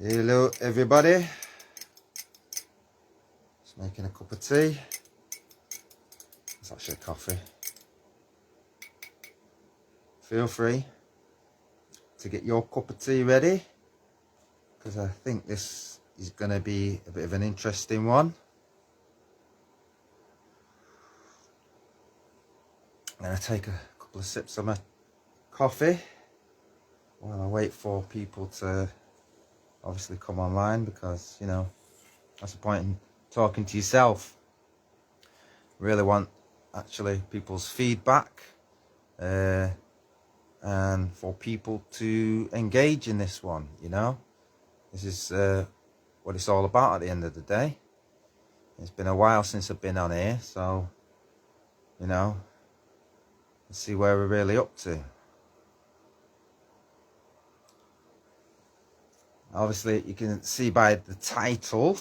Hello everybody, just making a cup of tea. It's actually coffee. Feel free to get your cup of tea ready, because I think this is going to be a bit of an interesting one. I'm going to take a couple of sips of my coffee while I wait for people to obviously come online, because you know that's the point in talking to yourself. Really want actually people's feedback and for people to engage in this one. You know, this is what it's all about at the end of the day. It's been a while since I've been on here, so you know, let's see where we're really up to. Obviously, you can see by the title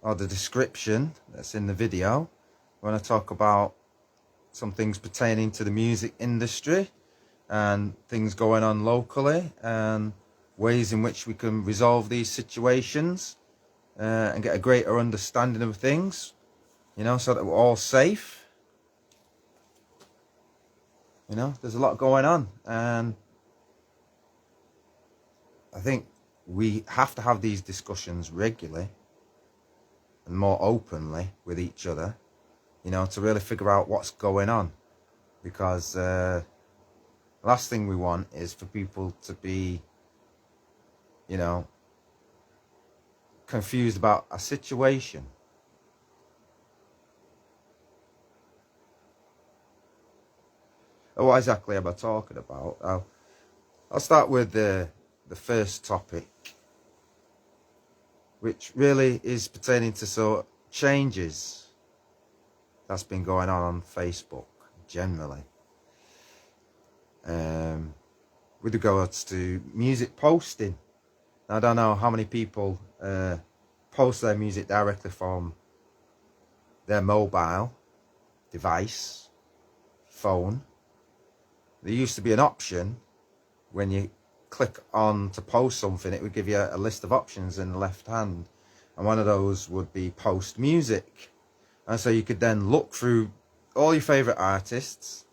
or the description that's in the video, we're going to talk about some things pertaining to the music industry and things going on locally and ways in which we can resolve these situations and get a greater understanding of things, you know, so that we're all safe. You know, there's a lot going on, and I think we have to have these discussions regularly and more openly with each other, you know, to really figure out what's going on. Because the last thing we want is for people to be, you know, confused about a situation. What exactly am I talking about? I'll start with the first topic, which really is pertaining to changes that's been going on Facebook generally, with regards to music posting. Now, I don't know how many people post their music directly from their mobile device, phone. There used to be an option when you click on to post something, it would give you a list of options in the left hand, and one of those would be post music, and so you could then look through all your favorite artists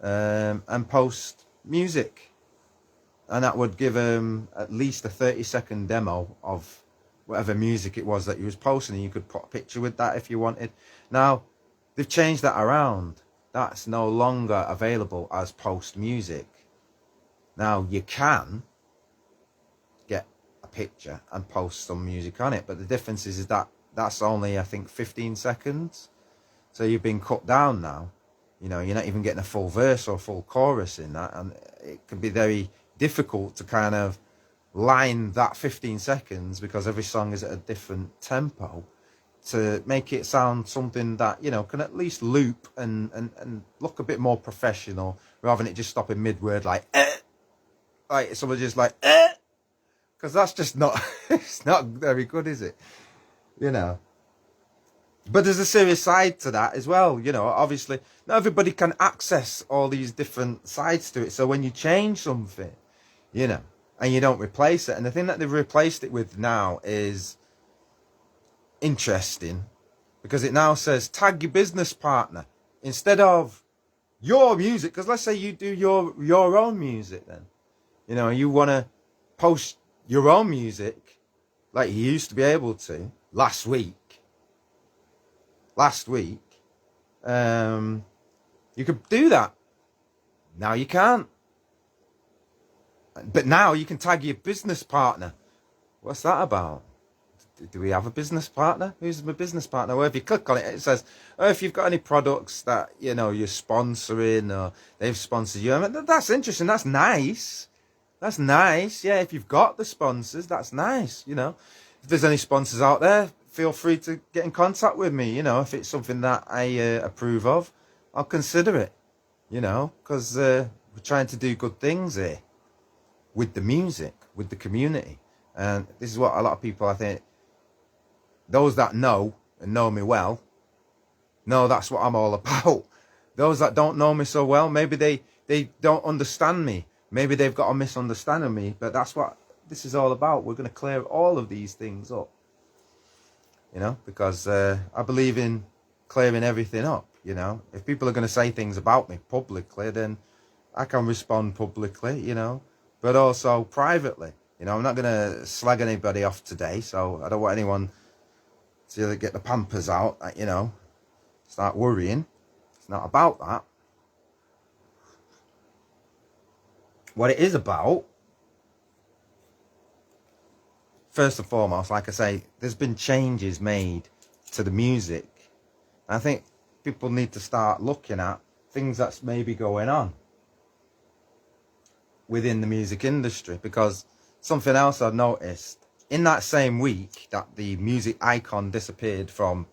and post music, and that would give them at least a 30-second demo of whatever music it was that you was posting, and you could put a picture with that if you wanted. Now they've changed that around. That's no longer available as post music. Now, you can get a picture and post some music on it, but the difference is that that's only, I think, 15 seconds. So you've been cut down now. You know, you're not even getting a full verse or full chorus in that, and it can be very difficult to kind of line that 15 seconds, because every song is at a different tempo, to make it sound something that, you know, can at least loop and look a bit more professional, rather than it just stopping mid-word like someone just like, because that's just not, it's not very good, is it? You know. But there's a serious side to that as well, you know. Obviously, not everybody can access all these different sides to it. So when you change something, you know, and you don't replace it, and the thing that they've replaced it with now is interesting, because it now says tag your business partner instead of your music. Because let's say you do your own music, then, you know, you want to post your own music like you used to be able to last week, you could do that. Now you can't. But now you can tag your business partner. What's that about? Do we have a business partner? Who's my business partner? Well, if you click on it, it says, oh, if you've got any products that, you know, you're sponsoring, or they've sponsored you. I mean, that's interesting. That's nice. That's nice. Yeah, if you've got the sponsors, that's nice. You know, if there's any sponsors out there, feel free to get in contact with me. You know, if it's something that I approve of, I'll consider it. You know, because we're trying to do good things here with the music, with the community. And this is what a lot of people, I think, those that know and know me well, know that's what I'm all about. Those that don't know me so well, maybe they don't understand me. Maybe they've got a misunderstanding of me, but that's what this is all about. We're going to clear all of these things up, you know, because I believe in clearing everything up, you know. If people are going to say things about me publicly, then I can respond publicly, you know, but also privately. You know, I'm not going to slag anybody off today, so I don't want anyone to get the pampers out, you know, start worrying. It's not about that. What it is about, first and foremost, like I say, there's been changes made to the music. I think people need to start looking at things that's maybe going on within the music industry, because something else I've noticed, in that same week that the music icon disappeared from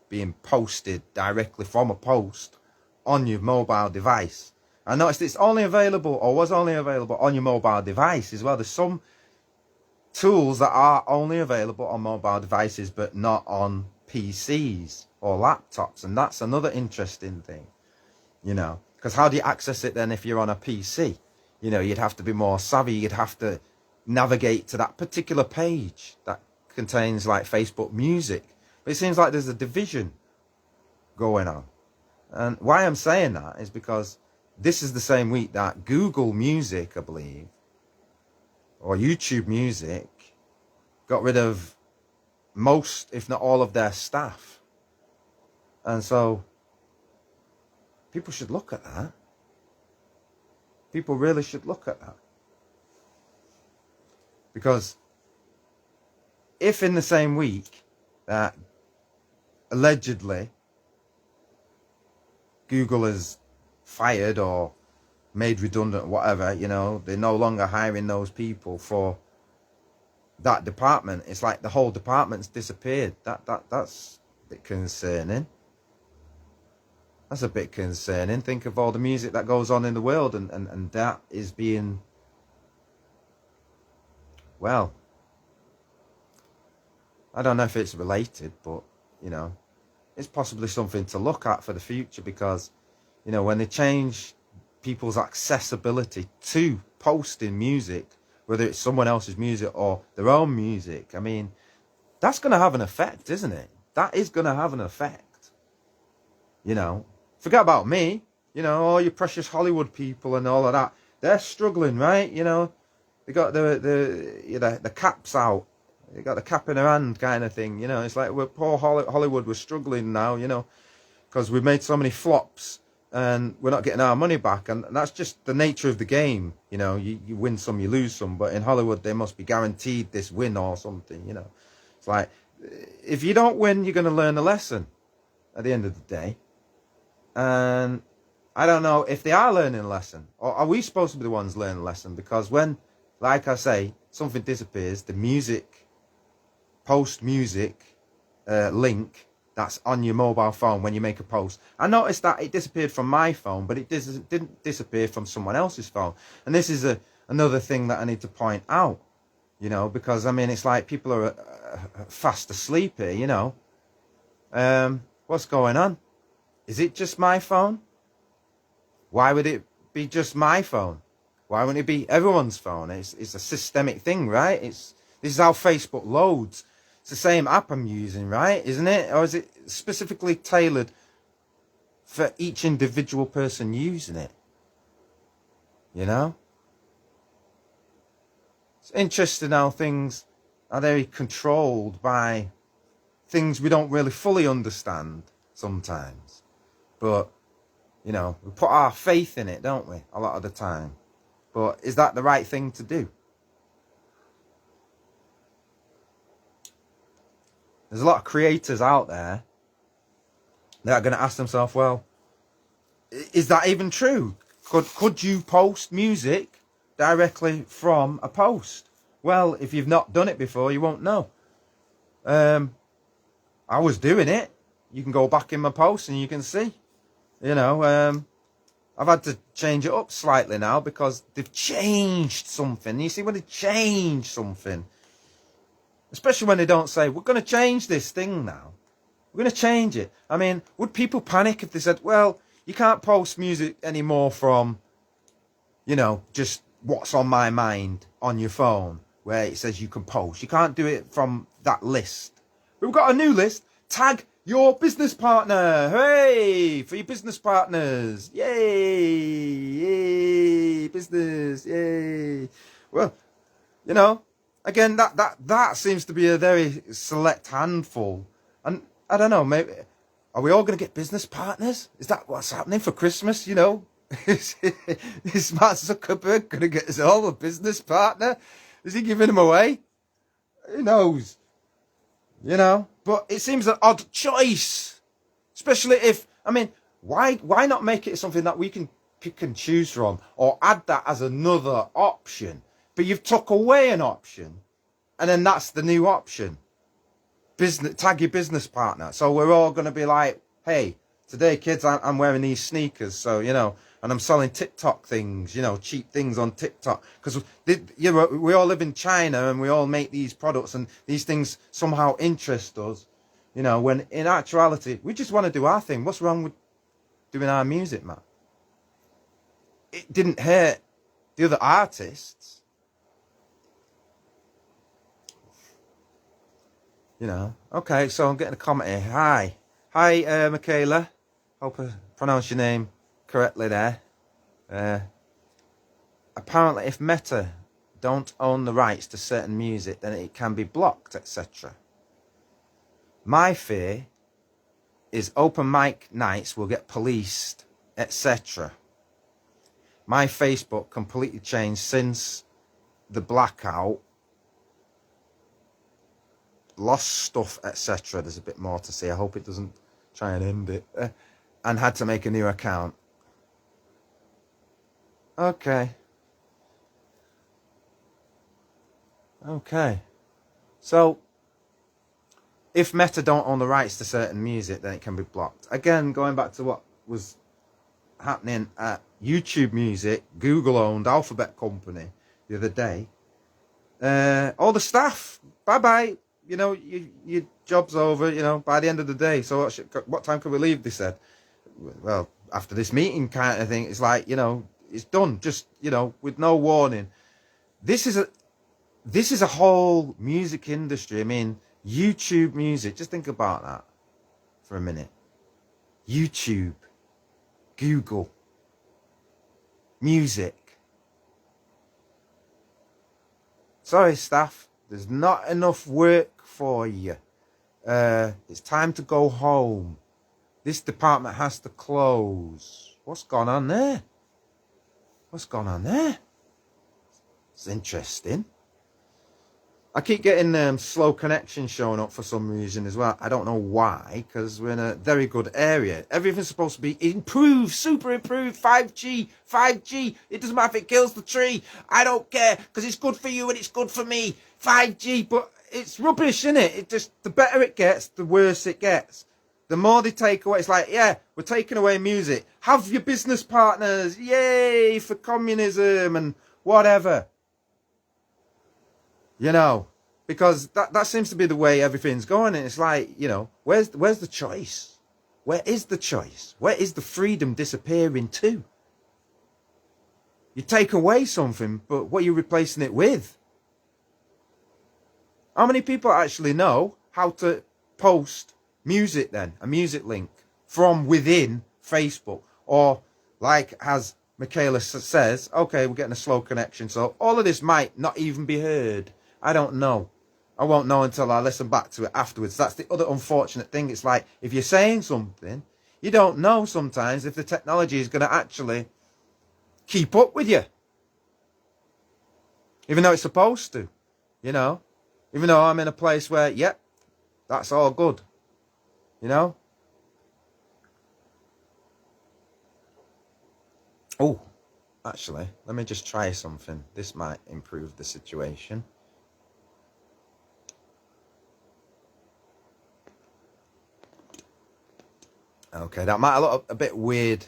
being posted directly from a post on your mobile device, I noticed it's only available, or was only available, on your mobile device as well. There's some tools that are only available on mobile devices but not on PCs or laptops, and that's another interesting thing, you know, because how do you access it then if you're on a PC? You know, you'd have to be more savvy. You'd have to navigate to that particular page that contains like Facebook Music. But it seems like there's a division going on. And why I'm saying that is because this is the same week that Google Music, I believe, or YouTube Music, got rid of most, if not all, of their staff. And so people should look at that. People really should look at that. Because if in the same week that allegedly Google is fired or made redundant or whatever, you know, they're no longer hiring those people for that department, it's like the whole department's disappeared. That's a bit concerning. That's a bit concerning. Think of all the music that goes on in the world, and that is being, well, I don't know if it's related, but, you know, it's possibly something to look at for the future, because, you know, when they change people's accessibility to posting music, whether it's someone else's music or their own music, I mean, that's going to have an effect, isn't it? That is going to have an effect. You know, forget about me, you know, all your precious Hollywood people and all of that. They're struggling, right? You know, they got the caps out. They got the cap in their hand kind of thing, you know. It's like, we're poor Hollywood, we're struggling now, you know, because we've made so many flops and we're not getting our money back. And that's just the nature of the game, you know. You win some, you lose some. But in Hollywood, they must be guaranteed this win or something, you know. It's like, if you don't win, you're going to learn a lesson at the end of the day. And I don't know if they are learning a lesson, or are we supposed to be the ones learning a lesson? Because when, like I say, something disappears, the music, post music link that's on your mobile phone when you make a post. I noticed that it disappeared from my phone, but it didn't disappear from someone else's phone. And this is another thing that I need to point out, you know, because, I mean, it's like people are fast asleep here, you know. What's going on? Is it just my phone? Why would it be just my phone? Why wouldn't it be everyone's phone? It's a systemic thing, right? This is how Facebook loads. It's the same app I'm using, right? Isn't it? Or is it specifically tailored for each individual person using it? You know? It's interesting how things are very controlled by things we don't really fully understand sometimes. But, you know, we put our faith in it, don't we? A lot of the time. But is that the right thing to do? There's a lot of creators out there that are going to ask themselves, well, is that even true? Could you post music directly from a post? Well, if you've not done it before, you won't know. I was doing it. You can go back in my post and you can see. You know, I've had to change it up slightly now because they've changed something. You see, when they change something, especially when they don't say, we're going to change this thing now. We're going to change it. I mean, would people panic if they said, well, you can't post music anymore from, you know, just what's on my mind on your phone? where it says you can post. You can't do it from that list. But we've got a new list. Tag your business partner. Hooray for your business partners. Yay. Yay. Business. Yay. Well, you know, again, that seems to be a very select handful. And I don't know, maybe, are we all going to get business partners? Is that what's happening for Christmas, you know? Is Mark Zuckerberg going to get us all a business partner? Is he giving them away? Who knows? You know? But it seems an odd choice. Especially if, I mean, why not make it something that we can pick and choose from? Or add that as another option? But you've took away an option. And then that's the new option. Tag your business partner. So we're all going to be like, hey, today, kids, I'm wearing these sneakers. So, you know, and I'm selling TikTok things, you know, cheap things on TikTok. Because, you know, we all live in China and we all make these products and these things somehow interest us. You know, when in actuality, we just want to do our thing. What's wrong with doing our music, man? It didn't hurt the other artists. You know, okay, so I'm getting a comment here. Hi, Michaela. Hope I pronounced your name correctly there. Apparently, if Meta don't own the rights to certain music, then it can be blocked, etc. My fear is open mic nights will get policed, etc. My Facebook completely changed since the blackout. Lost stuff, etc. There's a bit more to say. I hope it doesn't try and end it. And had to make a new account. Okay. So, if Meta don't own the rights to certain music, then it can be blocked. Again, going back to what was happening at YouTube Music, Google-owned Alphabet Company the other day. All the staff, bye-bye. You know, your job's over, you know, by the end of the day. So what time can we leave, they said. Well, after this meeting kind of thing, it's like, you know, it's done. Just, you know, with no warning. This is a whole music industry. I mean, YouTube Music. Just think about that for a minute. YouTube. Google. Music. Sorry, staff. There's not enough work for you. It's time to go home. This department has to close. What's gone on there? It's interesting. I keep getting slow connection showing up for some reason as well. I don't know why, because we're in a very good area. Everything's supposed to be improved, super improved, 5G. It doesn't matter if it kills the tree. I don't care, because it's good for you and it's good for me. 5G, but it's rubbish, isn't it? It just, the better it gets, the worse it gets. The more they take away, it's like, yeah, we're taking away music. Have your business partners, yay, for communism and whatever. You know, because that seems to be the way everything's going. And it's like, you know, where's the choice? Where is the choice? Where is the freedom disappearing to? You take away something, but what are you replacing it with? How many people actually know how to post music then? A music link from within Facebook? Or like as Michaela says, okay, we're getting a slow connection. So all of this might not even be heard. I don't know. I won't know until I listen back to it afterwards. That's the other unfortunate thing. It's like, if you're saying something, you don't know sometimes if the technology is going to actually keep up with you. Even though it's supposed to, you know. Even though I'm in a place where, yep, that's all good. You know. Oh, actually, let me just try something. This might improve the situation. Okay, that might look a bit weird.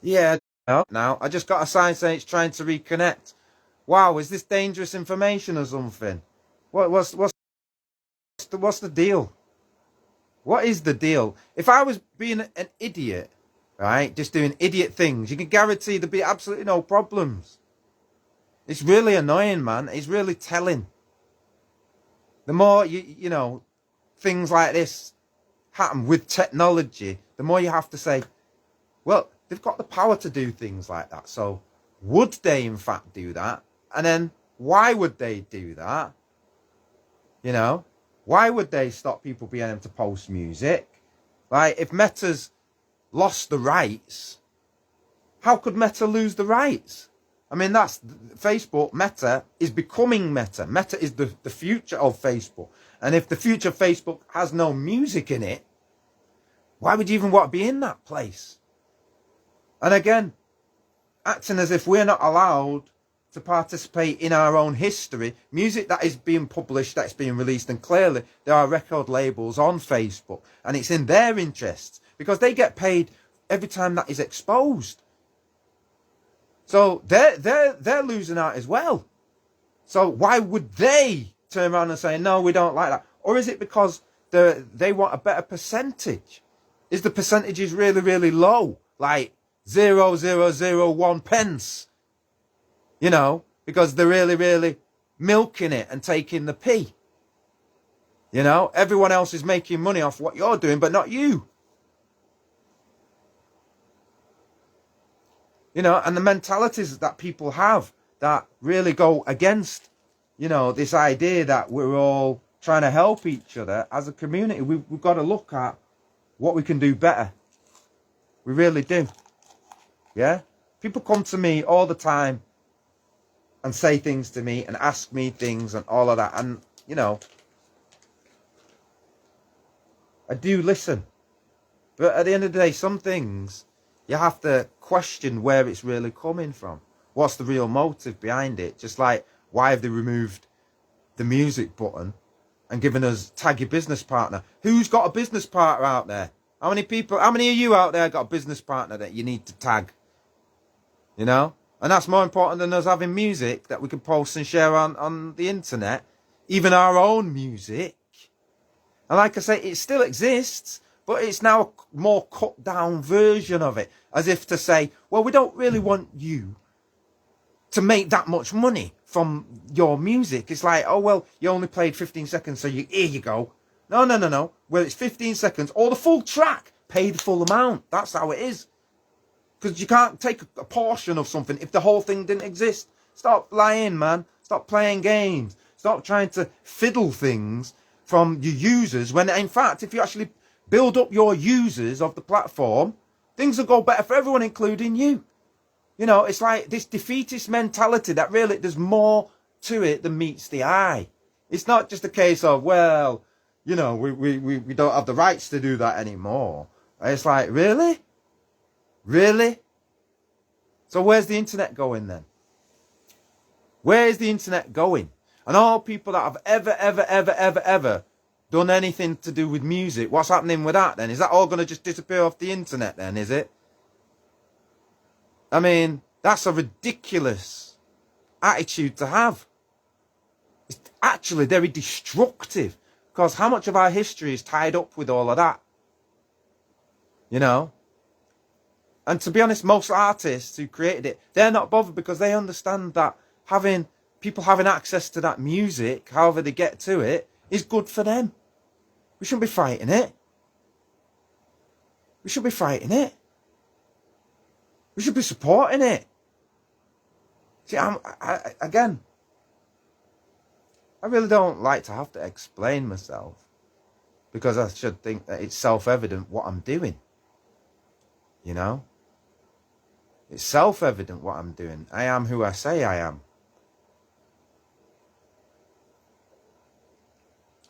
Yeah, now I just got a sign saying it's trying to reconnect. Wow, is this dangerous information or something? What's the deal? What is the deal? If I was being an idiot, right, just doing idiot things, you can guarantee there'd be absolutely no problems. It's really annoying, man. It's really telling. The more you know, things like this happen with technology, the more you have to say, well, they've got the power to do things like that. So would they in fact do that? And then why would they do that? You know, why would they stop people being able to post music? Like, if Meta's lost the rights, how could Meta lose the rights? I mean, that's Facebook. Meta is becoming Meta. Meta is the future of Facebook. And if the future of Facebook has no music in it, why would you even want to be in that place? And again, acting as if we're not allowed to participate in our own history, music that is being published, that's being released, and clearly there are record labels on Facebook, and it's in their interests because they get paid every time that is exposed. So they're losing out as well. So why would they turn around and say, no, we don't like that? Or is it because they want a better percentage? Is the percentages really, really low? Like 0.001 pence? You know, because they're really, really milking it and taking the pee. You know, everyone else is making money off what you're doing, but not you. You know, and the mentalities that people have that really go against, you know, this idea that we're all trying to help each other as a community. We've got to look at what we can do better. We really do. Yeah? People come to me all the time and say things to me and ask me things and all of that. And, you know, I do listen. But at the end of the day, some things you have to question where it's really coming from. What's the real motive behind it? Just like, why have they removed the music button and given us tag your business partner? Who's got a business partner out there? How many people, how many of you out there got a business partner that you need to tag? You know? And that's more important than us having music that we can post and share on the internet. Even our own music. And like I say, it still exists, but it's now a more cut down version of it. As if to say, well, we don't really want you to make that much money from your music. It's like, oh, well, you only played 15 seconds, so here you go. No. Well, it's 15 seconds or the full track. Pay the full amount. That's how it is. Because you can't take a portion of something if the whole thing didn't exist. Stop lying, man. Stop playing games. Stop trying to fiddle things from your users when, in fact, if you actually build up your users of the platform, things will go better for everyone, including you. You know, it's like this defeatist mentality that really there's more to it than meets the eye. It's not just a case of, well, you know, we don't have the rights to do that anymore. It's like, really? Really? So where's the internet going then? Where is the internet going? And all people that have ever done anything to do with music, what's happening with that then? Is that all going to just disappear off the internet then, is it? I mean, that's a ridiculous attitude to have. It's actually very destructive. Because how much of our history is tied up with all of that? You know? And to be honest, most artists who created it, they're not bothered because they understand that people having access to that music, however they get to it, is good for them. We shouldn't be fighting it. We should be fighting it. We should be supporting it. See, again, I really don't like to have to explain myself because I should think that it's self-evident what I'm doing. You know? It's self-evident what I'm doing. I am who I say I am.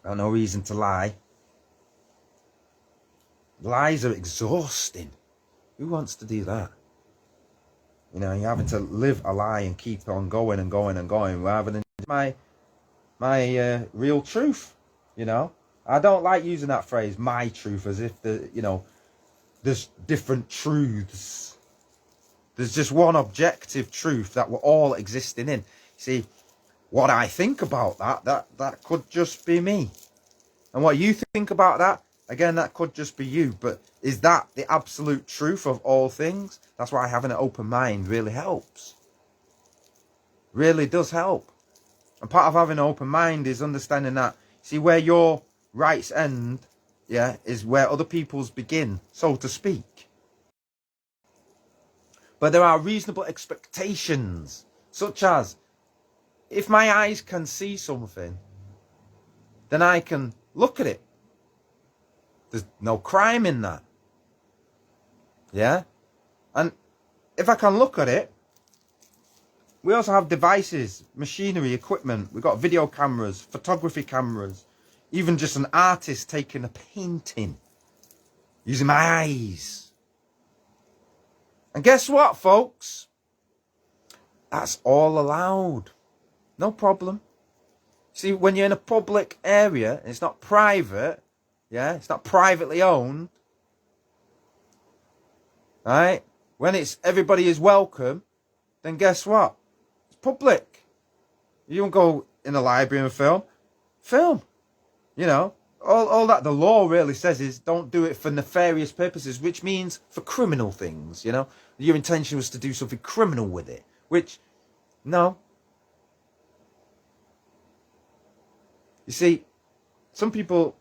I have no reason to lie. Lies are exhausting. Who wants to do that? You know, you're having to live a lie and keep on going and going and going rather than my real truth. You know, I don't like using that phrase, my truth, as if there's different truths. There's just one objective truth that we're all existing in. See, what I think about that could just be me. And what you think about that, again, that could just be you. But is that the absolute truth of all things? That's why having an open mind really helps. really does help. And part of having an open mind is understanding that, see, where your rights end, yeah, is where other people's begin, so to speak. But there are reasonable expectations, such as, if my eyes can see something, then I can look at it. There's no crime in that. Yeah? And if I can look at it, we also have devices, machinery, equipment. We've got video cameras, photography cameras, even just an artist taking a painting using my eyes. And guess what, folks? That's all allowed. No problem. See, when you're in a public area, it's not private, yeah, it's not privately owned, right? When it's everybody is welcome, then guess what? It's public. You don't go in a library and film. You know, all that the law really says is don't do it for nefarious purposes, which means for criminal things, you know. Your intention was to do something criminal with it, which, no. You see, some people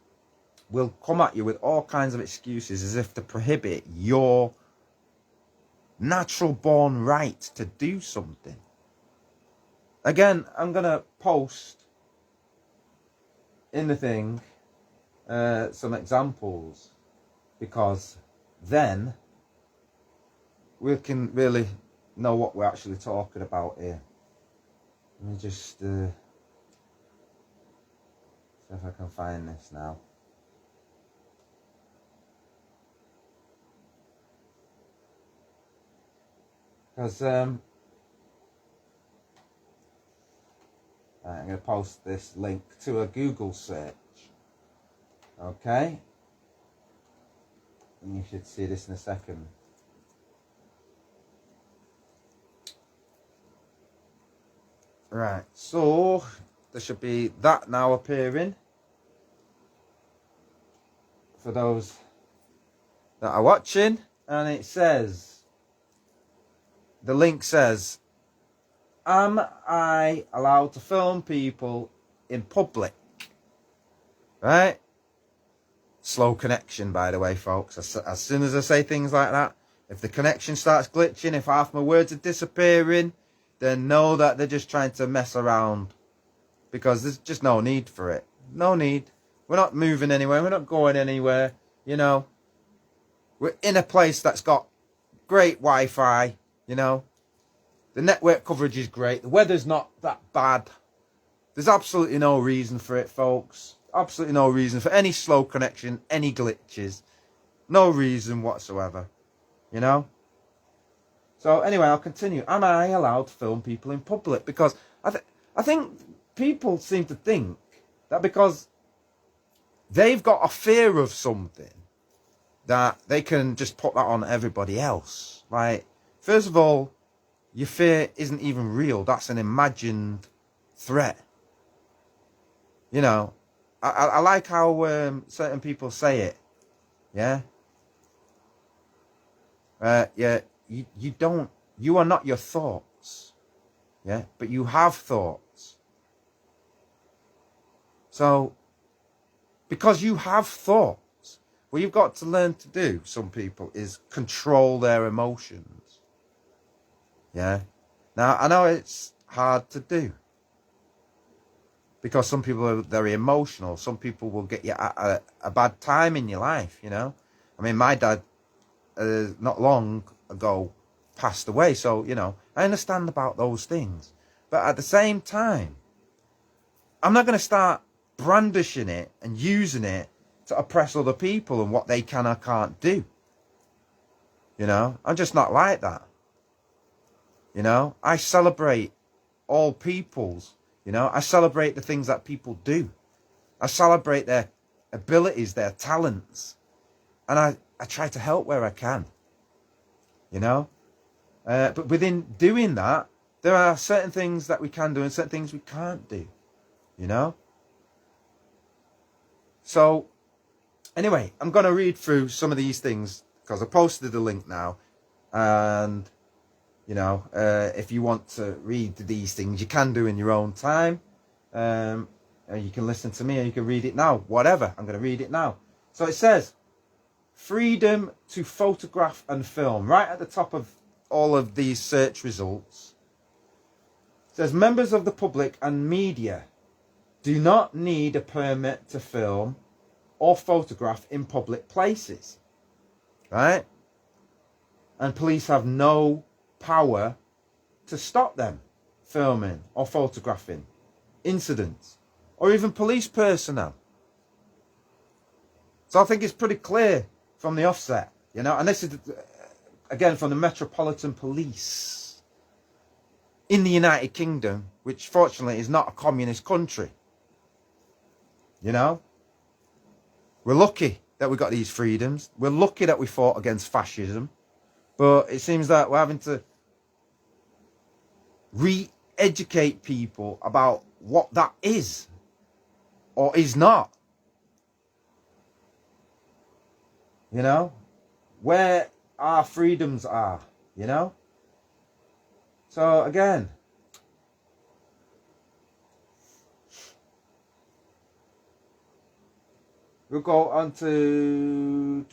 will come at you with all kinds of excuses as if to prohibit your natural born right to do something. Again, I'm going to post in the thing some examples, because then we can really know what we're actually talking about here. Let me just see if I can find this now. Because I'm going to post this link to a Google search. Okay? And you should see this in a second. Right, so there should be that now appearing for those that are watching, and it says, the link says, am I allowed to film people in public? Right? Slow connection, by the way, folks. As soon as I say things like that, if the connection starts glitching, if half my words are disappearing, then know that they're just trying to mess around, because there's just no need for it. No need. We're not moving anywhere. We're not going anywhere. You know, we're in a place that's got great Wi-Fi. You know, the network coverage is great. The weather's not that bad. There's absolutely no reason for it, folks. Absolutely no reason for any slow connection, any glitches. No reason whatsoever. You know? So anyway, I'll continue. Am I allowed to film people in public? Because I think people seem to think that because they've got a fear of something, that they can just put that on everybody else. Like, first of all, your fear isn't even real. That's an imagined threat. You know, I like how certain people say it. Yeah? Yeah, you are not your thoughts. Yeah? But you have thoughts. So, because you have thoughts, what you've got to learn to do, some people, is control their emotions. Yeah? Now, I know it's hard to do, because some people are very emotional. Some people will get you at a bad time in your life, you know. I mean, my dad, not long ago, passed away. So, you know, I understand about those things. But at the same time, I'm not going to start brandishing it and using it to oppress other people and what they can or can't do. You know, I'm just not like that. You know, I celebrate all peoples. You know, I celebrate the things that people do. I celebrate their abilities, their talents. And I try to help where I can. You know? But within doing that, there are certain things that we can do and certain things we can't do. You know? So, anyway, I'm going to read through some of these things, because I posted the link now. And You know, if you want to read these things, you can do in your own time. You can listen to me, or you can read it now. Whatever. I'm going to read it now. So it says, freedom to photograph and film. Right at the top of all of these search results, it says, members of the public and media do not need a permit to film or photograph in public places. Right? And police have no power to stop them filming or photographing incidents, or even police personnel. So I think it's pretty clear from the offset, you know, and this is, again, from the Metropolitan Police in the United Kingdom, which fortunately is not a communist country. You know, we're lucky that we got these freedoms. We're lucky that we fought against fascism. But it seems that we're having to re-educate people about what that is or is not. You know, where our freedoms are, you know. So again, we'll go on to,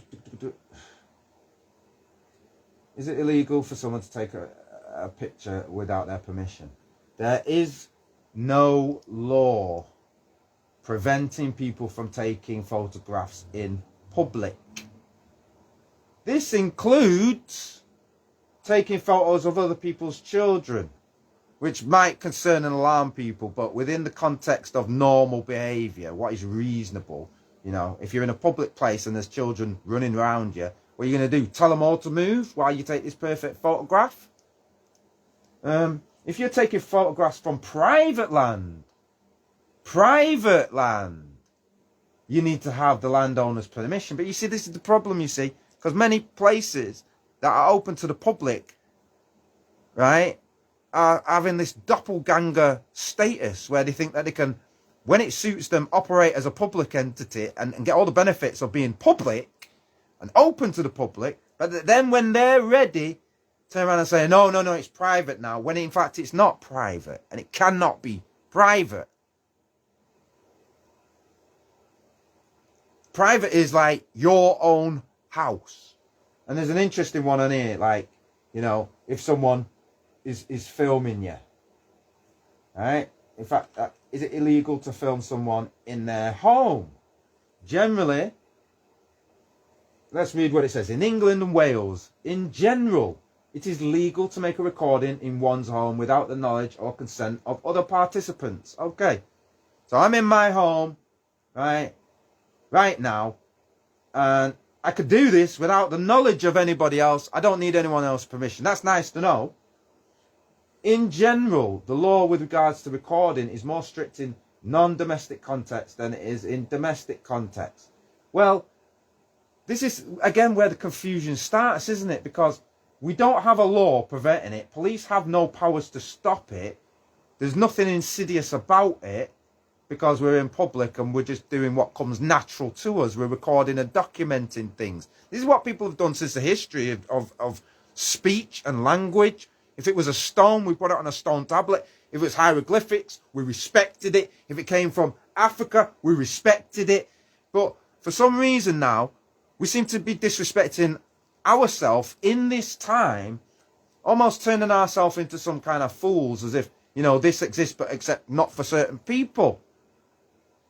is it illegal for someone to take a picture without their permission? There is no law preventing people from taking photographs in public. This includes taking photos of other people's children, which might concern and alarm people, but within the context of normal behaviour, what is reasonable. You know, if you're in a public place and there's children running around you, what are you going to do? Tell them all to move while you take this perfect photograph? If you're taking photographs from private land, you need to have the landowner's permission. But you see, this is the problem, you see, because many places that are open to the public, right, are having this doppelganger status where they think that they can, when it suits them, operate as a public entity and get all the benefits of being public and open to the public, but then when they're ready, turn around and say, no, it's private now, when in fact it's not private, and it cannot be private. Private is like your own house. And there's an interesting one on here, like, you know, if someone is filming you, right? In fact, is it illegal to film someone in their home? Generally, let's read what it says. In England and Wales, in general, it is legal to make a recording in one's home without the knowledge or consent of other participants. Okay. So I'm in my home, right now, and I could do this without the knowledge of anybody else. I don't need anyone else's permission. That's nice to know. In general, the law with regards to recording is more strict in non-domestic context than it is in domestic context. Well, this is, again, where the confusion starts, isn't it? Because we don't have a law preventing it. Police have no powers to stop it. There's nothing insidious about it because we're in public and we're just doing what comes natural to us. We're recording and documenting things. This is what people have done since the history of speech and language. If it was a stone, we put it on a stone tablet. If it was hieroglyphics, we respected it. If it came from Africa, we respected it. But for some reason now, we seem to be disrespecting ourselves in this time, almost turning ourselves into some kind of fools, as if, you know, this exists, but except not for certain people.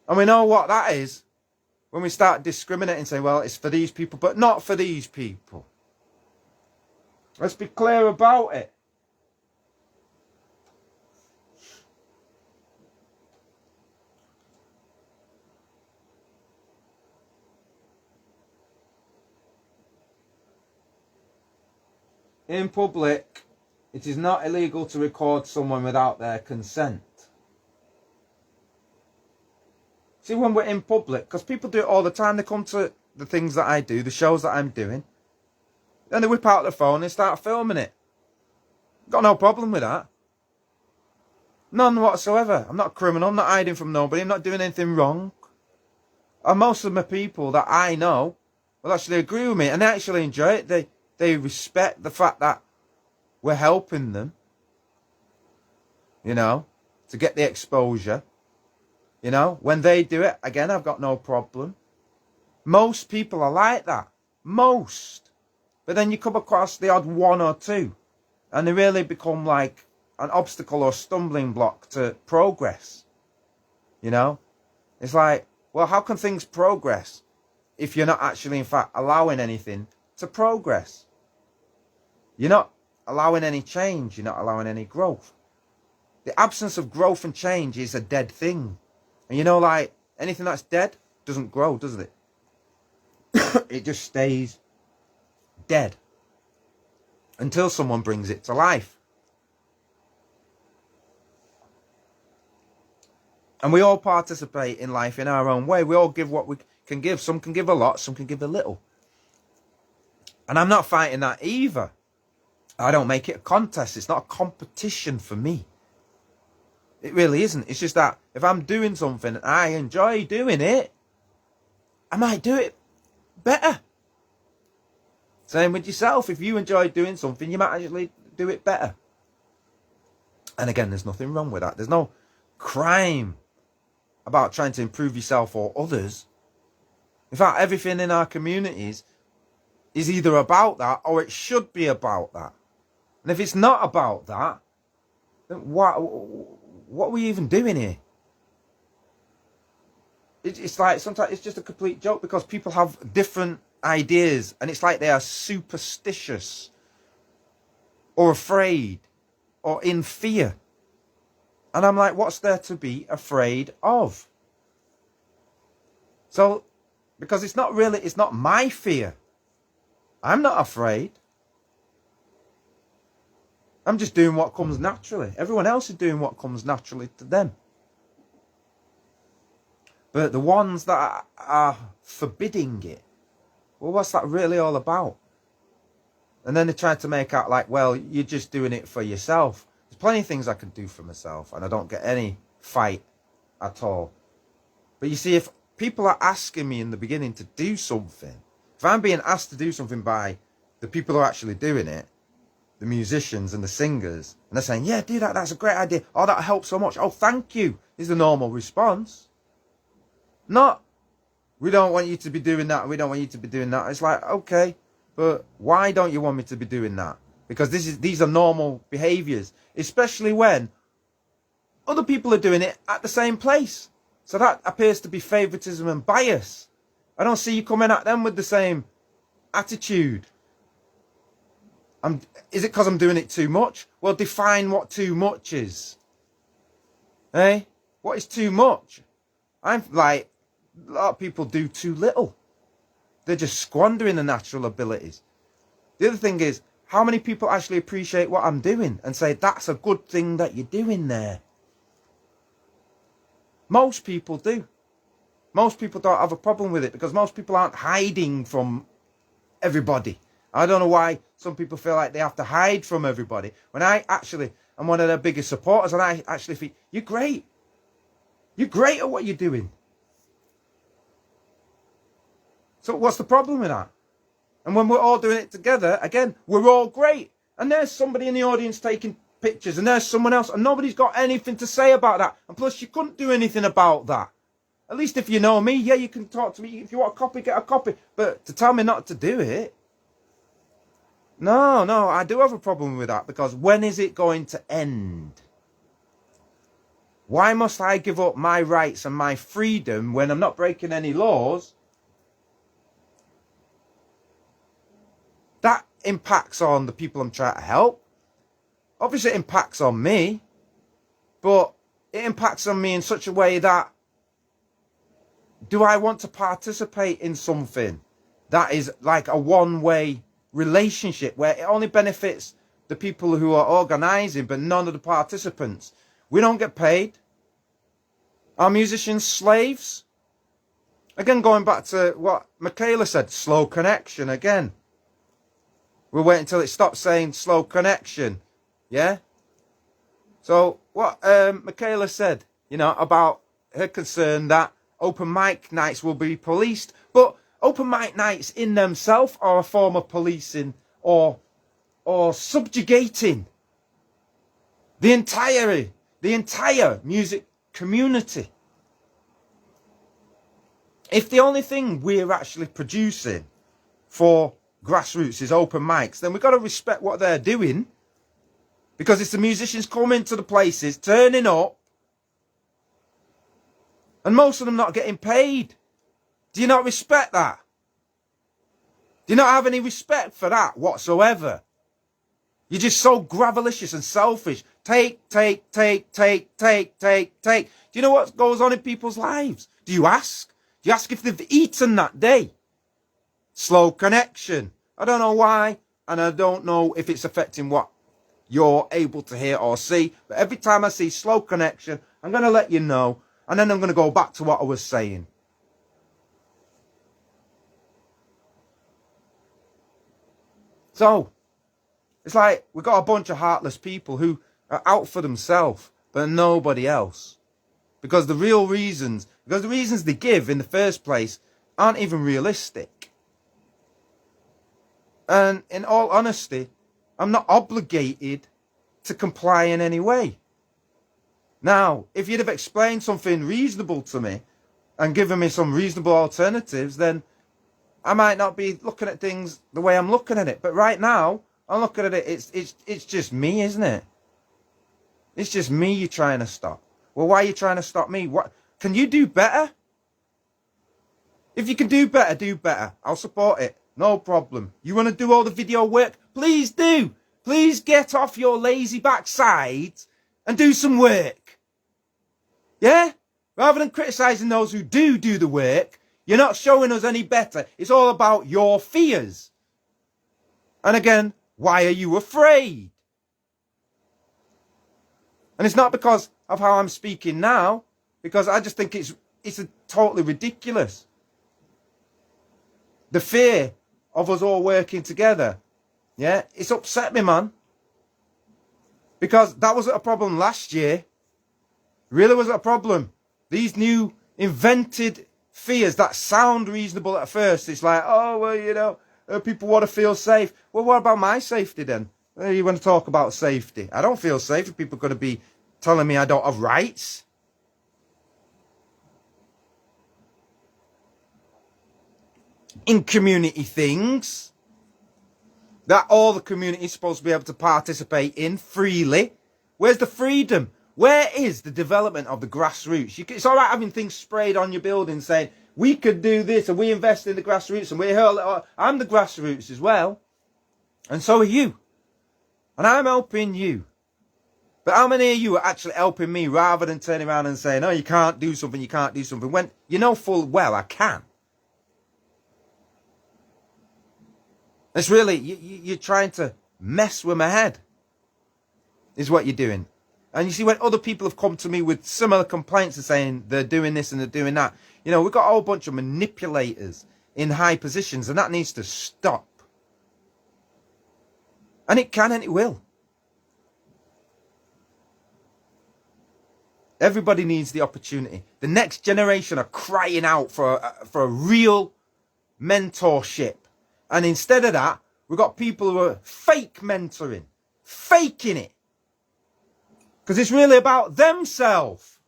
And we know what that is when we start discriminating and say, well, it's for these people, but not for these people. Let's be clear about it. In public, it is not illegal to record someone without their consent. See, when we're in public, because people do it all the time, they come to the things that I do, the shows that I'm doing, then they whip out their phone and start filming it. Got no problem with that. None whatsoever. I'm not a criminal, I'm not hiding from nobody, I'm not doing anything wrong. And most of my people that I know will actually agree with me, and they actually enjoy it. They respect the fact that We're helping them, you know, to get the exposure. You know, when they do it, again, I've got no problem. Most people are like that. Most. But then you come across the odd one or two, and they really become like an obstacle or stumbling block to progress. You know? It's like, well, how can things progress if you're not actually, in fact, allowing anything to progress? You're not allowing any change. You're not allowing any growth. The absence of growth and change is a dead thing. And you know, like, anything that's dead doesn't grow, does it? It just stays dead until someone brings it to life. And we all participate in life in our own way. We all give what we can give. Some can give a lot, some can give a little. And I'm not fighting that either. I don't make it a contest. It's not a competition for me. It really isn't. It's just that if I'm doing something and I enjoy doing it, I might do it better. Same with yourself. If you enjoy doing something, you might actually do it better. And again, there's nothing wrong with that. There's no crime about trying to improve yourself or others. In fact, everything in our communities is either about that or it should be about that. And if it's not about that, then what are we even doing here? It's like sometimes it's just a complete joke because people have different ideas and it's like they are superstitious or afraid or in fear. And I'm like, what's there to be afraid of? So, because it's not my fear. I'm not afraid. I'm just doing what comes naturally. Everyone else is doing what comes naturally to them. But the ones that are forbidding it, well, what's that really all about? And then they try to make out like, well, you're just doing it for yourself. There's plenty of things I can do for myself, and I don't get any fight at all. But you see, if people are asking me in the beginning to do something, if I'm being asked to do something by the people who are actually doing it, the musicians and the singers, and they're saying, yeah, do that, that's a great idea. Oh, that helps so much. Oh, thank you, is the normal response. Not, we don't want you to be doing that, we don't want you to be doing that. It's like, okay, but why don't you want me to be doing that? Because these are normal behaviours, especially when other people are doing it at the same place. So that appears to be favouritism and bias. I don't see you coming at them with the same attitude. Is it because I'm doing it too much? Well, define what too much is. Hey, what is too much? I'm like, a lot of people do too little. They're just squandering the natural abilities. The other thing is, how many people actually appreciate what I'm doing and say, that's a good thing that you're doing there? Most people do. Most people don't have a problem with it because most people aren't hiding from everybody. I don't know why some people feel like they have to hide from everybody. When I actually am one of their biggest supporters and I actually think, you're great. You're great at what you're doing. So what's the problem with that? And when we're all doing it together, again, we're all great. And there's somebody in the audience taking pictures and there's someone else and nobody's got anything to say about that. And plus you couldn't do anything about that. At least if you know me, yeah, you can talk to me. If you want a copy, get a copy. But to tell me not to do it, no, I do have a problem with that because when is it going to end? Why must I give up my rights and my freedom when I'm not breaking any laws? That impacts on the people I'm trying to help. Obviously it impacts on me, but it impacts on me in such a way that do I want to participate in something that is like a one-way relationship where it only benefits the people who are organising but none of the participants? We don't get paid. Are musicians slaves? Again, going back to what Michaela said, slow connection again. We'll wait until it stops saying slow connection. Yeah? So what Michaela said, you know, about her concern that open mic nights will be policed. But open mic nights in themselves are a form of policing or or subjugating the entire music community. If the only thing we're actually producing for grassroots is open mics, then we've got to respect what they're doing, because it's the musicians coming to the places, turning up, and most of them not getting paid. Do you not respect that? Do you not have any respect for that whatsoever? You're just so gravelicious and selfish. Take. Do you know what goes on in people's lives? Do you ask? Do you ask if they've eaten that day? Slow connection. I don't know why, and I don't know if it's affecting what you're able to hear or see, but every time I see slow connection, I'm going to let you know, and then I'm going to go back to what I was saying. So, it's like we've got a bunch of heartless people who are out for themselves, but nobody else. Because the reasons they give in the first place aren't even realistic. And in all honesty, I'm not obligated to comply in any way. Now, if you'd have explained something reasonable to me and given me some reasonable alternatives, then I might not be looking at things the way I'm looking at it. But right now, I'm looking at it, it's just me, isn't it? It's just me you're trying to stop. Well, why are you trying to stop me? What can you do better? If you can do better, do better. I'll support it. No problem. You want to do all the video work? Please do. Please get off your lazy backsides and do some work. Yeah? Rather than criticising those who do the work, you're not showing us any better. It's all about your fears. And again, why are you afraid? And it's not because of how I'm speaking now, because I just think it's a totally ridiculous. The fear of us all working together, yeah, it's upset me, man. Because that wasn't a problem last year. Really wasn't a problem. These new invented fears that sound reasonable at first, it's like, oh, well, you know, people want to feel safe. Well, what about my safety then? You want to talk about safety? I don't feel safe if people are going to be telling me I don't have rights. In community things that all the community is supposed to be able to participate in freely. Where's the freedom? Where is the development of the grassroots? It's all right having things sprayed on your building saying, we could do this and we invest in the grassroots and we're here. I'm the grassroots as well. And so are you. And I'm helping you. But how many of you are actually helping me rather than turning around and saying, oh, you can't do something, you can't do something, when you know full well I can. It's really, you're trying to mess with my head, is what you're doing. And you see, when other people have come to me with similar complaints and saying they're doing this and they're doing that, you know, we've got a whole bunch of manipulators in high positions, and that needs to stop. And it can and it will. Everybody needs the opportunity. The next generation are crying out for a real mentorship. And instead of that, we've got people who are fake mentoring, faking it. Because it's really about themselves.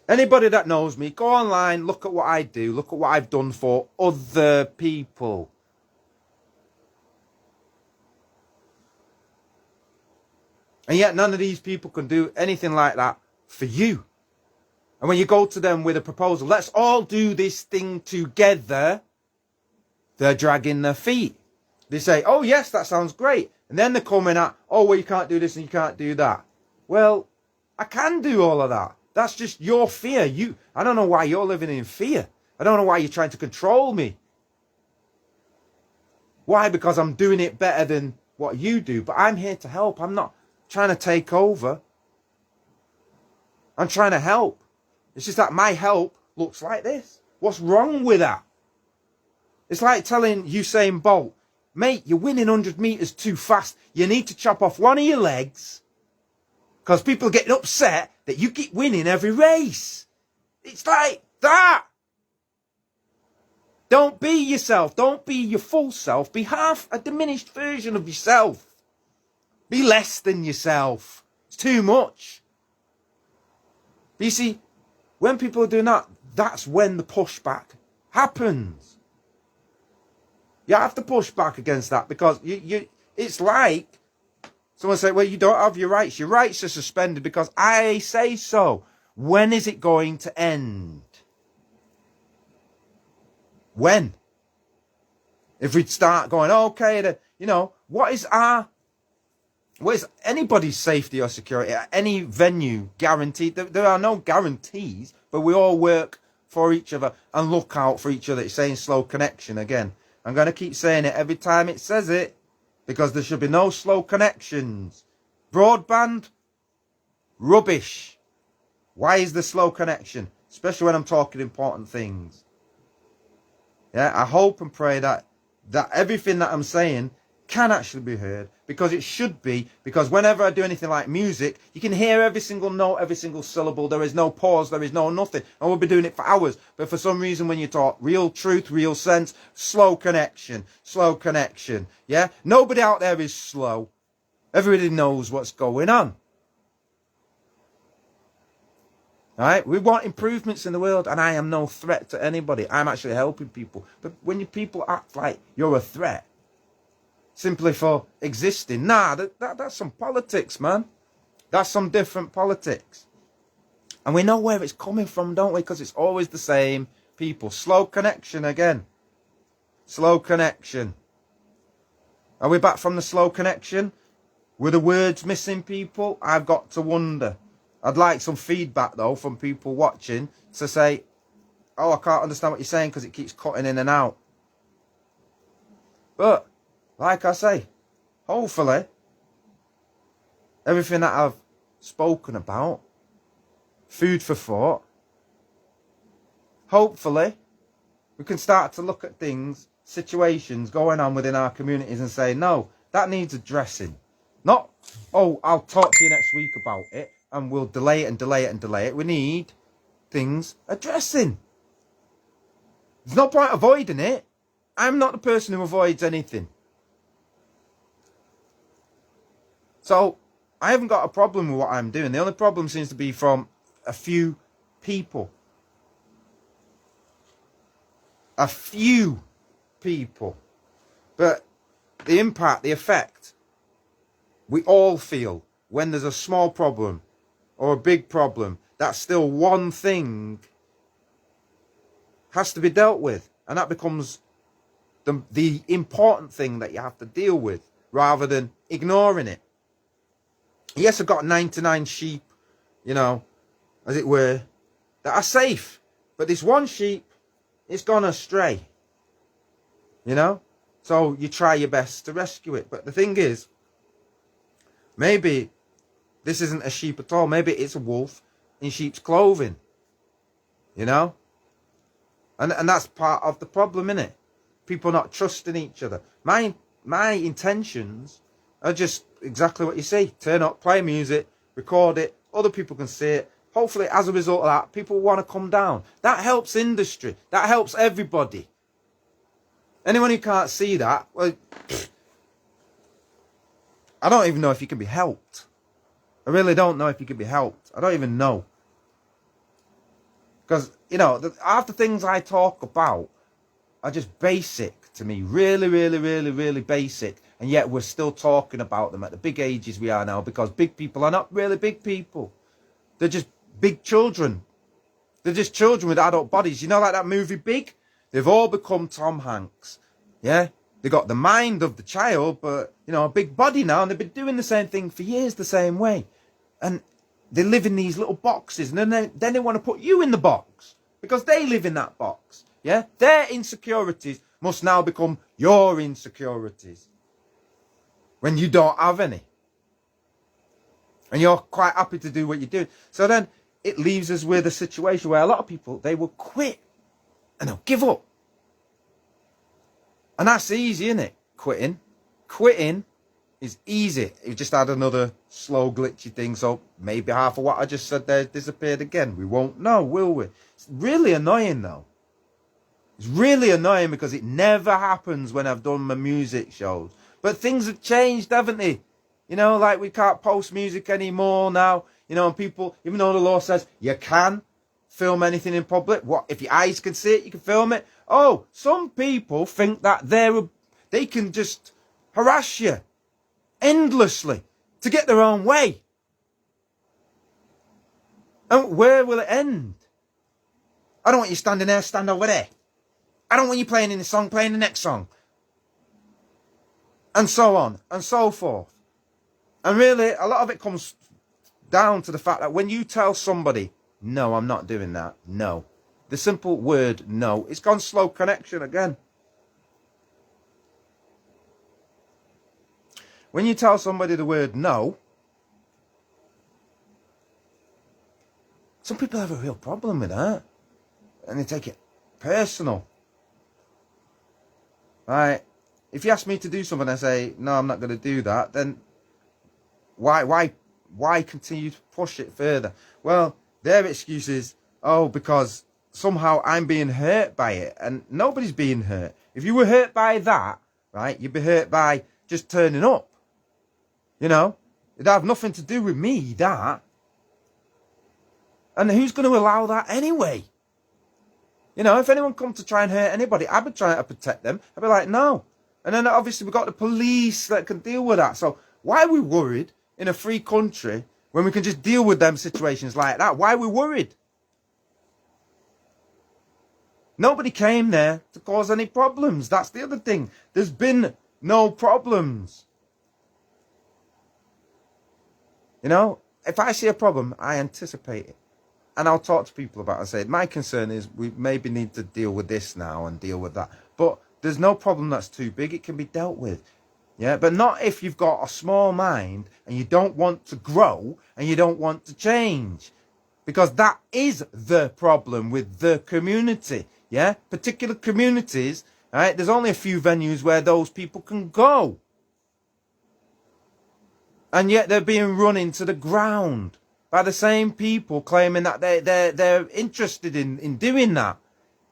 Anybody that knows me, go online, look at what I do, look at what I've done for other people. And yet none of these people can do anything like that for you. And when you go to them with a proposal, let's all do this thing together, they're dragging their feet. They say, oh yes, that sounds great. And then they're coming at, oh, well, you can't do this and you can't do that. Well, I can do all of that. That's just your fear. I don't know why you're living in fear. I don't know why you're trying to control me. Why? Because I'm doing it better than what you do. But I'm here to help. I'm not trying to take over. I'm trying to help. It's just that my help looks like this. What's wrong with that? It's like telling Usain Bolt, mate, you're winning 100 meters too fast. You need to chop off one of your legs because people are getting upset that you keep winning every race. It's like that. Don't be yourself. Don't be your full self. Be half a diminished version of yourself. Be less than yourself. It's too much. But you see, when people are doing that, that's when the pushback happens. You have to push back against that, because it's like someone say, well, you don't have your rights. Your rights are suspended because I say so. When is it going to end? When? If we start going, okay, what is anybody's safety or security at any venue guaranteed? There are no guarantees, but we all work for each other and look out for each other. It's saying slow connection again. I'm going to keep saying it every time it says it, because there should be no slow connections. Broadband, rubbish. Why is there slow connection? Especially when I'm talking important things. Yeah, I hope and pray that everything that I'm saying can actually be heard, because it should be, because whenever I do anything like music, you can hear every single note, every single syllable. There is no pause, there is no nothing, and we'll be doing it for hours. But for some reason, when you talk real truth, real sense, slow connection, yeah? Nobody out there is slow. Everybody knows what's going on. All right, we want improvements in the world, and I am no threat to anybody. I'm actually helping people. But when you people act like you're a threat simply for existing, that's some politics, man. That's some different politics. And we know where it's coming from, don't we? Because it's always the same people. Slow connection again. Slow connection. Are we back from the slow connection? Were the words missing, people? I've got to wonder. I'd like some feedback, though, from people watching to say, oh, I can't understand what you're saying because it keeps cutting in and out. But, like I say, hopefully, everything that I've spoken about, food for thought, hopefully, we can start to look at things, situations going on within our communities and say, no, that needs addressing. Not, oh, I'll talk to you next week about it, and we'll delay it and delay it and delay it. We need things addressing. There's no point avoiding it. I'm not the person who avoids anything. So, I haven't got a problem with what I'm doing. The only problem seems to be from a few people. A few people. But the impact, the effect, we all feel when there's a small problem or a big problem, that's still one thing has to be dealt with. And that becomes the important thing that you have to deal with, rather than ignoring it. Yes, I've got 99 sheep, as it were, that are safe. But this one sheep, it's gone astray. So you try your best to rescue it. But the thing is, maybe this isn't a sheep at all. Maybe it's a wolf in sheep's clothing. And that's part of the problem, innit? People not trusting each other. My intentions are just exactly what you see. Turn up, play music, record it. Other people can see it. Hopefully, as a result of that, people want to come down. That helps industry. That helps everybody. Anyone who can't see that, well, I don't even know if you can be helped. I really don't know if you can be helped. I don't even know. Because, half the things I talk about are just basic to me. Really, really, really, really basic. And yet we're still talking about them at the big ages we are now, because big people are not really big people. They're just big children. They're just children with adult bodies. Like that movie Big? They've all become Tom Hanks. Yeah? They got the mind of the child, but, a big body now. And they've been doing the same thing for years the same way. And they live in these little boxes. And then they want to put you in the box, because they live in that box. Yeah? Their insecurities must now become your insecurities, when you don't have any. And you're quite happy to do what you're doing. So then it leaves us with a situation where a lot of people, they will quit and they'll give up. And that's easy, isn't it? Quitting is easy. You just had another slow, glitchy thing. So maybe half of what I just said there disappeared again. We won't know, will we? It's really annoying, though. It's really annoying because it never happens when I've done my music shows. But things have changed, haven't they? You know, like we can't post music anymore now. You know, and people, even though the law says you can film anything in public, what if your eyes can see it, you can film it. Oh, some people think that they can just harass you endlessly to get their own way. And where will it end? I don't want you standing there, stand over there. I don't want you playing in this song, playing the next song. And so on and so forth. And really, a lot of it comes down to the fact that when you tell somebody, no, I'm not doing that, no. The simple word no, it's gone slow connection again. When you tell somebody the word no, some people have a real problem with that. And they take it personal. Right? If you ask me to do something and I say, no, I'm not going to do that, then why continue to push it further? Well, their excuse is, oh, because somehow I'm being hurt by it. And nobody's being hurt. If you were hurt by that, right, you'd be hurt by just turning up. You know? It'd have nothing to do with me, that. And who's going to allow that anyway? You know, if anyone come to try and hurt anybody, I'd be trying to protect them. I'd be like, no. And then obviously we've got the police that can deal with that. So why are we worried in a free country when we can just deal with them situations like that? Why are we worried? Nobody came there to cause any problems. That's the other thing. There's been no problems. You know, if I see a problem, I anticipate it. And I'll talk to people about it and say, my concern is we maybe need to deal with this now and deal with that. But there's no problem that's too big. It can be dealt with. Yeah, but not if you've got a small mind and you don't want to grow and you don't want to change. Because that is the problem with the community. Yeah, particular communities, right? There's only a few venues where those people can go. And yet they're being run into the ground by the same people claiming that they're interested in doing that.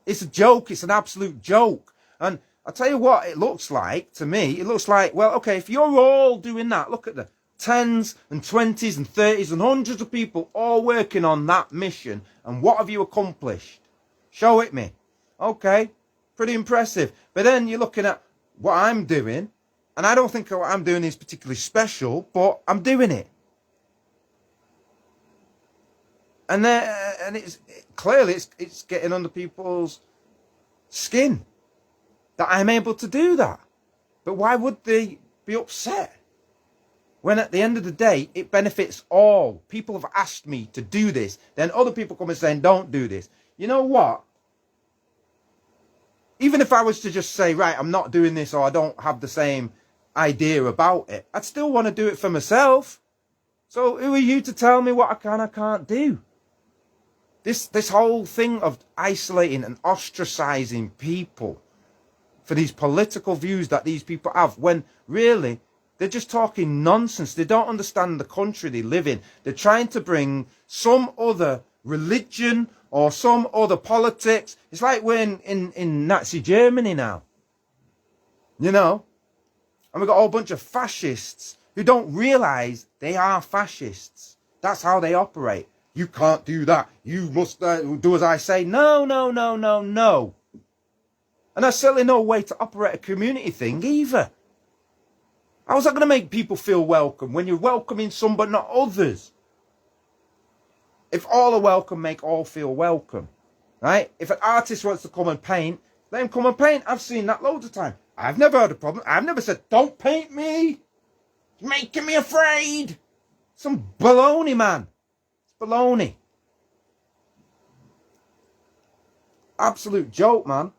It's a joke. It's an absolute joke. And I'll tell you what it looks like to me. It looks like, well, okay, if you're all doing that, look at the 10s and 20s and 30s and hundreds of people all working on that mission. And what have you accomplished? Show it me. Okay, pretty impressive. But then you're looking at what I'm doing. And I don't think what I'm doing is particularly special, but I'm doing it. And it's clearly it's getting under people's skin that I'm able to do that. But why would they be upset when at the end of the day it benefits all? People have asked me to do this, then other people come and saying don't do this. You know what? Even if I was to just say, right, I'm not doing this, or I don't have the same idea about it, I'd still want to do it for myself. So who are you to tell me what I can, I can't do? This whole thing of isolating and ostracizing people for these political views that these people have, when really they're just talking nonsense. They don't understand the country they live in. They're trying to bring some other religion or some other politics. It's like we're in Nazi Germany now. You know? And we've got a whole bunch of fascists who don't realise they are fascists. That's how they operate. You can't do that. You must do as I say. No, no, no, no, no. And that's certainly no way to operate a community thing either. How's that going to make people feel welcome when you're welcoming some but not others? If all are welcome, make all feel welcome. Right? If an artist wants to come and paint, let him come and paint. I've seen that loads of times. I've never had a problem. I've never said, don't paint me. It's making me afraid. Some baloney, man. It's baloney. Absolute joke, man.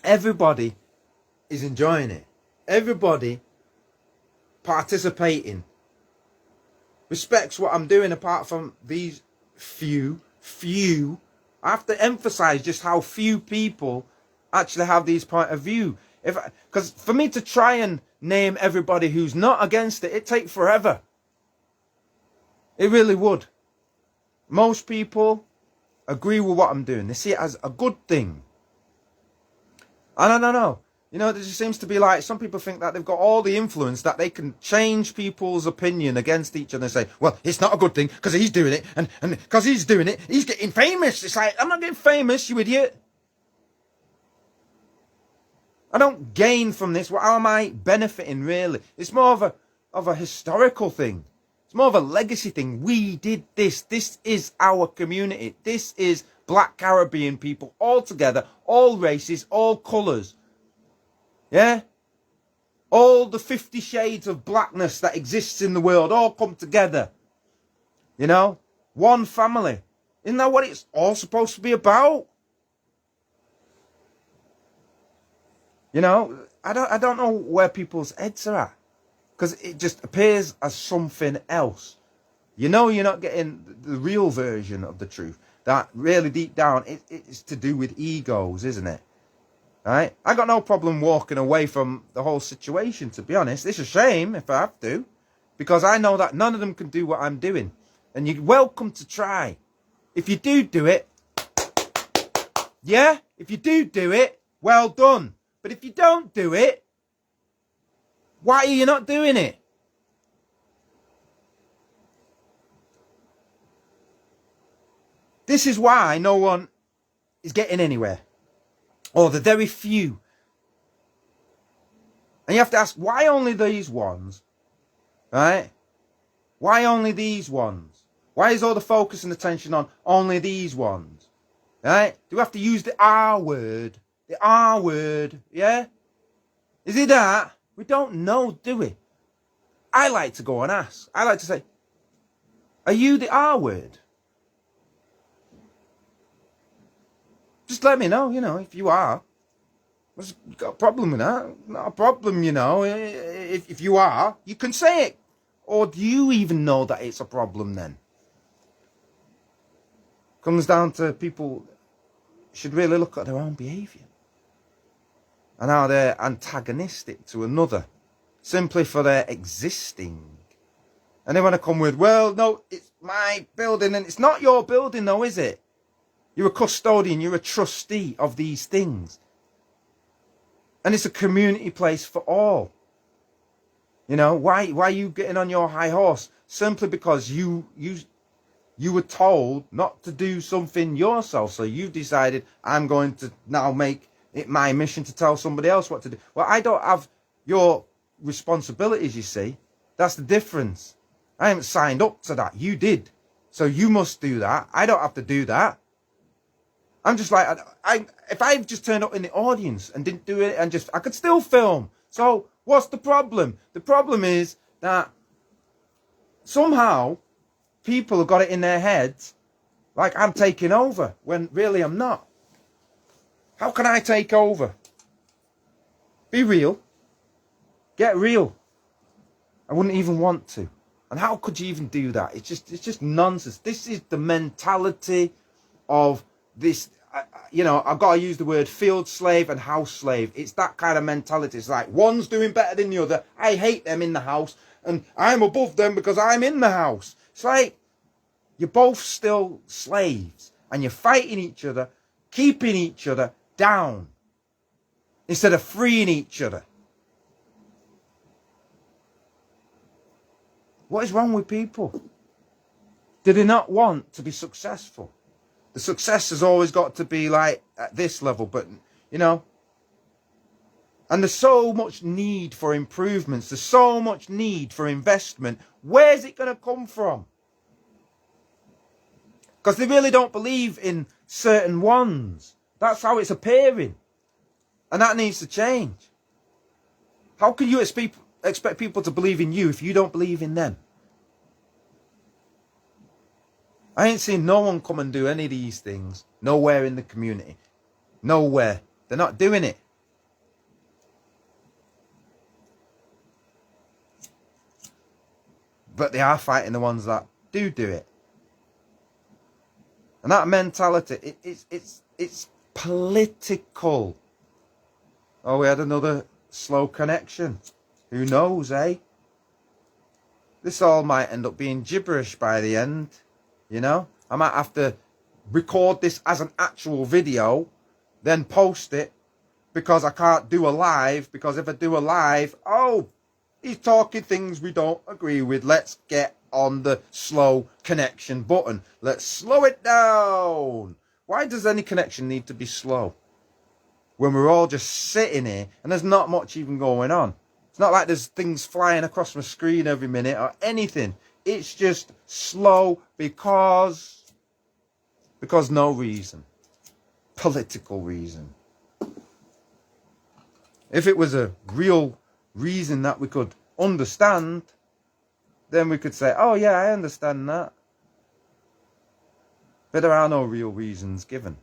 Everybody is enjoying it. Everybody participating. Respects what I'm doing apart from these few. I have to emphasize just how few people actually have these point of view. Because for me to try and name everybody who's not against it, it'd take forever. It really would. Most people agree with what I'm doing. They see it as a good thing. And I don't know. You know, there just seems to be like, some people think that they've got all the influence that they can change people's opinion against each other and say, well, it's not a good thing because he's doing it. And because he's doing it, he's getting famous. It's like, I'm not getting famous, you idiot. I don't gain from this. How am I benefiting, really? It's more of a historical thing. It's more of a legacy thing. We did this. This is our community. This is Black Caribbean people all together, all races, all colours. Yeah? All the 50 shades of blackness that exists in the world all come together. You know? One family. Isn't that what it's all supposed to be about? You know, I don't know where people's heads are at. Because it just appears as something else. You know you're not getting the real version of the truth. That really deep down, it's to do with egos, isn't it? Right? I got no problem walking away from the whole situation, to be honest. It's a shame if I have to. Because I know that none of them can do what I'm doing. And you're welcome to try. If you do it, yeah? If you do it, well done. But if you don't do it, why are you not doing it? This is why no one is getting anywhere. Or the very few. And you have to ask, why only these ones? Right? Why only these ones? Why is all the focus and attention on only these ones? Right? Do we have to use the R word? The R word, yeah? Is it that? We don't know, do we? I like to go and ask. I like to say, are you the R word? Just let me know, you know, if you are. You've got a problem with that? Not a problem, you know. If you are, you can say it. Or do you even know that it's a problem then? Comes down to people should really look at their own behaviour. And how they're antagonistic to another. Simply for their existing. And they want to come with, well, no, it's my building. And it's not your building though, is it? You're a custodian. You're a trustee of these things. And it's a community place for all. You know, why are you getting on your high horse? Simply because you were told not to do something yourself. So you've decided, I'm going to now make it my mission to tell somebody else what to do. Well, I don't have your responsibilities, you see. That's the difference. I haven't signed up to that. You did. So you must do that. I don't have to do that. I'm just like, if I've just turned up in the audience and didn't do it and I could still film. So what's the problem? The problem is that somehow people have got it in their heads like I'm taking over when really I'm not. How can I take over? Be real. Get real. I wouldn't even want to. And how could you even do that? It's just nonsense. This is the mentality of this, you know, I've got to use the word field slave and house slave. It's that kind of mentality. It's like one's doing better than the other. I hate them in the house and I'm above them because I'm in the house. It's like you're both still slaves and you're fighting each other, keeping each other down instead of freeing each other. What is wrong with people? Do they not want to be successful? The success has always got to be like at this level, but you know, and there's so much need for improvements. There's so much need for investment. Where's it going to come from? Because they really don't believe in certain ones. That's how it's appearing. And that needs to change. How can you expect people to believe in you if you don't believe in them? I ain't seen no one come and do any of these things. Nowhere in the community. Nowhere. They're not doing it. But they are fighting the ones that do it. And that mentality, it's political. Oh, we had another slow connection. Who knows, eh? This all might end up being gibberish by the end. You know? I might have to record this as an actual video, then post it, because I can't do a live, because if I do a live, oh, he's talking things we don't agree with. Let's get on the slow connection button. Let's slow it down. Why does any connection need to be slow when we're all just sitting here and there's not much even going on? It's not like there's things flying across my screen every minute or anything. It's just slow because no reason. Political reason. If it was a real reason that we could understand, then we could say, oh yeah, I understand that. But there are no real reasons given.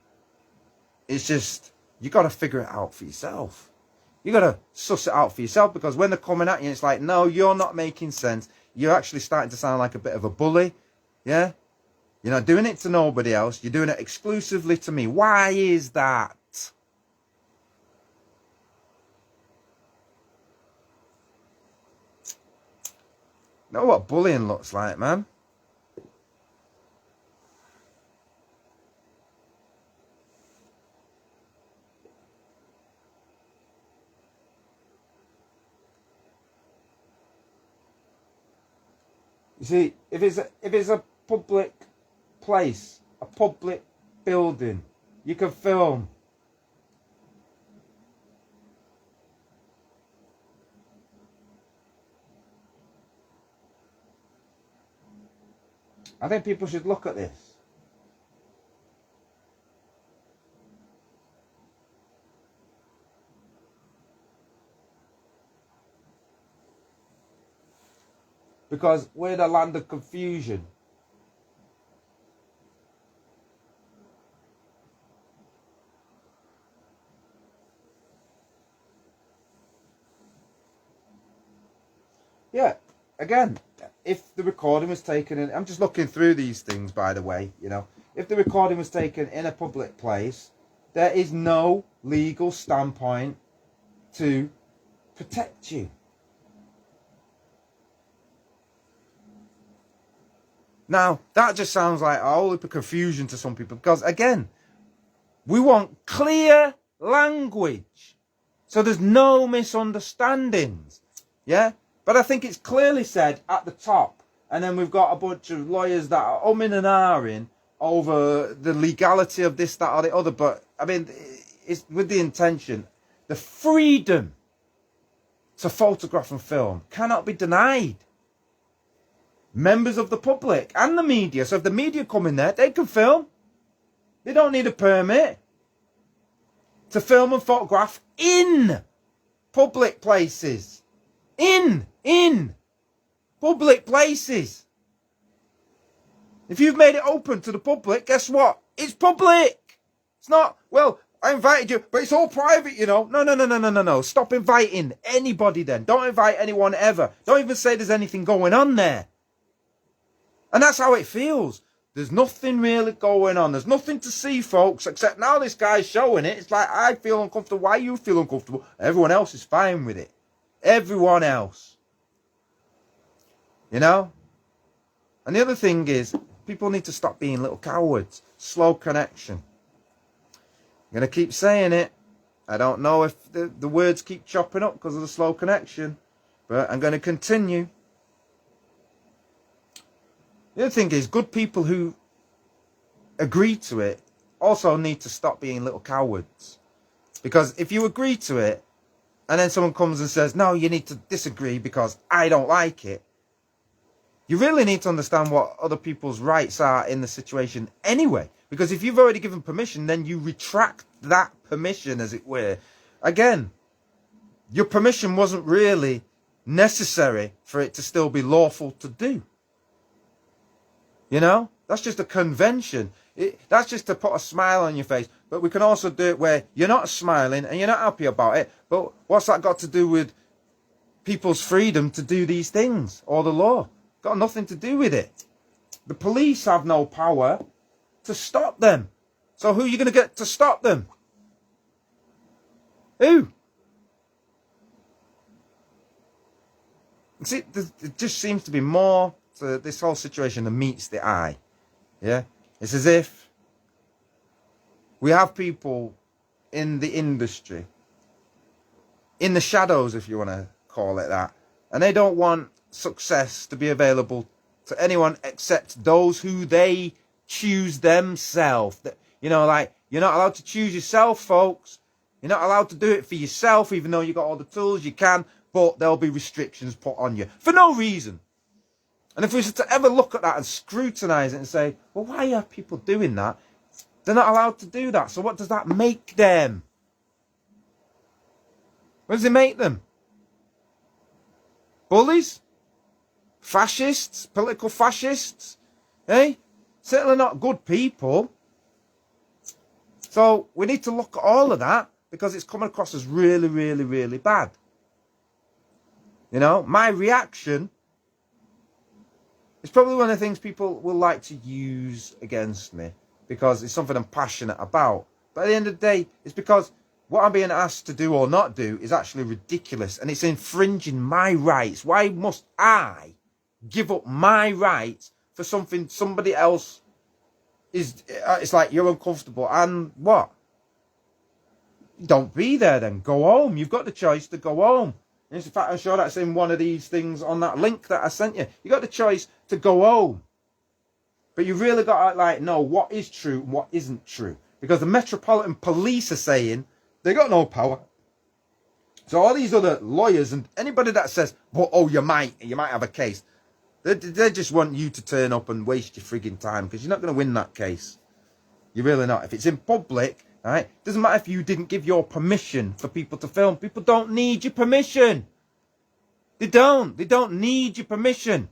It's just, you got to figure it out for yourself. You got to suss it out for yourself, because when they're coming at you, it's like, no, you're not making sense. You're actually starting to sound like a bit of a bully. Yeah? You're not doing it to nobody else. You're doing it exclusively to me. Why is that? Know what bullying looks like, man. You see, if it's a public place, a public building, you can film. I think people should look at this. Because we're in a land of confusion. Yeah, again, if the recording was taken in, I'm just looking through these things, by the way, you know, if the recording was taken in a public place, there is no legal standpoint to protect you. Now, that just sounds like a whole heap of confusion to some people, because again, we want clear language, so there's no misunderstandings. Yeah? But I think it's clearly said at the top, and then we've got a bunch of lawyers that are umming and ahhing over the legality of this, that, or the other. But, I mean, it's with the intention. The freedom to photograph and film cannot be denied. Members of the public and the media. So if the media come in there, they can film. They don't need a permit to film and photograph in public places. In public places. If you've made it open to the public, guess what? It's public. It's not, well, I invited you, but it's all private, you know. No. Stop inviting anybody then. Don't invite anyone ever. Don't even say there's anything going on there. And that's how it feels. There's nothing really going on. There's nothing to see, folks, except now this guy's showing it. It's like, I feel uncomfortable. Why you feel uncomfortable? Everyone else is fine with it. Everyone else. You know? And the other thing is, people need to stop being little cowards. Slow connection. I'm going to keep saying it. I don't know if the words keep chopping up because of the slow connection, but I'm going to continue. The other thing is, good people who agree to it also need to stop being little cowards. Because if you agree to it, and then someone comes and says, no, you need to disagree because I don't like it, you really need to understand what other people's rights are in the situation anyway. Because if you've already given permission, then you retract that permission, as it were. Again, your permission wasn't really necessary for it to still be lawful to do. You know, that's just a convention. That's just to put a smile on your face. But we can also do it where you're not smiling and you're not happy about it. But what's that got to do with people's freedom to do these things or the law? Got nothing to do with it. The police have no power to stop them. So who are you going to get to stop them? Who? See, there just seems to be more to this whole situation that meets the eye. Yeah? It's as if we have people in the industry, in the shadows, if you want to call it that, and they don't want success to be available to anyone except those who they choose themselves. You know, like, you're not allowed to choose yourself, folks. You're not allowed to do it for yourself, even though you got all the tools you can, but there'll be restrictions put on you for no reason. And if we were to ever look at that and scrutinise it and say, well, why are people doing that? They're not allowed to do that. So what does that make them? What does it make them? Bullies? Fascists? Political fascists? Eh? Certainly not good people. So we need to look at all of that, because it's coming across as really, really, really bad. You know, my reaction is probably one of the things people will like to use against me, because it's something I'm passionate about. But at the end of the day, it's because what I'm being asked to do or not do is actually ridiculous, and it's infringing my rights. Why must I give up my rights for something somebody else is? It's like, you're uncomfortable, and what? Don't be there then. Go home. You've got the choice to go home. In fact, I'm sure that's in one of these things on that link that I sent you. You got the choice to go home. But you really got to, like, know what is true and what isn't true. Because the Metropolitan Police are saying they got no power. So all these other lawyers and anybody that says, well, oh, you might have a case, they just want you to turn up and waste your frigging time, because you're not going to win that case. You're really not. If it's in public, all right, doesn't matter if you didn't give your permission for people to film. People don't need your permission. They don't. They don't need your permission.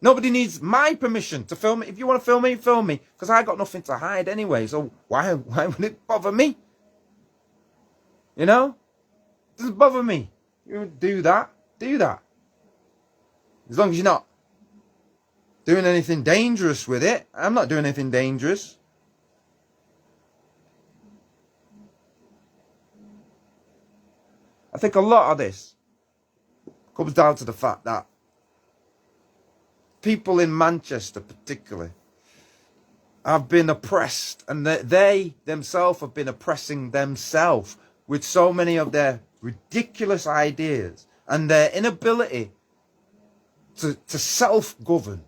Nobody needs my permission to film it. If you want to film me, because I got nothing to hide anyway. So why would it bother me? You know? It doesn't bother me. You do that. Do that. As long as you're not doing anything dangerous with it. I'm not doing anything dangerous. I think a lot of this comes down to the fact that people in Manchester particularly have been oppressed, and they themselves have been oppressing themselves with so many of their ridiculous ideas and their inability to self-govern.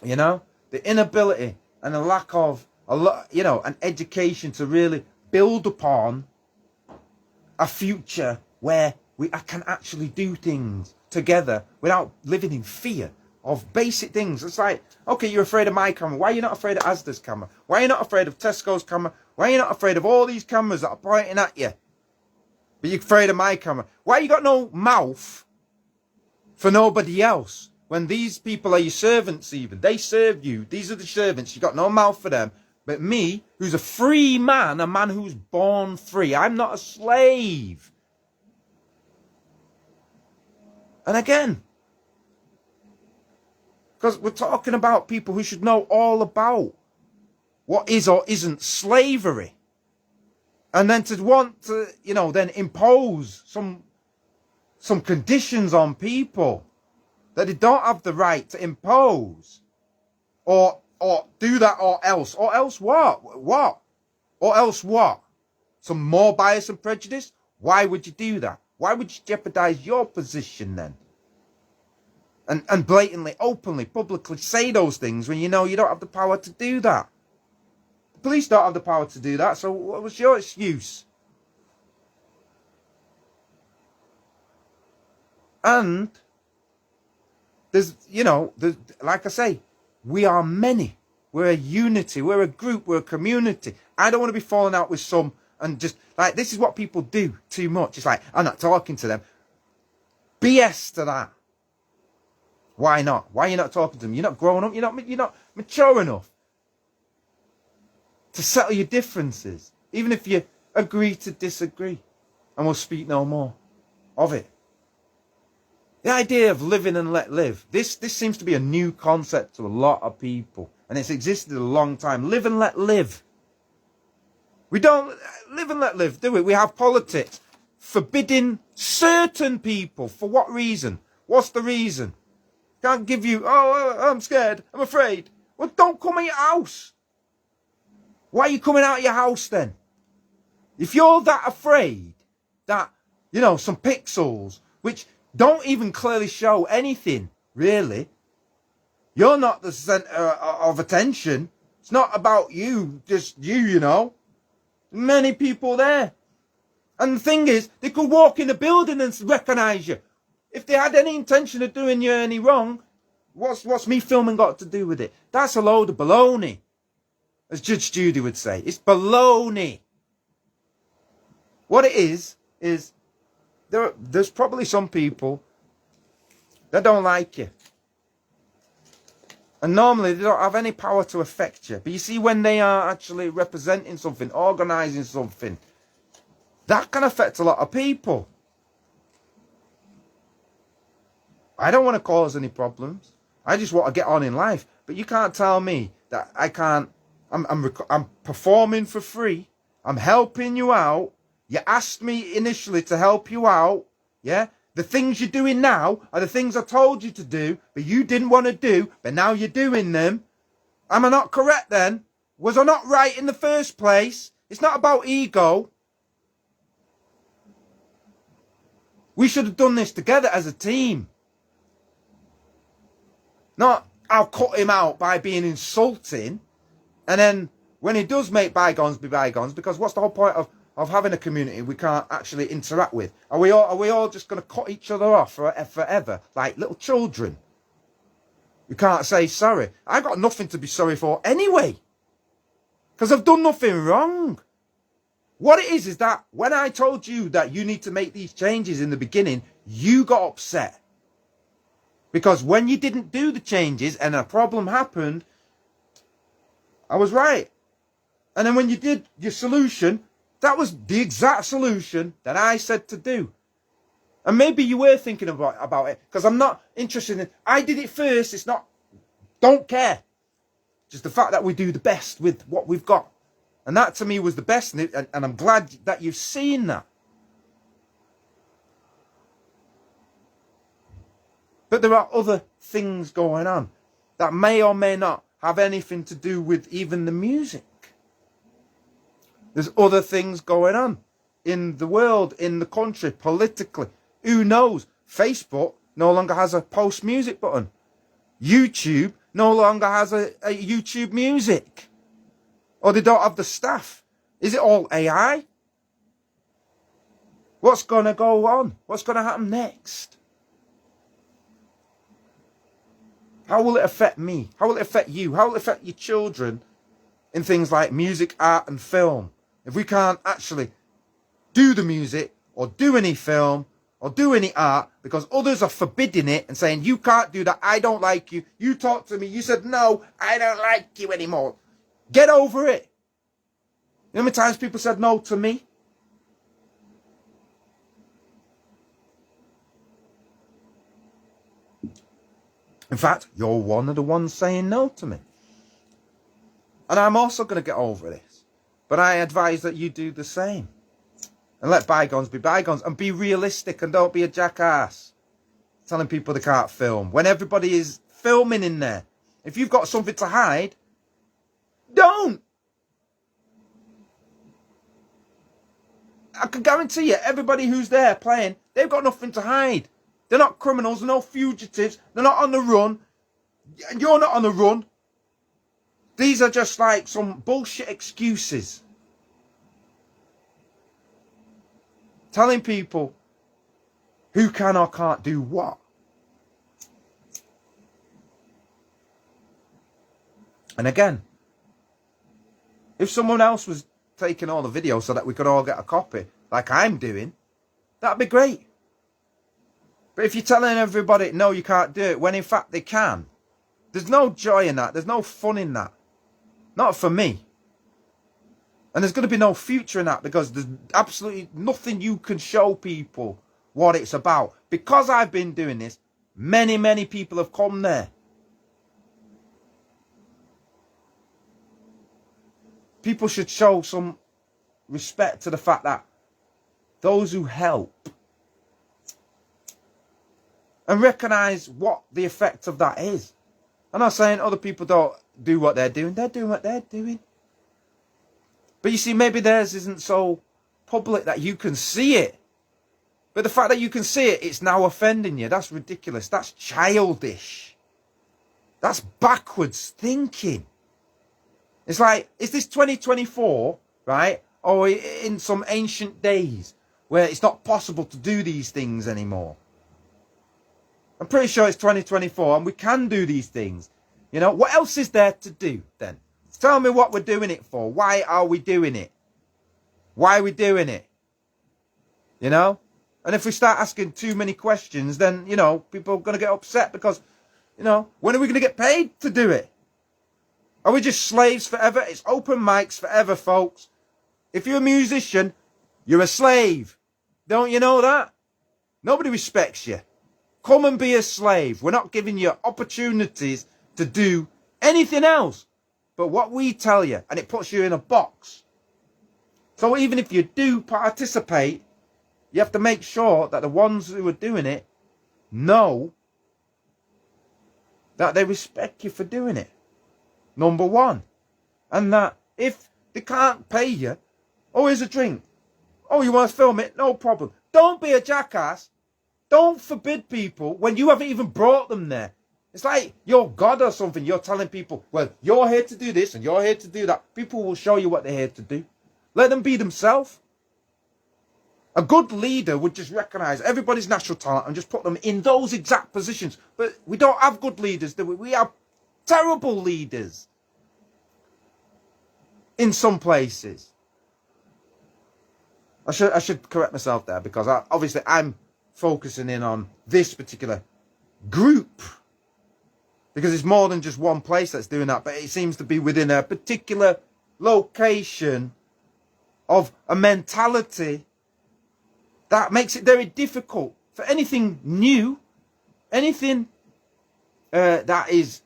You know, the inability and the lack of an education to really build upon a future where we can actually do things together without living in fear of basic things. It's like, okay, you're afraid of my camera. Why are you not afraid of Asda's camera? Why are you not afraid of Tesco's camera? Why are you not afraid of all these cameras that are pointing at you? But you're afraid of my camera. Why you got no mouth for nobody else? When these people are your servants even. They serve you. These are the servants. You got no mouth for them. But me, who's a free man, a man who's born free. I'm not a slave. And again, because we're talking about people who should know all about what is or isn't slavery. And then to want to, then impose some conditions on people that they don't have the right to impose. Or do that, or else what? Or else what? Some more bias and prejudice? Why would you do that? Why would you jeopardize your position then? And blatantly, openly, publicly say those things when you know you don't have the power to do that. The police don't have the power to do that, so what was your excuse? And there's, like I say, we are many. We're a unity. We're a group. We're a community. I don't want to be falling out with some and just like, this is what people do too much. It's like, I'm not talking to them. BS to that. Why not? Why are you not talking to them? You're not grown up. You're not mature enough to settle your differences. Even if you agree to disagree. And we'll speak no more of it. The idea of living and let live. This seems to be a new concept to a lot of people. And it's existed a long time. Live and let live. We don't live and let live, do we? We have politics forbidding certain people. For what reason? What's the reason? Can't give you, I'm scared, I'm afraid. Well, don't come in your house. Why are you coming out of your house then? If you're that afraid that, you know, some pixels, which don't even clearly show anything, really, you're not the center of attention. It's not about you, just you, you know. Many people there. And the thing is, they could walk in the building and recognize you. If they had any intention of doing you any wrong, what's me filming got to do with it? That's a load of baloney, as Judge Judy would say. It's baloney. What it is there's probably some people that don't like you. And normally they don't have any power to affect you. But you see, when they are actually representing something, organising something, that can affect a lot of people. I don't want to cause any problems. I just want to get on in life. But you can't tell me that I can't. I'm performing for free. I'm helping you out. You asked me initially to help you out. Yeah? The things you're doing now are the things I told you to do, but you didn't want to do, but now you're doing them. Am I not correct then? Was I not right in the first place? It's not about ego. We should have done this together as a team. Not, I'll cut him out by being insulting, and then when he does make bygones be bygones, because what's the whole point of having a community we can't actually interact with? Are we all just going to cut each other off forever, like little children? You can't say sorry. I got nothing to be sorry for anyway, because I've done nothing wrong. What it is that when I told you that you need to make these changes in the beginning, you got upset. Because when you didn't do the changes and a problem happened, I was right. And then when you did your solution, that was the exact solution that I said to do. And maybe you were thinking about it, because I'm not interested in, I did it first. It's not, don't care. Just the fact that we do the best with what we've got. And that to me was the best. And I'm glad that you've seen that. But there are other things going on that may or may not have anything to do with even the music. There's other things going on in the world, in the country, politically. Who knows? Facebook no longer has a post music button. YouTube no longer has a YouTube music. Or they don't have the staff. Is it all AI? What's going to go on? What's going to happen next? How will it affect me? How will it affect you? How will it affect your children in things like music, art and film? If we can't actually do the music or do any film or do any art because others are forbidding it and saying, you can't do that, I don't like you, you talked to me, you said, no, I don't like you anymore. Get over it. You know how many times people said no to me? In fact, you're one of the ones saying no to me. And I'm also going to get over this. But I advise that you do the same. And let bygones be bygones. And be realistic and don't be a jackass. Telling people they can't film. When everybody is filming in there. If you've got something to hide, don't. I can guarantee you, everybody who's there playing, they've got nothing to hide. They're not criminals, they're not fugitives, they're not on the run. And you're not on the run. These are just like some bullshit excuses. Telling people who can or can't do what. And again, if someone else was taking all the videos so that we could all get a copy, like I'm doing, that'd be great. But if you're telling everybody, no, you can't do it, when in fact they can, there's no joy in that. There's no fun in that. Not for me. And there's going to be no future in that because there's absolutely nothing you can show people what it's about. Because I've been doing this, many, many people have come there. People should show some respect to the fact that those who help and recognise what the effect of that is. I'm not saying other people don't do what they're doing. They're doing what they're doing. But you see, maybe theirs isn't so public that you can see it. But the fact that you can see it, it's now offending you. That's ridiculous. That's childish. That's backwards thinking. It's like, is this 2024, right? Or in some ancient days where it's not possible to do these things anymore? I'm pretty sure it's 2024 and we can do these things. You know, what else is there to do then? Tell me what we're doing it for. Why are we doing it? Why are we doing it? You know? And if we start asking too many questions, then, you know, people are going to get upset because, you know, when are we going to get paid to do it? Are we just slaves forever? It's open mics forever, folks. If you're a musician, you're a slave. Don't you know that? Nobody respects you. Come and be a slave. We're not giving you opportunities to do anything else but what we tell you. And it puts you in a box. So even if you do participate, you have to make sure that the ones who are doing it know that they respect you for doing it. Number one. And that if they can't pay you, oh, here's a drink. Oh, you want to film it? No problem. Don't be a jackass. Don't forbid people when you haven't even brought them there. It's like you're God or something. You're telling people, well, you're here to do this and you're here to do that. People will show you what they're here to do. Let them be themselves. A good leader would just recognise everybody's natural talent and just put them in those exact positions. But we don't have good leaders, do we? We have terrible leaders in some places. I should correct myself there because obviously I'm focusing in on this particular group because it's more than just one place that's doing that, but it seems to be within a particular location of a mentality that makes it very difficult for anything new, anything that is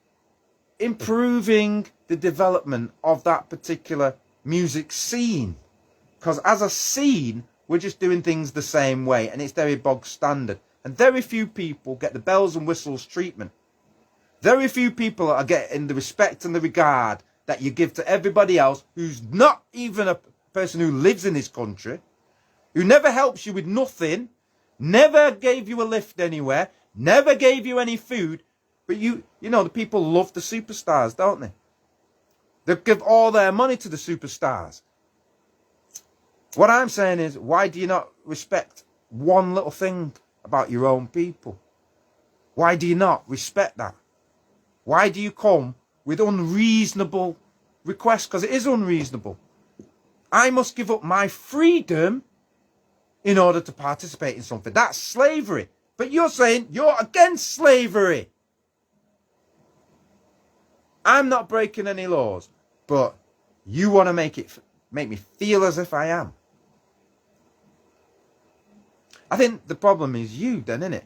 improving the development of that particular music scene. Because as a scene, we're just doing things the same way and it's very bog standard. And very few people get the bells and whistles treatment. Very few people are getting the respect and the regard that you give to everybody else who's not even a person who lives in this country, who never helps you with nothing, never gave you a lift anywhere, never gave you any food. But you know, the people love the superstars, don't they? They give all their money to the superstars. What I'm saying is, why do you not respect one little thing about your own people? Why do you not respect that? Why do you come with unreasonable requests? Because it is unreasonable. I must give up my freedom in order to participate in something. That's slavery. But you're saying you're against slavery. I'm not breaking any laws, but you want to make me feel as if I am. I think the problem is you then, innit?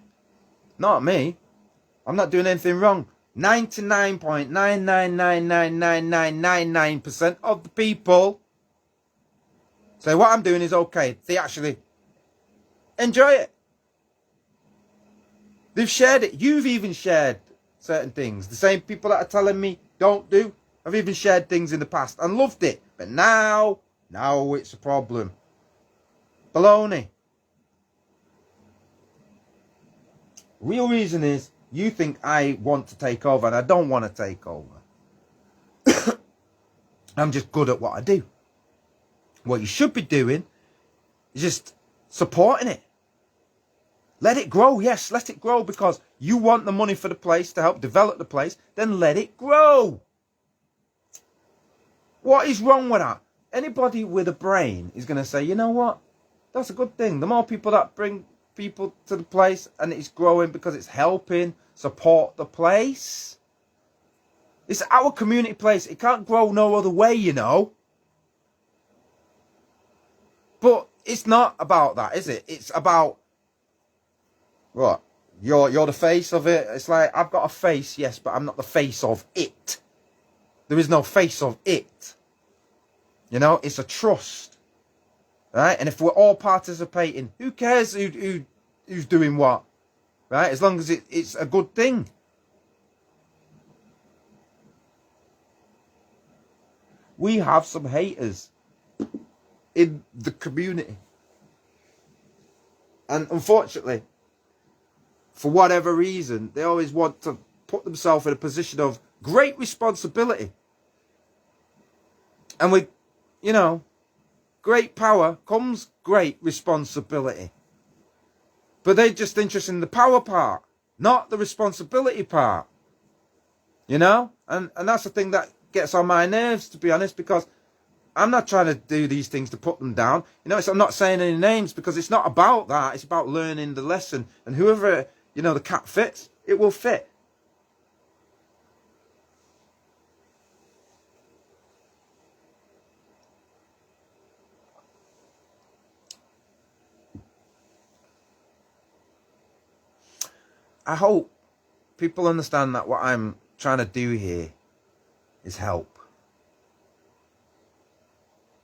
Not me. I'm not doing anything wrong. 99.9999999% of the people say what I'm doing is okay. They actually enjoy it. They've shared it. You've even shared certain things. The same people that are telling me don't do, I've even shared things in the past and loved it. But now it's a problem. Baloney. Real reason is you think I want to take over and I don't want to take over. I'm just good at what I do. What you should be doing is just supporting it. Let it grow. Yes, let it grow because you want the money for the place to help develop the place. Then let it grow. What is wrong with that? Anybody with a brain is going to say, you know what? That's a good thing. The more people that bring people to the place and it's growing because it's helping support the place. It's our community place. It can't grow no other way, you know. But it's not about that, is it? It's about what? You're the face of it. It's like I've got a face, yes, but I'm not the face of it. There is no face of it. You know, it's a trust. Right? And if we're all participating, who cares who's doing what? Right? As long as it's a good thing. we have some haters in the community. And unfortunately, for whatever reason, they always want to put themselves in a position of great responsibility. And with, you know, great power comes great responsibility. But they're just interested in the power part, not the responsibility part. You know? And that's the thing that gets on my nerves, to be honest, because I'm not trying to do these things to put them down. You know, I'm not saying any names because it's not about that. It's about learning the lesson. And whoever, you know, the cat fits, it will fit. I hope people understand that what I'm trying to do here is help.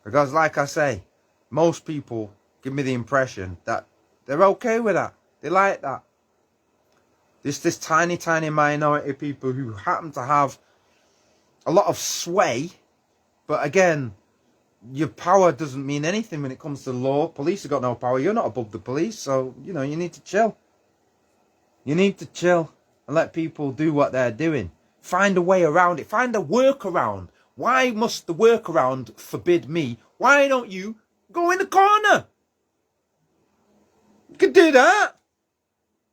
Because like I say, most people give me the impression that they're okay with that. They like that. There's this tiny, tiny minority of people who happen to have a lot of sway. But again, your power doesn't mean anything when it comes to law. Police have got no power. You're not above the police. So, you know, you need to chill. You need to chill and let people do what they're doing. Find a way around it. Find a workaround. Why must the workaround forbid me? Why don't you go in the corner? You can do that.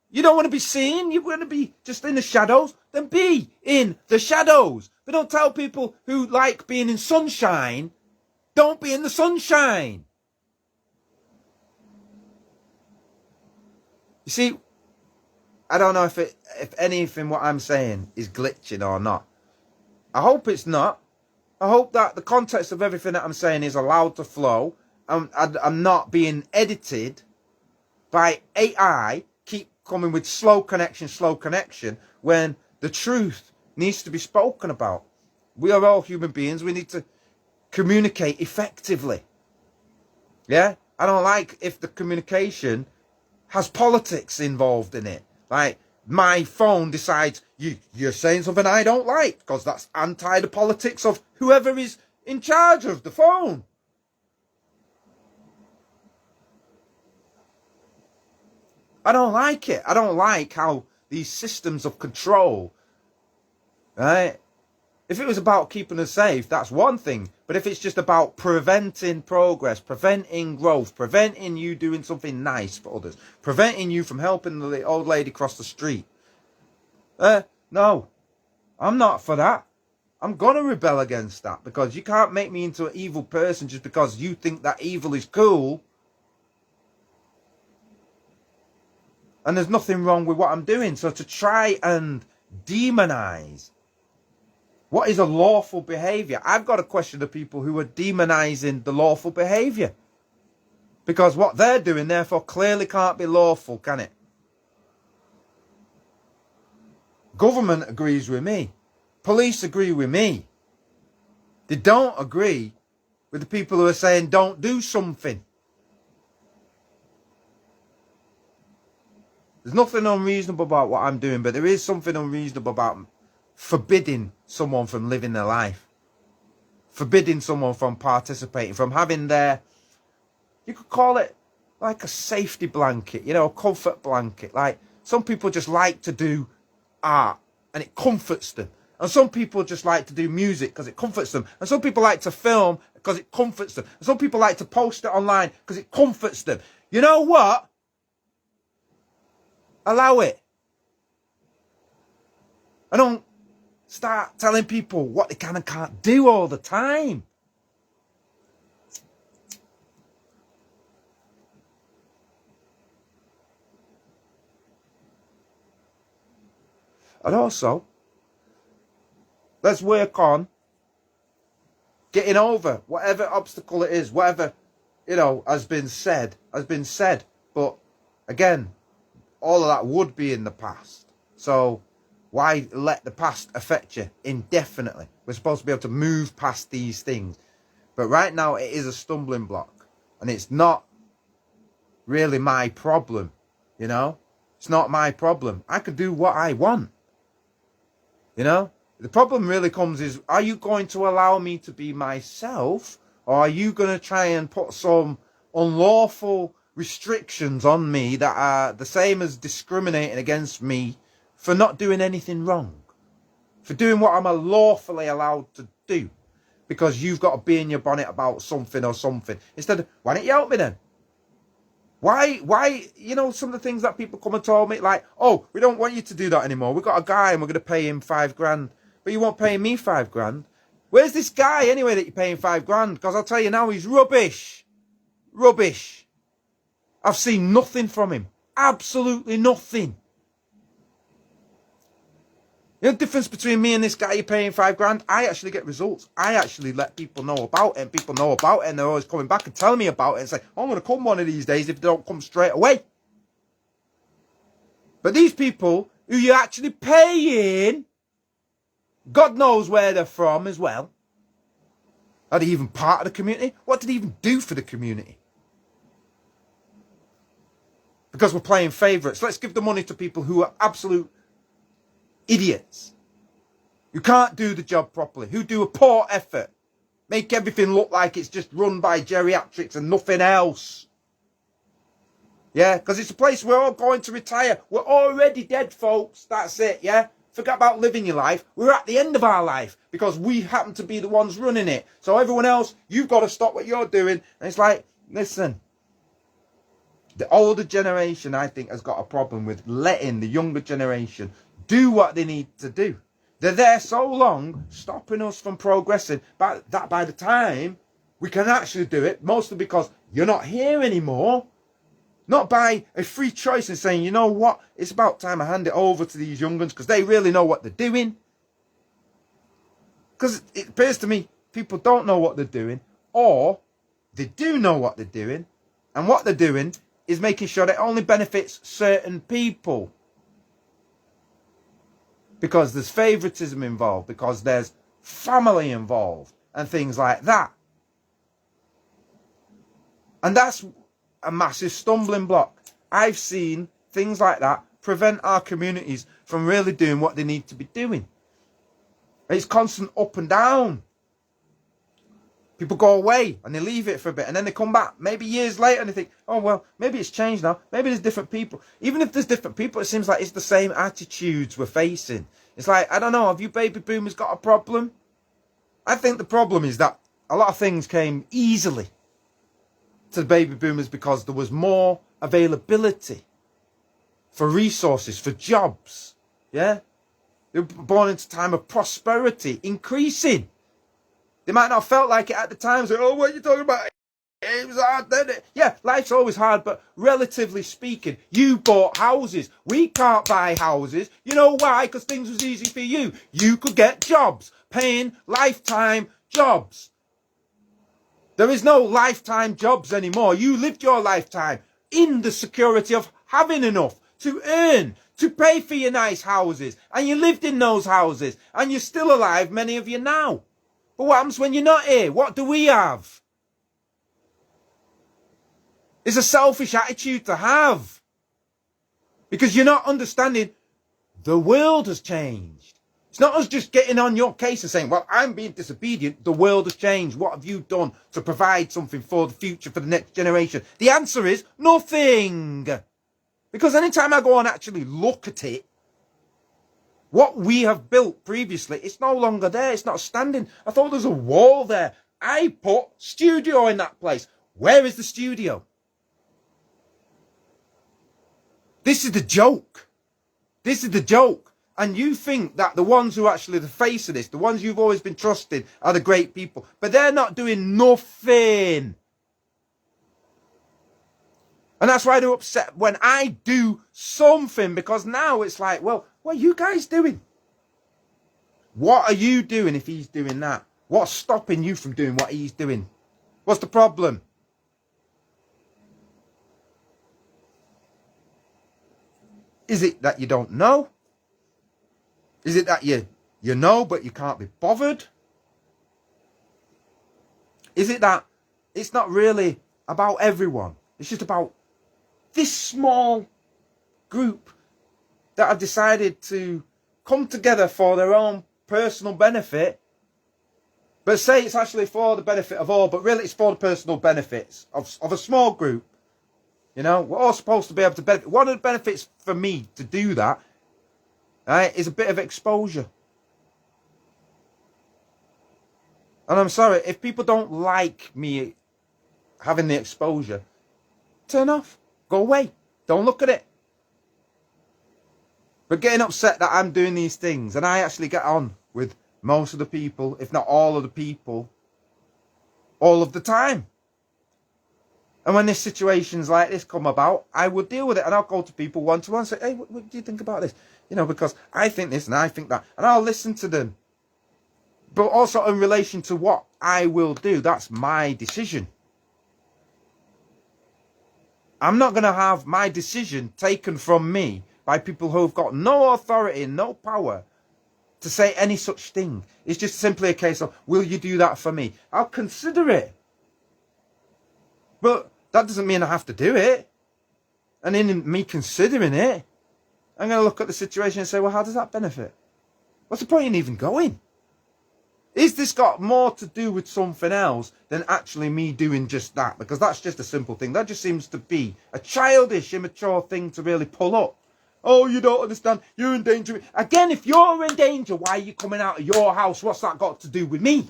You don't want to be seen. You want to be just in the shadows. Then be in the shadows. But don't tell people who like being in sunshine, don't be in the sunshine. You see, I don't know if anything what I'm saying is glitching or not. I hope it's not. I hope that the context of everything that I'm saying is allowed to flow. I'm not being edited by AI, keep coming with slow connection, when the truth needs to be spoken about. We are all human beings. We need to communicate effectively. Yeah? I don't like if the communication has politics involved in it. Like, my phone decides you're saying something I don't like because that's anti the politics of whoever is in charge of the phone. I don't like it. I don't like how these systems of control, right? If it was about keeping us safe, that's one thing. But if it's just about preventing progress, preventing growth, preventing you doing something nice for others, preventing you from helping the old lady cross the street, no, I'm not for that. I'm going to rebel against that, because you can't make me into an evil person just because you think that evil is cool. And there's nothing wrong with what I'm doing. So to try and demonize what is a lawful behavior, I've got to question the people who are demonizing the lawful behavior. Because what they're doing, therefore, clearly can't be lawful, can it? Government agrees with me. Police agree with me. They don't agree with the people who are saying don't do something. There's nothing unreasonable about what I'm doing, but there is something unreasonable about forbidding someone from living their life. Forbidding someone from participating, from having their, you could call it like a safety blanket, you know, a comfort blanket. Like, some people just like to do art and it comforts them. And some people just like to do music because it comforts them. And some people like to film because it comforts them. And some people like to post it online because it comforts them. You know what? Allow it. I don't start telling people what they can and can't do all the time. And also, let's work on getting over whatever obstacle it is, whatever, you know, has been said. But again, all of that would be in the past. So why let the past affect you indefinitely? We're supposed to be able to move past these things. But right now it is a stumbling block. And it's not really my problem, you know? It's not my problem. I can do what I want. You know? The problem really comes is, are you going to allow me to be myself, or are you going to try and put some unlawful restrictions on me that are the same as discriminating against me for not doing anything wrong, for doing what I'm lawfully allowed to do, because you've got to be in your bonnet about something or something. Instead of, why don't you help me then? Why, you know, some of the things that people come and told me, like, oh, we don't want you to do that anymore. We've got a guy and we're going to pay him $5,000, but you won't pay me $5,000. Where's this guy anyway that you're paying $5,000? Because I'll tell you now, he's rubbish. Rubbish. I've seen nothing from him. Absolutely nothing. You know the difference between me and this guy you're paying $5,000? I actually get results. I actually let people know about it, and people know about it, and they're always coming back and telling me about it and say, oh, I'm going to come one of these days if they don't come straight away. But these people who you're actually paying, God knows where they're from as well. Are they even part of the community? What did they even do for the community? Because we're playing favourites. Let's give the money to people who are absolute idiots, who can't do the job properly, who do a poor effort, make everything look like it's just run by geriatrics and nothing else. Yeah, because it's a place we're all going to retire. We're already dead, folks. That's it, yeah? Forget about living your life. We're at the end of our life because we happen to be the ones running it. So everyone else, you've got to stop what you're doing. And it's like, listen, the older generation, I think, has got a problem with letting the younger generation do what they need to do. They're there so long, stopping us from progressing, but that by the time we can actually do it, mostly because you're not here anymore, not by a free choice and saying, you know what, it's about time I hand it over to these young ones because they really know what they're doing. Because it appears to me people don't know what they're doing, or they do know what they're doing, and what they're doing is making sure that it only benefits certain people. Because there's favoritism involved, because there's family involved, and things like that. And that's a massive stumbling block. I've seen things like that prevent our communities from really doing what they need to be doing. It's constant up and down. People go away and they leave it for a bit and then they come back maybe years later and they think, oh, well, maybe it's changed now. Maybe there's different people. Even if there's different people, it seems like it's the same attitudes we're facing. It's like, I don't know, have you baby boomers got a problem? I think the problem is that a lot of things came easily to the baby boomers because there was more availability for resources, for jobs. Yeah? They were born into a time of prosperity increasing. They might not have felt like it at the time. So, oh, what are you talking about? It was hard, didn't it? Yeah, life's always hard, but relatively speaking, you bought houses. We can't buy houses. You know why? Because things was easy for you. You could get jobs, paying lifetime jobs. There is no lifetime jobs anymore. You lived your lifetime in the security of having enough to earn, to pay for your nice houses. And you lived in those houses. And you're still alive, many of you now. But what happens when you're not here? What do we have? It's a selfish attitude to have. Because you're not understanding the world has changed. It's not us just getting on your case and saying, well, I'm being disobedient. The world has changed. What have you done to provide something for the future, for the next generation? The answer is nothing. Because anytime I go and actually look at it, what we have built previously, it's no longer there. It's not standing. I thought there was a wall there. I put studio in that place. Where is the studio? This is the joke. This is the joke. And you think that the ones who are actually the face of this, the ones you've always been trusting, are the great people. But they're not doing nothing. And that's why they're upset when I do something. Because now it's like, well, what are you guys doing? What are you doing if he's doing that? What's stopping you from doing what he's doing? What's the problem? Is it that you don't know? Is it that you know but you can't be bothered? Is it that it's not really about everyone? It's just about this small group that have decided to come together for their own personal benefit, but say it's actually for the benefit of all, but really it's for the personal benefits of a small group. You know, we're all supposed to be able to benefit. One of the benefits for me to do that, right, is a bit of exposure. And I'm sorry, if people don't like me having the exposure, turn off, go away, don't look at it. But getting upset that I'm doing these things, and I actually get on with most of the people, if not all of the people, all of the time. And when these situations like this come about, I will deal with it, and I'll go to people one-to-one and say, hey, what do you think about this? You know, because I think this and I think that, and I'll listen to them. But also in relation to what I will do, that's my decision. I'm not going to have my decision taken from me by people who have got no authority and no power to say any such thing. It's just simply a case of, will you do that for me? I'll consider it. But that doesn't mean I have to do it. And in me considering it, I'm going to look at the situation and say, well, how does that benefit? What's the point in even going? Is this got more to do with something else than actually me doing just that? Because that's just a simple thing. That just seems to be a childish, immature thing to really pull up. Oh, you don't understand. You're in danger. Again, if you're in danger, why are you coming out of your house? What's that got to do with me?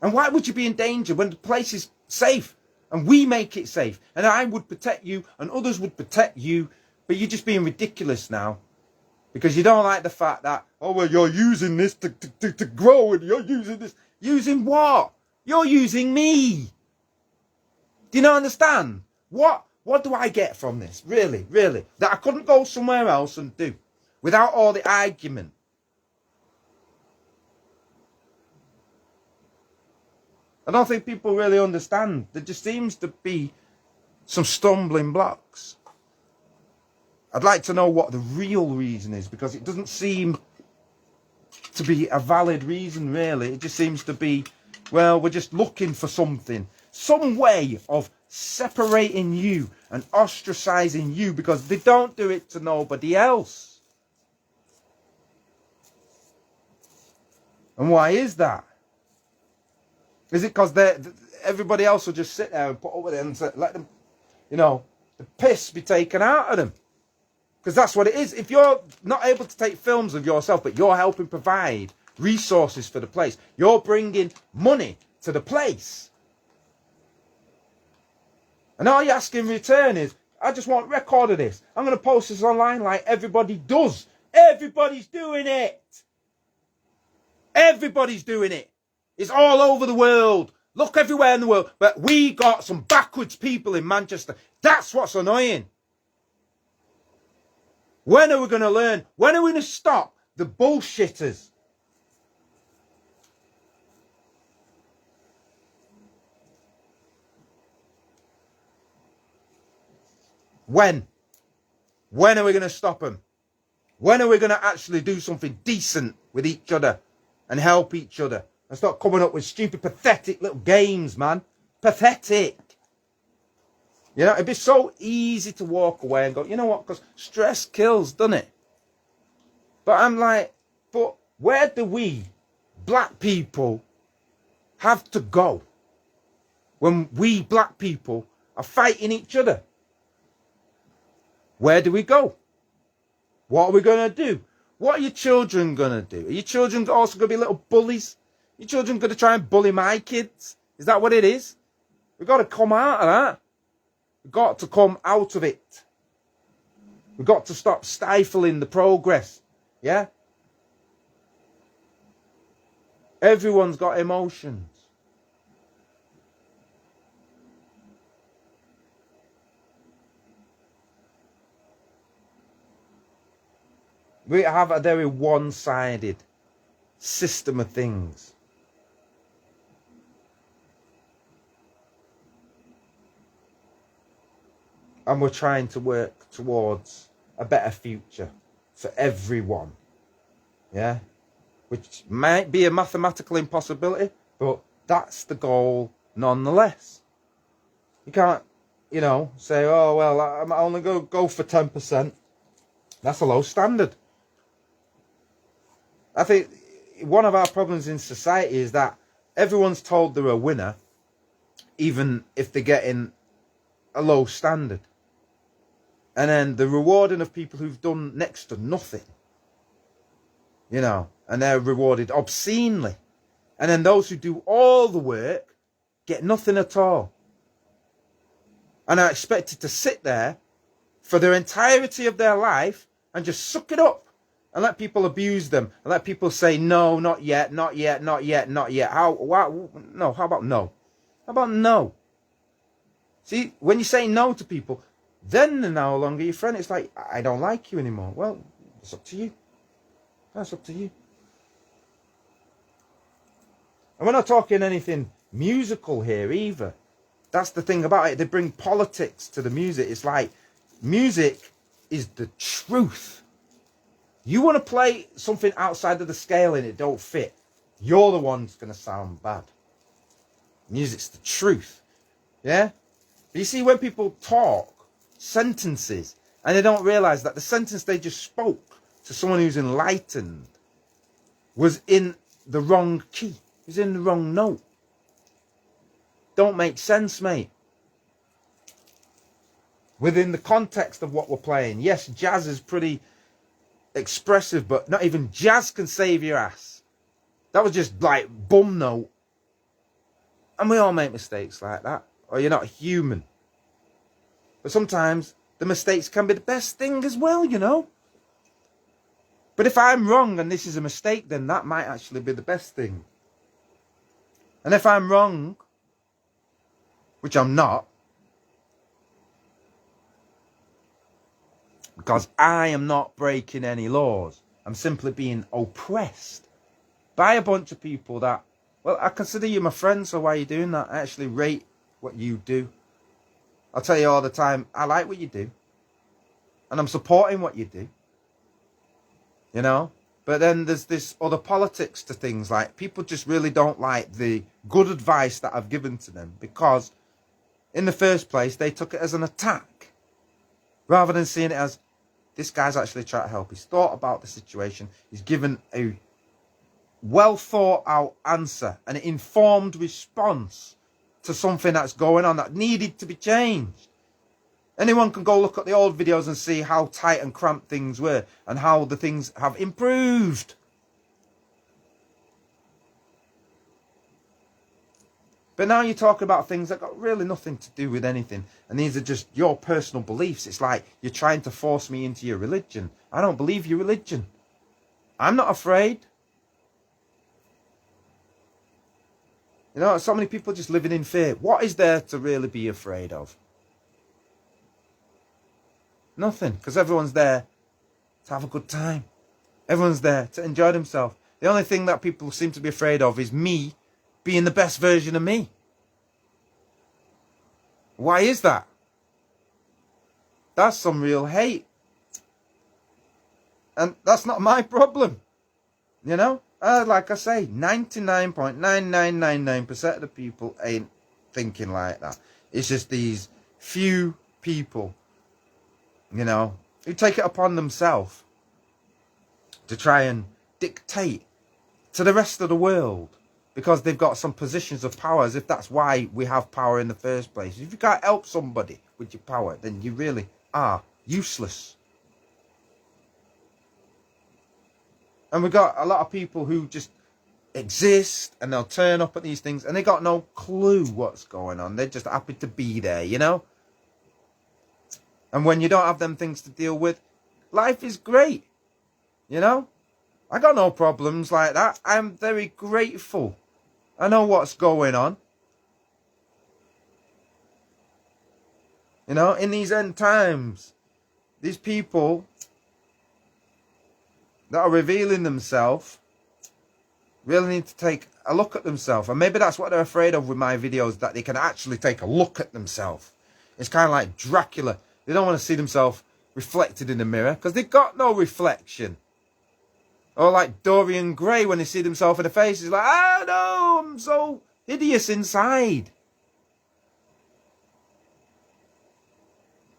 And why would you be in danger when the place is safe and we make it safe? And I would protect you and others would protect you. But you're just being ridiculous now. Because you don't like the fact that, oh, well, you're using this to grow, and you're using this. Using what? You're using me. Do you not understand? What do I get from this? Really, really? That I couldn't go somewhere else and do without all the argument. I don't think people really understand. There just seems to be some stumbling blocks. I'd like to know what the real reason is, because it doesn't seem to be a valid reason, really. It just seems to be, well, we're just looking for something. Some way of separating you and ostracizing you because they don't do it to nobody else. And why is that? Is it because everybody else will just sit there and put up with it and let them, you know, the piss be taken out of them? Because that's what it is. If you're not able to take films of yourself, but you're helping provide resources for the place, you're bringing money to the place. And all you ask in return is, I just want record of this. I'm going to post this online like everybody does. Everybody's doing it. Everybody's doing it. It's all over the world. Look everywhere in the world. But we got some backwards people in Manchester. That's what's annoying. When are we going to learn? When are we going to stop the bullshitters? When? When are we going to stop them? When are we going to actually do something decent with each other and help each other? And stop coming up with stupid, pathetic little games, man. Pathetic. You know, it'd be so easy to walk away and go, you know what, because stress kills, doesn't it? But I'm like, but where do we, black people, have to go when we black people are fighting each other? Where do we go? What are we going to do? What are your children going to do? Are your children also going to be little bullies? Your children going to try and bully my kids? Is that what it is? We've got to come out of that. We've got to come out of it. We've got to stop stifling the progress. Yeah? Everyone's got emotions. We have a very one-sided system of things. And we're trying to work towards a better future for everyone. Yeah? Which might be a mathematical impossibility, but that's the goal nonetheless. You can't, you know, say, oh, well, I'm only going to go for 10%. That's a low standard. I think one of our problems in society is that everyone's told they're a winner, even if they're getting a low standard. And then the rewarding of people who've done next to nothing, you know, and they're rewarded obscenely. And then those who do all the work get nothing at all. And are expected to sit there for the entirety of their life and just suck it up and let people abuse them and let people say, no, not yet, not yet, not yet, not yet. How about no? How about no? See, when you say no to people, then they're no longer your friend. It's like, I don't like you anymore. Well, it's up to you. That's up to you. And we're not talking anything musical here either. That's the thing about it. They bring politics to the music. It's like, music is the truth. You want to play something outside of the scale and it don't fit, you're the one that's going to sound bad. Music's the truth. Yeah? But you see, when people talk sentences and they don't realize that the sentence they just spoke to someone who's enlightened was in the wrong key, was in the wrong note. Don't make sense, mate. Within the context of what we're playing. Yes, jazz is pretty expressive, but not even jazz can save your ass. That was just like bum note. And we all make mistakes like that. Or you're not human. But sometimes the mistakes can be the best thing as well, you know. But if I'm wrong and this is a mistake, then that might actually be the best thing. And if I'm wrong, which I'm not, because I am not breaking any laws, I'm simply being oppressed by a bunch of people that, well, I consider you my friend, so why are you doing that? I actually rate what you do. I'll tell you all the time, I like what you do. And I'm supporting what you do. You know? But then there's this other politics to things, like people just really don't like the good advice that I've given to them because in the first place, they took it as an attack rather than seeing it as, this guy's actually trying to help. He's thought about the situation. He's given a well thought out answer, an informed response to something that's going on that needed to be changed. Anyone can go look at the old videos and see how tight and cramped things were and how the things have improved. But now you're talking about things that got really nothing to do with anything. And these are just your personal beliefs. It's like you're trying to force me into your religion. I don't believe your religion. I'm not afraid. You know, so many people just living in fear. What is there to really be afraid of? Nothing. Because everyone's there to have a good time. Everyone's there to enjoy themselves. The only thing that people seem to be afraid of is me being the best version of me. Why is that? That's some real hate. And that's not my problem. You know? Like I say, 99.9999% of the people ain't thinking like that. It's just these few people, you know, who take it upon themselves to try and dictate to the rest of the world because they've got some positions of power, as if that's why we have power in the first place. If you can't help somebody with your power, then you really are useless. And we've got a lot of people who just exist and they'll turn up at these things and they got no clue what's going on. They're just happy to be there, you know? And when you don't have them things to deal with, life is great, you know? I got no problems like that. I'm very grateful. I know what's going on. You know, in these end times, these people that are revealing themselves really need to take a look at themselves. And maybe that's what they're afraid of with my videos, that they can actually take a look at themselves. It's kind of like Dracula. They don't want to see themselves reflected in the mirror because they've got no reflection. Or like Dorian Gray, when they see themselves in the face, he's like, oh no, I'm so hideous inside.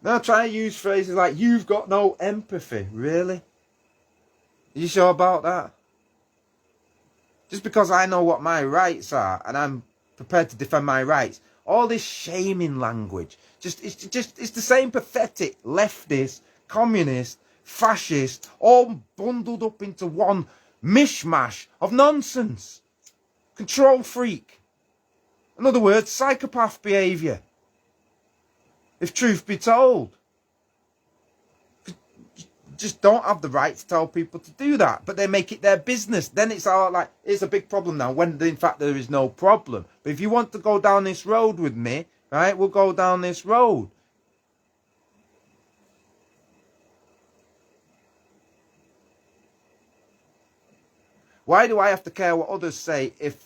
Now try to use phrases like, you've got no empathy. Really? Are you sure about that? Just because I know what my rights are and I'm prepared to defend my rights. All this shaming language, it's the same pathetic leftist, communist, fascist, all bundled up into one mishmash of nonsense. Control freak. In other words, psychopath behaviour. If truth be told. Just don't have the right to tell people to do that, but they make it their business. Then it's all like, it's a big problem now, when in fact there is no problem. But if you want to go down this road with me, right, we'll go down this road. Why do I have to care what others say if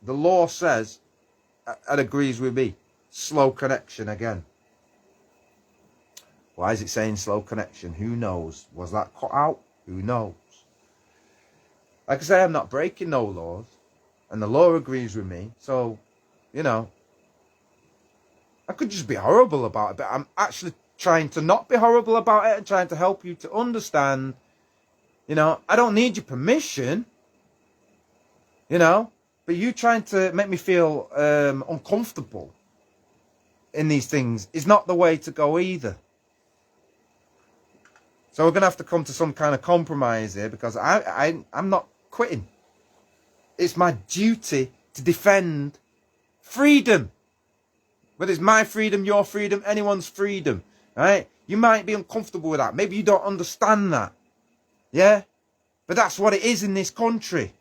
the law says and agrees with me? Slow connection again. Why is it saying slow connection? Who knows? Was that cut out? Who knows? Like I say, I'm not breaking no laws. And the law agrees with me. So, you know, I could just be horrible about it. But I'm actually trying to not be horrible about it and trying to help you to understand. You know, I don't need your permission. You know, but you trying to make me feel uncomfortable in these things is not the way to go either. So we're going to have to come to some kind of compromise here, because I'm not quitting. It's my duty to defend freedom. Whether it's my freedom, your freedom, anyone's freedom. Right? You might be uncomfortable with that. Maybe you don't understand that. Yeah? But that's what it is in this country.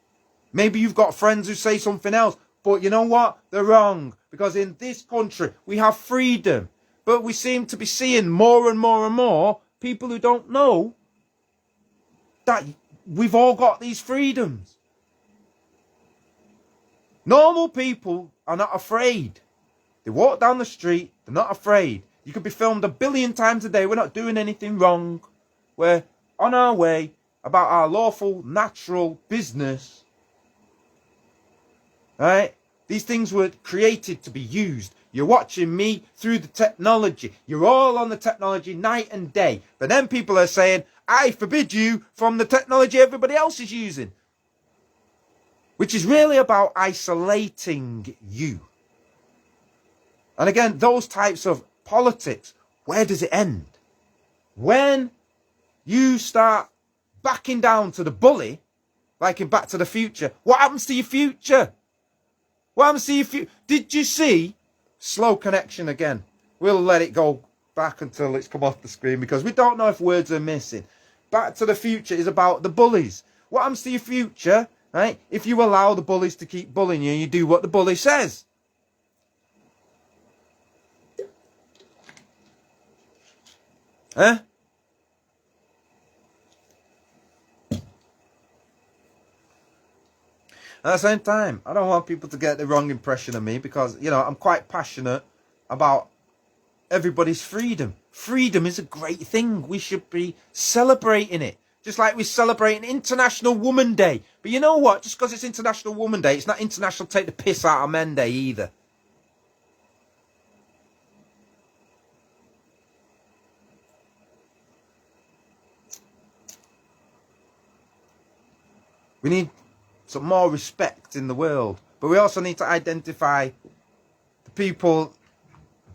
Maybe you've got friends who say something else. But you know what? They're wrong. Because in this country, we have freedom. But we seem to be seeing more and more and more people who don't know that we've all got these freedoms. Normal people are not afraid. They walk down the street, they're not afraid. You could be filmed 1 billion times a day. We're not doing anything wrong. We're on our way about our lawful, natural business. Right? These things were created to be used. You're watching me through the technology. You're all on the technology night and day. But then people are saying, I forbid you from the technology everybody else is using. Which is really about isolating you. And again, those types of politics, where does it end? When you start backing down to the bully, like in Back to the Future, what happens to your future? What happens to your future? Did you see slow connection again? We'll let it go back until it's come off the screen, because we don't know if words are missing. Back to the Future is about the bullies. What happens to your future, right, if you allow the bullies to keep bullying you and you do what the bully says? Huh? At the same time, I don't want people to get the wrong impression of me, because, you know, I'm quite passionate about everybody's freedom. Freedom is a great thing. We should be celebrating it. Just like we're celebrating International Woman Day. But you know what? Just because it's International Woman Day, it's not International Take the Piss Out of Men Day either. We need some more respect in the world. But we also need to identify the people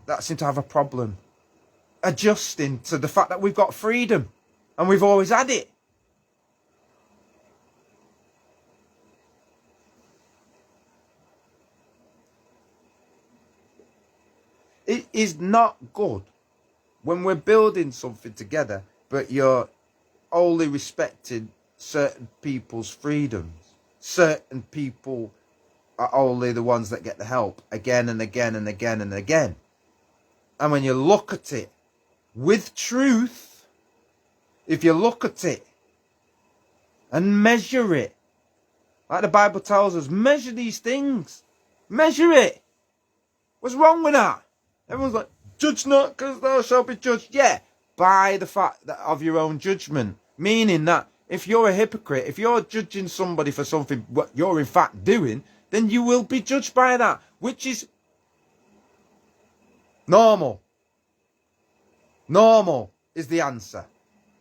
that seem to have a problem adjusting to the fact that we've got freedom. And we've always had it. It is not good when we're building something together, but you're only respecting certain people's freedoms. Certain people are only the ones that get the help again and again and again and again. And when you look at it with truth, if you look at it and measure it, like the Bible tells us, measure these things. Measure it. What's wrong with that? Everyone's like, judge not, because thou shalt be judged. Yeah, by the fact that of your own judgment. Meaning that if you're a hypocrite, if you're judging somebody for something what you're in fact doing, then you will be judged by that, which is normal. Normal is the answer.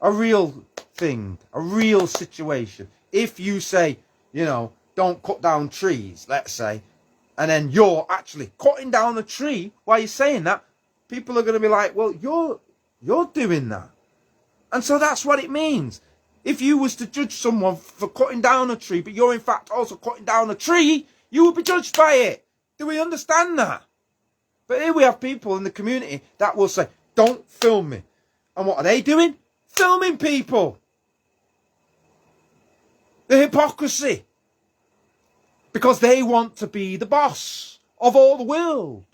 A real thing, a real situation. If you say, you know, don't cut down trees, let's say, and then you're actually cutting down a tree while you're saying that, people are going to be like, well, you're doing that. And so that's what it means. If you was to judge someone for cutting down a tree, but you're in fact also cutting down a tree, you would be judged by it. Do we understand that? But here we have people in the community that will say, don't film me. And what are they doing? Filming people. The hypocrisy. Because they want to be the boss of all the world.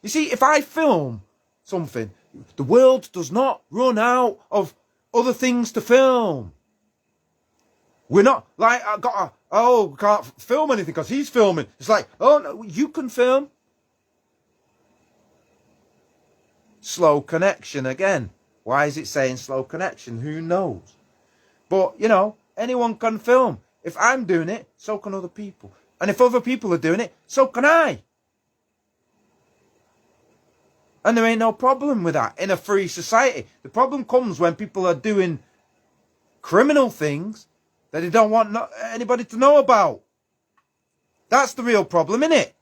You see, if I film something, the world does not run out of other things to film. We're not like, we can't film anything because he's filming. It's like, oh no, you can film. Slow connection again. Why is it saying slow connection? Who knows? But, you know, anyone can film. If I'm doing it, so can other people. And if other people are doing it, so can I. And there ain't no problem with that in a free society. The problem comes when people are doing criminal things that they don't want anybody to know about. That's the real problem, innit?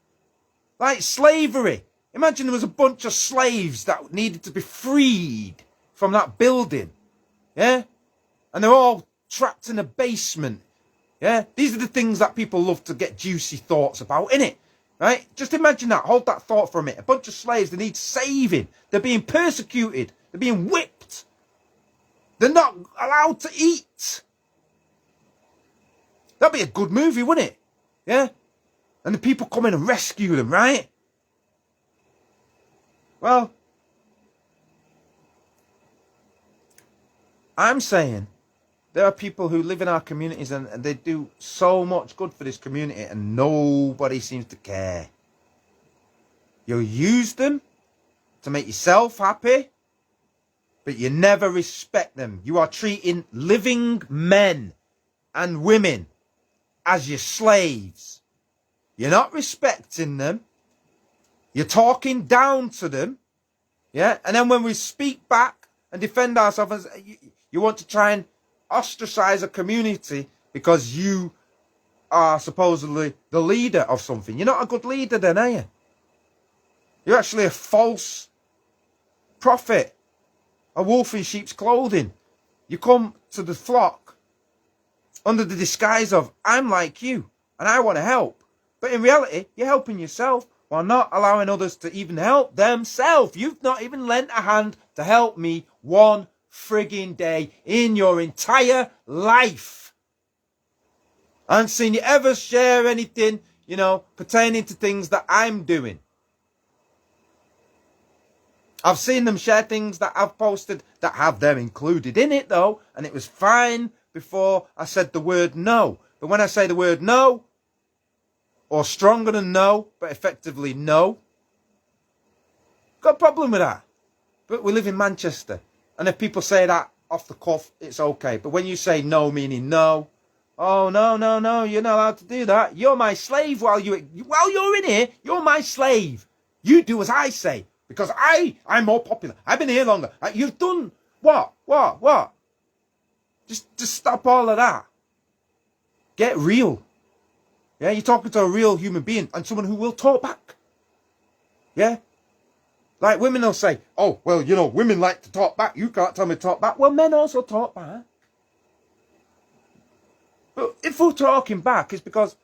Like slavery. Imagine there was a bunch of slaves that needed to be freed from that building. Yeah? And they're all trapped in a basement. Yeah? These are the things that people love to get juicy thoughts about, innit? Right? Just imagine that. Hold that thought for a minute. A bunch of slaves, they need saving. They're being persecuted. They're being whipped. They're not allowed to eat. That'd be a good movie, wouldn't it? Yeah? And the people come in and rescue them, right? Well, I'm saying there are people who live in our communities and they do so much good for this community and nobody seems to care. You use them to make yourself happy, but you never respect them. You are treating living men and women as your slaves. You're not respecting them. You're talking down to them. Yeah? And then when we speak back and defend ourselves, you want to try and ostracize a community because you are supposedly the leader of something. You're not a good leader then, are you? You're actually a false prophet. A wolf in sheep's clothing. You come to the flock under the disguise of, I'm like you and I want to help. But in reality, you're helping yourself while not allowing others to even help themselves. You've not even lent a hand to help me one frigging day in your entire life. I haven't seen you ever share anything, you know, pertaining to things that I'm doing. I've seen them share things that I've posted that have them included in it though, and it was fine before I said the word no. But when I say the word no, or stronger than no, but effectively no, got a problem with that. But we live in Manchester, and if people say that off the cuff, it's okay. But when you say no, meaning no, oh no, you're not allowed to do that. You're my slave while you're in here. You're my slave. You do as I say. Because I'm more popular. I've been here longer. You've done what? Just stop all of that. Get real. Yeah, you're talking to a real human being and someone who will talk back. Yeah? Like women will say, oh, well, you know, women like to talk back. You can't tell me to talk back. Well, men also talk back. But if we're talking back, it's because,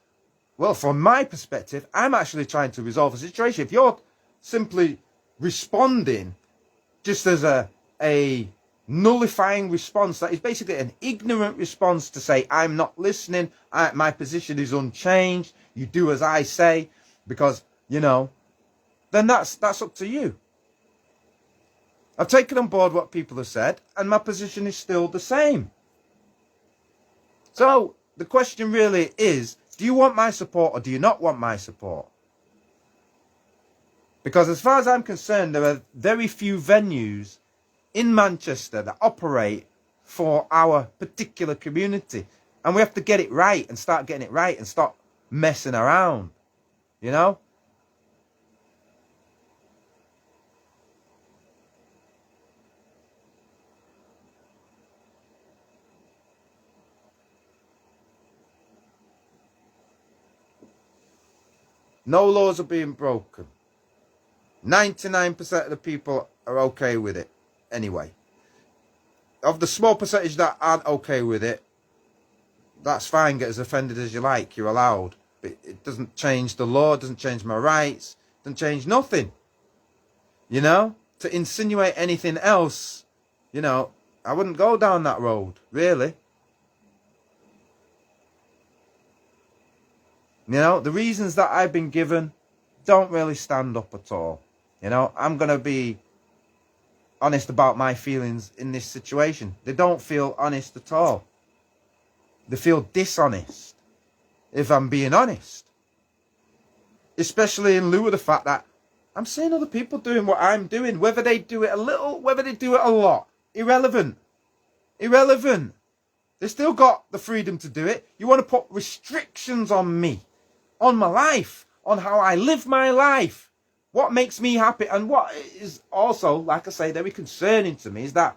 well, from my perspective, I'm actually trying to resolve a situation. If you're simply responding just as a nullifying response, that is basically an ignorant response to say, I'm not listening, my position is unchanged, you do as I say, because, you know, then that's up to you. I've taken on board what people have said, and my position is still the same. So, the question really is, do you want my support or do you not want my support? Because as far as I'm concerned, there are very few venues in Manchester that operate for our particular community. And we have to get it right and start getting it right and stop messing around. You know? No laws are being broken. 99% of the people are okay with it anyway. Of the small percentage that aren't okay with it, that's fine, get as offended as you like, you're allowed. But it doesn't change the law, it doesn't change my rights, it doesn't change nothing. You know? To insinuate anything else, you know, I wouldn't go down that road, really. You know, the reasons that I've been given don't really stand up at all. You know, I'm going to be honest about my feelings in this situation. They don't feel honest at all. They feel dishonest, if I'm being honest. Especially in lieu of the fact that I'm seeing other people doing what I'm doing. Whether they do it a little, whether they do it a lot. Irrelevant. Irrelevant. They still got the freedom to do it. You want to put restrictions on me, on my life, on how I live my life. What makes me happy, and what is also, like I say, very concerning to me is that,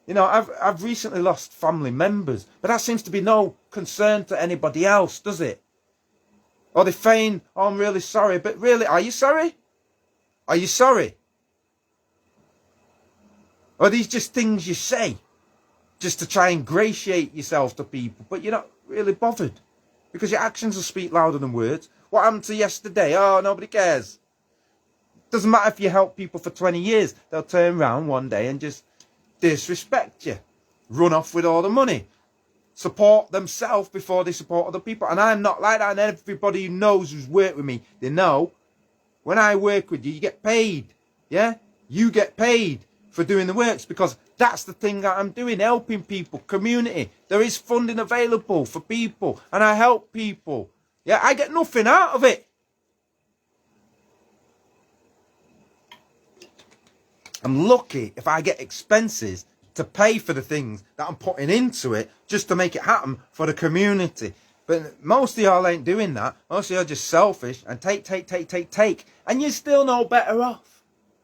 you know, I've recently lost family members, but that seems to be no concern to anybody else, does it? Or they feign, oh, I'm really sorry, but really, are you sorry? Are you sorry? Or are these just things you say, just to try and ingratiate yourself to people, but you're not really bothered? Because your actions will speak louder than words. What happened to yesterday? Oh, nobody cares. Doesn't matter if you help people for 20 years. They'll turn around one day and just disrespect you. Run off with all the money. Support themselves before they support other people. And I'm not like that. And everybody who knows, who's worked with me, they know when I work with you, you get paid. Yeah? You get paid for doing the works, because that's the thing that I'm doing, helping people, community. There is funding available for people, and I help people. Yeah, I get nothing out of it. I'm lucky if I get expenses to pay for the things that I'm putting into it just to make it happen for the community. But most of y'all ain't doing that. Most of y'all are just selfish and take. And you're still no better off.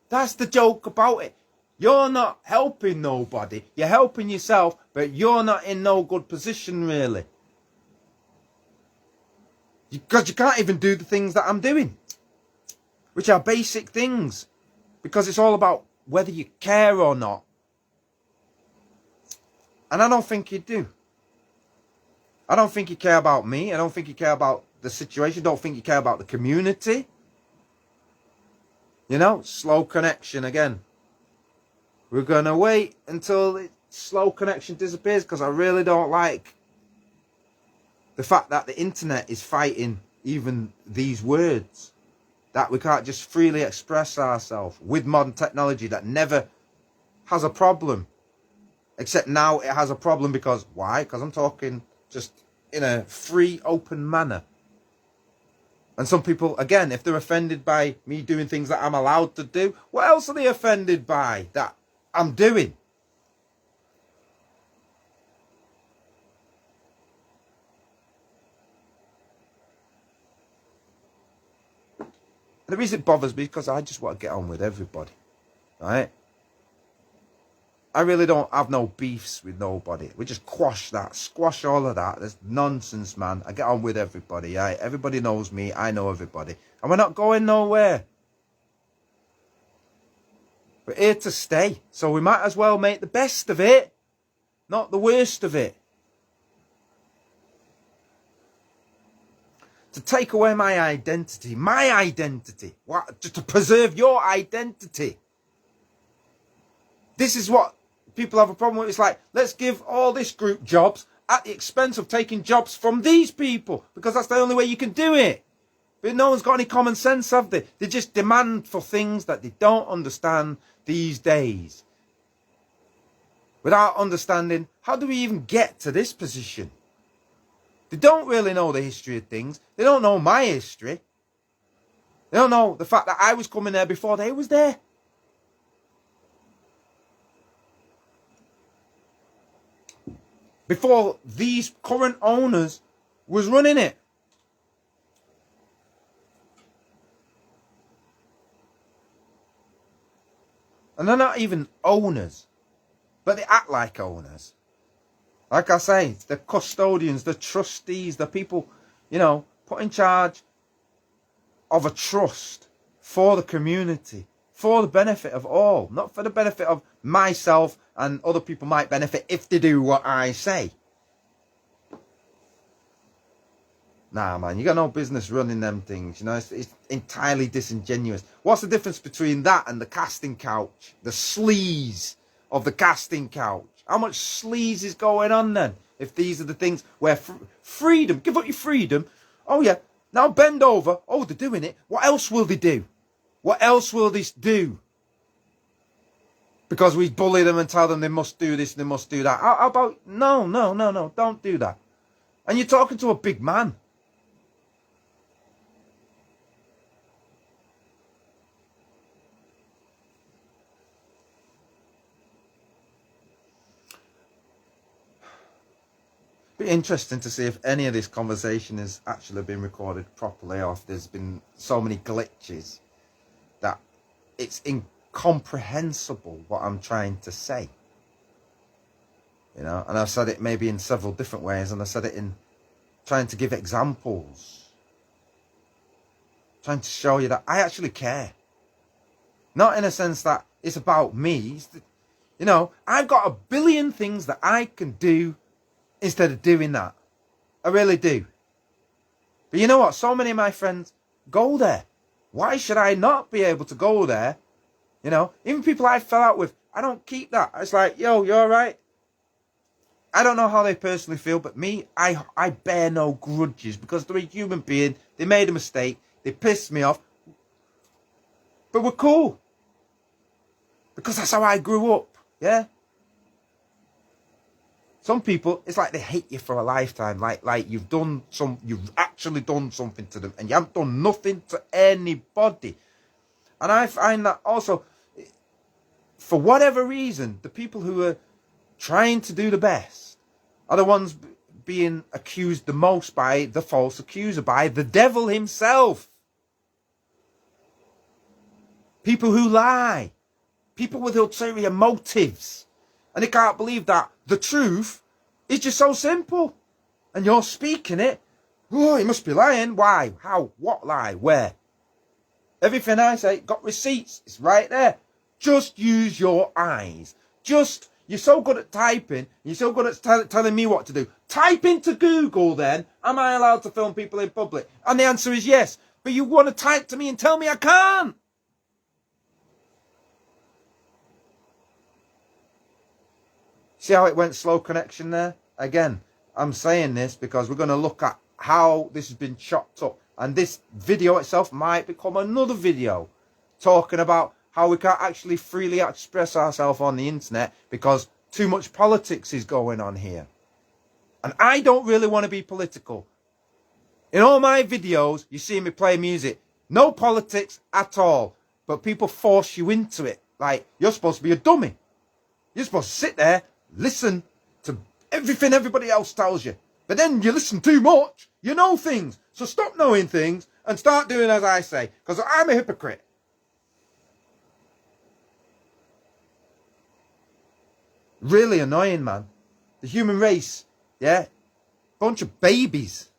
That's the joke about it. You're not helping nobody. You're helping yourself, but you're not in no good position, really. Because you can't even do the things that I'm doing, which are basic things. Because it's all about whether you care or not. And I don't think you do. I don't think you care about me. I don't think you care about the situation. I don't think you care about the community. You know, slow connection again. We're going to wait until the slow connection disappears, because I really don't like the fact that the internet is fighting even these words. That we can't just freely express ourselves with modern technology that never has a problem. Except now it has a problem because, why? Because I'm talking just in a free, open manner. And some people, again, if they're offended by me doing things that I'm allowed to do, what else are they offended by that I'm doing? The reason it bothers me is because I just want to get on with everybody, right? I really don't have no beefs with nobody. We just quash that, squash all of that. There's nonsense, man. I get on with everybody, right? Everybody knows me. I know everybody. And we're not going nowhere. We're here to stay. So we might as well make the best of it, not the worst of it. To take away my identity, what, just to preserve your identity. This is what people have a problem with. It's like, let's give all this group jobs at the expense of taking jobs from these people, because that's the only way you can do it. But no one's got any common sense, have they? They just demand for things that they don't understand these days. Without understanding, how do we even get to this position? They don't really know the history of things. They don't know my history. They don't know the fact that I was coming there before they was there. Before these current owners was running it. And they're not even owners, but they act like owners. Like I say, the custodians, the trustees, the people, you know, put in charge of a trust for the community, for the benefit of all, not for the benefit of myself and other people might benefit if they do what I say. Nah, man, you got no business running them things. You know, it's entirely disingenuous. What's the difference between that and the casting couch? The sleaze of the casting couch. How much sleaze is going on then? If these are the things where freedom, give up your freedom. Oh yeah, now bend over. Oh, they're doing it. What else will they do? What else will this do? Because we bully them and tell them they must do this and they must do that. How about, no, don't do that. And you're talking to a big man. Be interesting to see if any of this conversation has actually been recorded properly, or if there's been so many glitches that it's incomprehensible what I'm trying to say. You know, and I've said it maybe in several different ways, and I said it in trying to give examples, trying to show you that I actually care. Not in a sense that it's about me. You know, I've got a billion things that I can do instead of doing that. I really do. But you know what? So many of my friends go there. Why should I not be able to go there? You know, even people I fell out with, I don't keep that. It's like, yo, you all right? I don't know how they personally feel, but me, I bear no grudges because they're a human being. They made a mistake. They pissed me off. But we're cool. Because that's how I grew up. Yeah? Some people, it's like they hate you for a lifetime. Like you've actually done something to them, and you haven't done nothing to anybody. And I find that also, for whatever reason, the people who are trying to do the best are the ones being accused the most by the false accuser, by the devil himself. People who lie. People with ulterior motives. And they can't believe that the truth is just so simple. And you're speaking it. Oh, he must be lying. Why? How? What lie? Where? Everything I say, got receipts. It's right there. Just use your eyes. You're so good at typing. You're so good at telling me what to do. Type into Google then, am I allowed to film people in public? And the answer is yes. But you want to type to me and tell me I can't. See how it went slow connection there? Again, I'm saying this because we're going to look at how this has been chopped up. And this video itself might become another video talking about how we can't actually freely express ourselves on the internet because too much politics is going on here. And I don't really want to be political. In all my videos, you see me play music. No politics at all. But people force you into it. Like, you're supposed to be a dummy. You're supposed to sit there, listen to everything everybody else tells you. But then you listen too much, you know things. So stop knowing things and start doing as I say. Because I'm a hypocrite. Really annoying, man. The human race, yeah? Bunch of babies.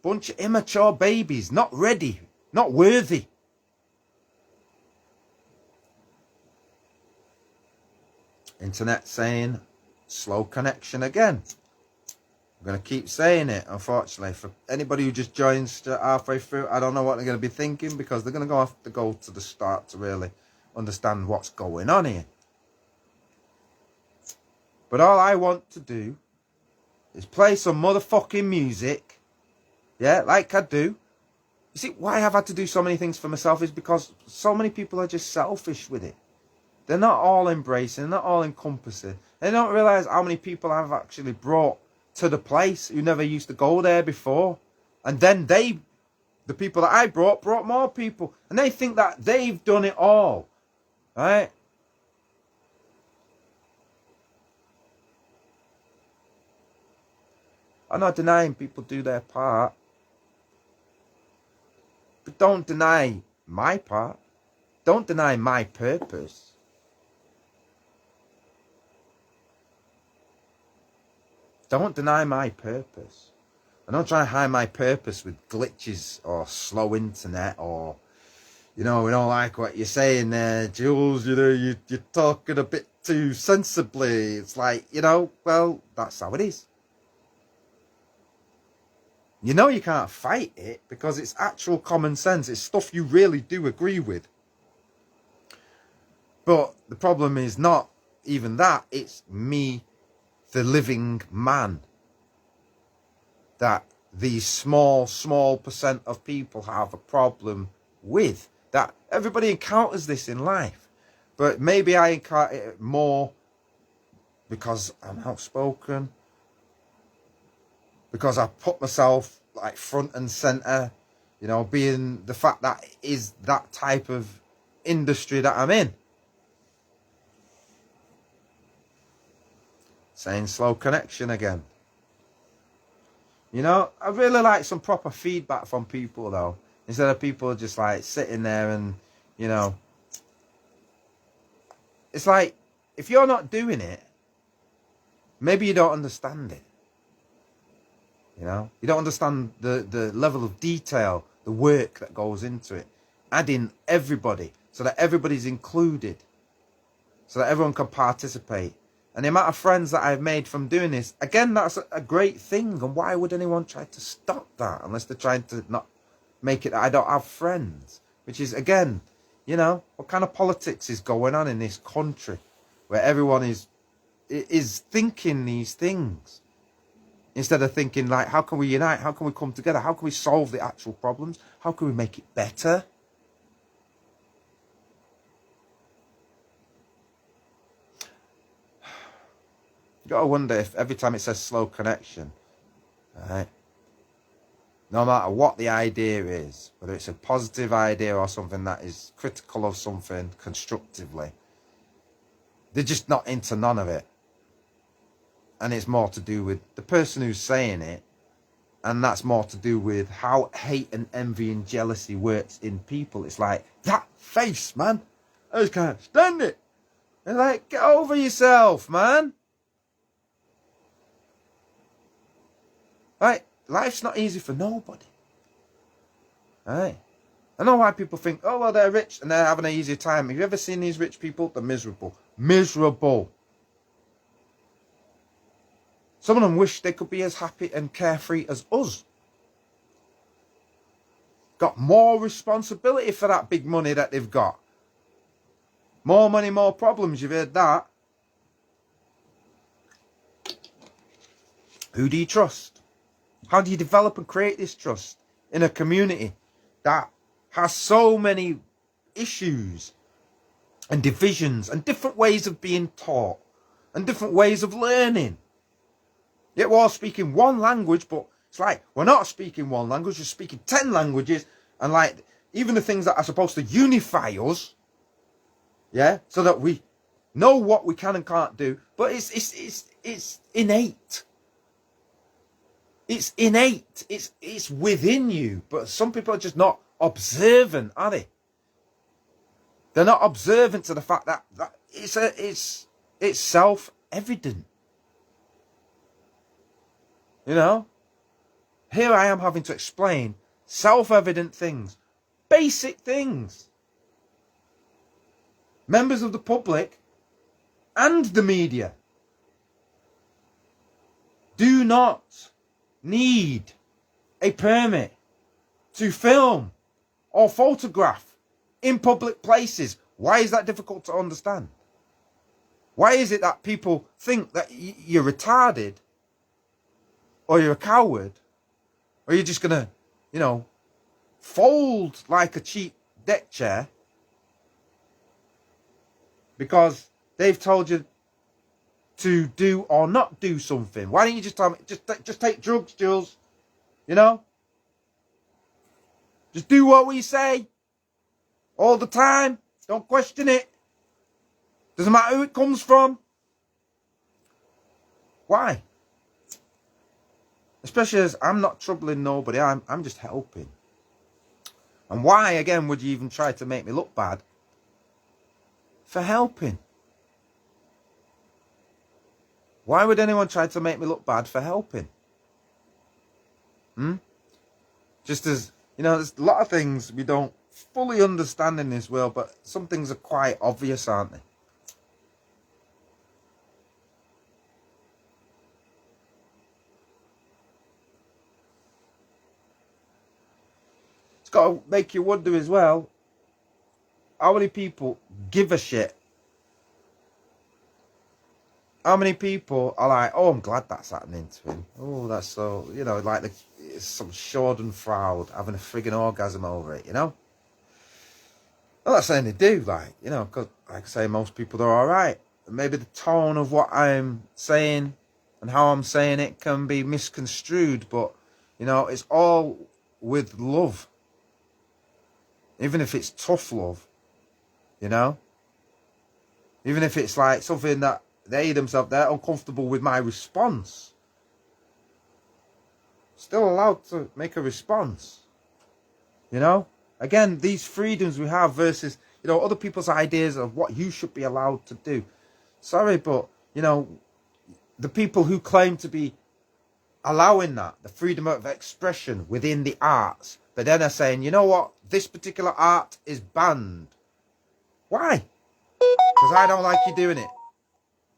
Bunch of immature babies. Not ready. Not worthy. Internet saying slow connection again. I'm going to keep saying it, unfortunately. For anybody who just joins halfway through, I don't know what they're going to be thinking because they're going to have to go to the start to really understand what's going on here. But all I want to do is play some motherfucking music. Yeah, like I do. You see, why I've had to do so many things for myself is because so many people are just selfish with it. They're not all embracing, they're not all encompassing. They don't realise how many people I've actually brought to the place who never used to go there before. And then the people that I brought more people. And they think that they've done it all. Right? I'm not denying people do their part. But don't deny my part. Don't deny my purpose. Don't deny my purpose. I don't try and hide my purpose with glitches or slow internet or, you know, we don't like what you're saying there, Jules. You know, you're talking a bit too sensibly. It's like, you know, well, that's how it is. You know you can't fight it because it's actual common sense. It's stuff you really do agree with. But the problem is not even that. It's me, the living man, that these small percent of people have a problem with. That everybody encounters this in life. But maybe I encounter it more because I'm outspoken, because I put myself like front and center, you know, being the fact that is that type of industry that I'm in. Saying slow connection again. You know, I really like some proper feedback from people though, instead of people just like sitting there and, you know, it's like, if you're not doing it, maybe you don't understand it. You know, you don't understand the level of detail, the work that goes into it. Adding everybody so that everybody's included, so that everyone can participate. And the amount of friends that I've made from doing this, again, that's a great thing. And why would anyone try to stop that unless they're trying to not make it that I don't have friends? Which is, again, you know, what kind of politics is going on in this country where everyone is thinking these things instead of thinking like, how can we unite? How can we come together? How can we solve the actual problems? How can we make it better? You gotta wonder if every time it says slow connection, right, no matter what the idea is, whether it's a positive idea or something that is critical of something constructively, they're just not into none of it. And it's more to do with the person who's saying it, and that's more to do with how hate and envy and jealousy works in people. It's like, that face, man, I just can't stand it. And like, get over yourself, man. Right? Life's not easy for nobody. Right? I know why people think, oh, well, they're rich and they're having an easier time. Have you ever seen these rich people? They're miserable. Miserable. Some of them wish they could be as happy and carefree as us. Got more responsibility for that big money that they've got. More money, more problems. You've heard that. Who do you trust? How do you develop and create this trust in a community that has so many issues and divisions and different ways of being taught and different ways of learning? Yet we're all speaking one language, but it's like we're not speaking one language, we're speaking 10 languages, and like even the things that are supposed to unify us, yeah, so that we know what we can and can't do, but it's innate. It's innate. It's within you, but some people are just not observant, are they? They're not observant to the fact that it's self-evident. You know, here I am having to explain self-evident things, basic things. Members of the public and the media do not need a permit to film or photograph in public places. Why is that difficult to understand? Why is it that people think that you're retarded, or you're a coward, or you're just gonna, you know, fold like a cheap deck chair because they've told you to do or not do something? Why don't you just tell me, just take drugs, Jules? You know? Just do what we say all the time. Don't question it. Doesn't matter who it comes from. Why? Especially as I'm not troubling nobody, I'm just helping. And why, again, would you even try to make me look bad for helping? Why would anyone try to make me look bad for helping? Just as, there's a lot of things we don't fully understand in this world, but some things are quite obvious, aren't they? It's got to make you wonder as well, how many people give a shit? How many people are like, oh, I'm glad that's happening to him. Oh, that's so, like some schadenfreude, having a frigging orgasm over it, I'm not saying they do, because, like I say, most people are all right. Maybe the tone of what I'm saying and how I'm saying it can be misconstrued, but, it's all with love. Even if it's tough love, even if it's like something that they themselves, they're uncomfortable with my response, still allowed to make a response. Again, these freedoms we have versus, other people's ideas of what you should be allowed to do. Sorry, but, the people who claim to be allowing that, the freedom of expression within the arts, but then are saying, you know what, this particular art is banned. Why? Because I don't like you doing it.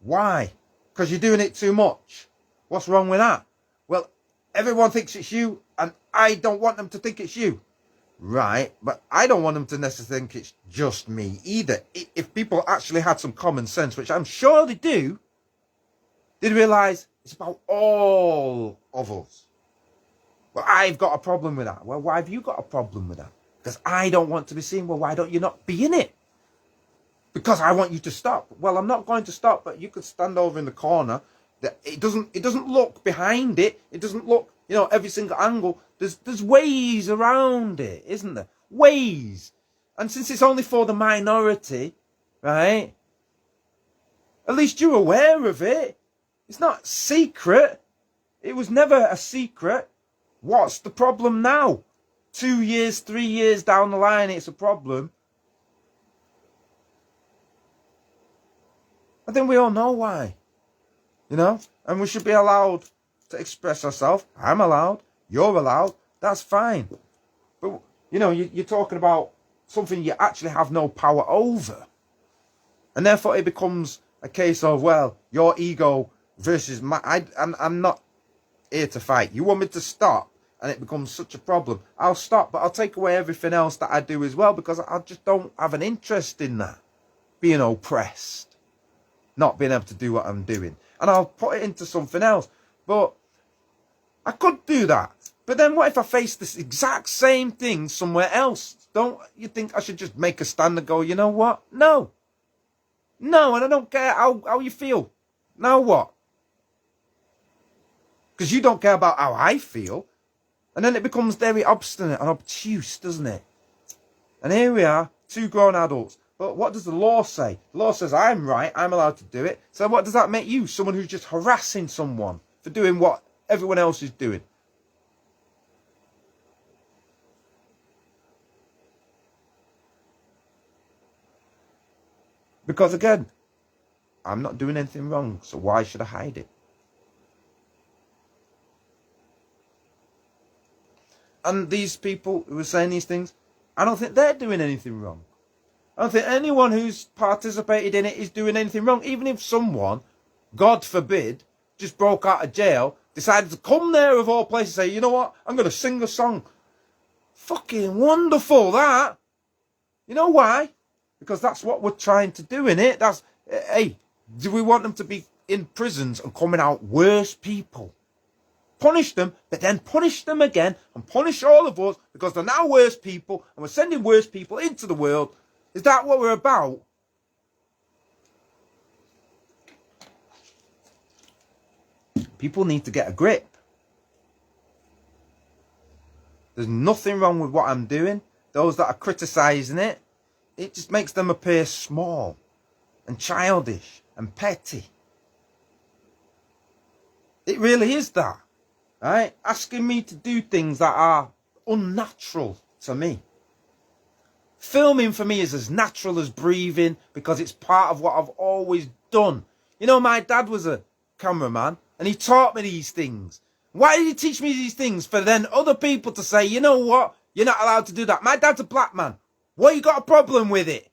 Why? Because you're doing it too much. What's wrong with that? Well, everyone thinks it's you, and I don't want them to think it's you. Right, but I don't want them to necessarily think it's just me either. If people actually had some common sense, which I'm sure they do, they'd realise it's about all of us. Well, I've got a problem with that. Well, why have you got a problem with that? Because I don't want to be seen. Well, why don't you not be in it? Because I want you to stop. Well, I'm not going to stop, but you could stand over in the corner. It doesn't look behind it. It doesn't look, every single angle. There's ways around it, isn't there? Ways. And since it's only for the minority, right? At least you're aware of it. It's not secret. It was never a secret. What's the problem now? 2 years, 3 years down the line, it's a problem. I think we all know why. And we should be allowed to express ourselves. I'm allowed. You're allowed. That's fine. But, you're talking about something you actually have no power over. And therefore it becomes a case of, well, your ego versus my... I'm not here to fight. You want me to stop and it becomes such a problem. I'll stop, but I'll take away everything else that I do as well, because I just don't have an interest in that. Being oppressed. Not being able to do what I'm doing. And I'll put it into something else. But I could do that. But then what if I face this exact same thing somewhere else? Don't you think I should just make a stand and go, you know what? No. No, and I don't care how you feel. Now what? Because you don't care about how I feel. And then it becomes very obstinate and obtuse, doesn't it? And here we are, 2 grown adults. But what does the law say? The law says I'm right, I'm allowed to do it. So what does that make you? Someone who's just harassing someone for doing what everyone else is doing. Because again, I'm not doing anything wrong, so why should I hide it? And these people who are saying these things, I don't think they're doing anything wrong. I don't think anyone who's participated in it is doing anything wrong. Even if someone, God forbid, just broke out of jail, decided to come there of all places and say, you know what, I'm going to sing a song. Fucking wonderful, that. You know why? Because that's what we're trying to do, innit? That's, hey, do we want them to be in prisons and coming out worse people? Punish them, but then punish them again and punish all of us because they're now worse people and we're sending worse people into the world. Is that what we're about? People need to get a grip. There's nothing wrong with what I'm doing. Those that are criticising it, it just makes them appear small and childish and petty. It really is that. Right? Asking me to do things that are unnatural to me. Filming for me is as natural as breathing because it's part of what I've always done. You know, my dad was a cameraman and he taught me these things. Why do you teach me these things for then other people to say, you know what? You're not allowed to do that. My dad's a black man. What, you got a problem with it?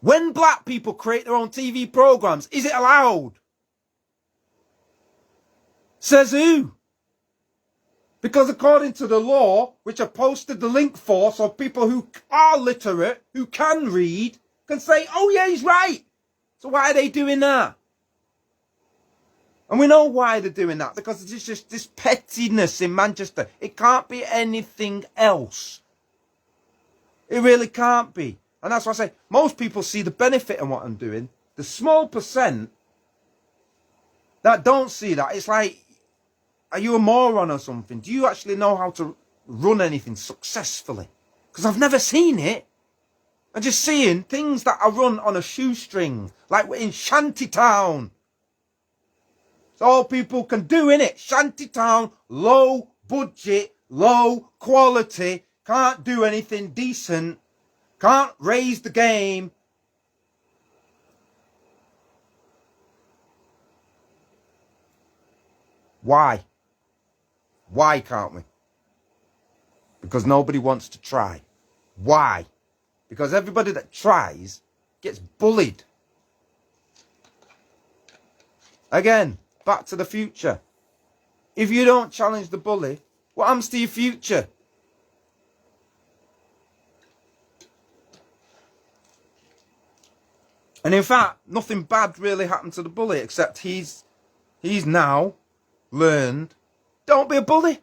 When black people create their own TV programs, is it allowed? Says who? Because according to the law, which I posted the link for, so people who are literate, who can read, can say, oh yeah, he's right. So why are they doing that? And we know why they're doing that, because it's just this pettiness in Manchester. It can't be anything else. It really can't be. And that's why I say, most people see the benefit in what I'm doing. The small percent that don't see that, it's like, are you a moron or something? Do you actually know how to run anything successfully? Because I've never seen it. I'm just seeing things that are run on a shoestring, like we're in Shantytown. It's all people can do, innit? Shantytown, low budget, low quality, can't do anything decent, can't raise the game. Why? Why can't we? Because nobody wants to try. Why? Because everybody that tries gets bullied. Again, Back to the Future. If you don't challenge the bully, what happens to your future? And in fact, nothing bad really happened to the bully, except he's now learned, don't be a bully.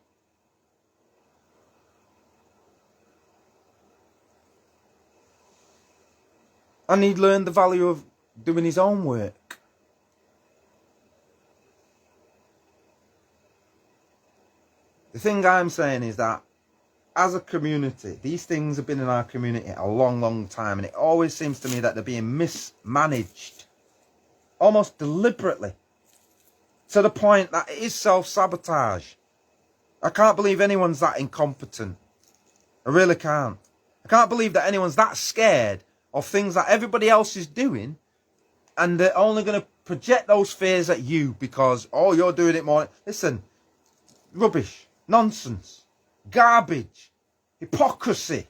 And he learned the value of doing his own work. The thing I'm saying is that as a community, these things have been in our community a long, long time, and it always seems to me that they're being mismanaged, almost deliberately, to the point that it is self-sabotage. I can't believe anyone's that incompetent. I really can't. I can't believe that anyone's that scared of things that everybody else is doing, and they're only going to project those fears at you because, oh, you're doing it more. Listen, rubbish, nonsense, garbage, hypocrisy.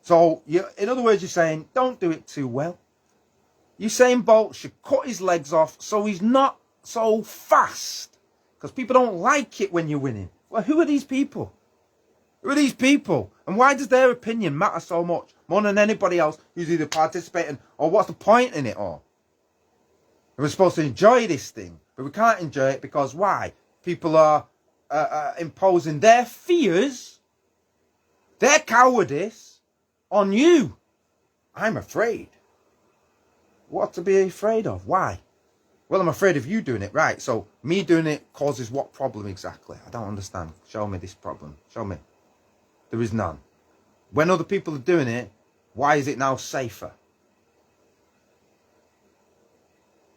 So, in other words, you're saying, don't do it too well. Usain Bolt should cut his legs off so he's not so fast. Because people don't like it when you're winning. Well, who are these people? Who are these people? And why does their opinion matter so much? More than anybody else who's either participating or what's the point in it all? We're supposed to enjoy this thing, but we can't enjoy it because why? People are imposing their fears, their cowardice on you. I'm afraid. What to be afraid of? Why? Well, I'm afraid of you doing it. Right, so me doing it causes what problem exactly? I don't understand. Show me this problem. Show me. There is none. When other people are doing it, why is it now safer?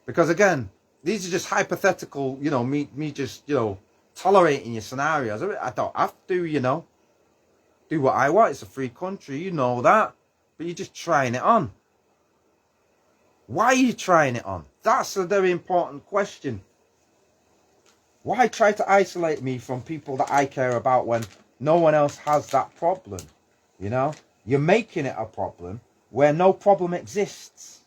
Because again, these are just hypothetical, me just, tolerating your scenarios. I don't have to, do what I want. It's a free country, you know that. But you're just trying it on. Why are you trying it on? That's a very important question. Why try to isolate me from people that I care about when no one else has that problem? You're making it a problem where no problem exists.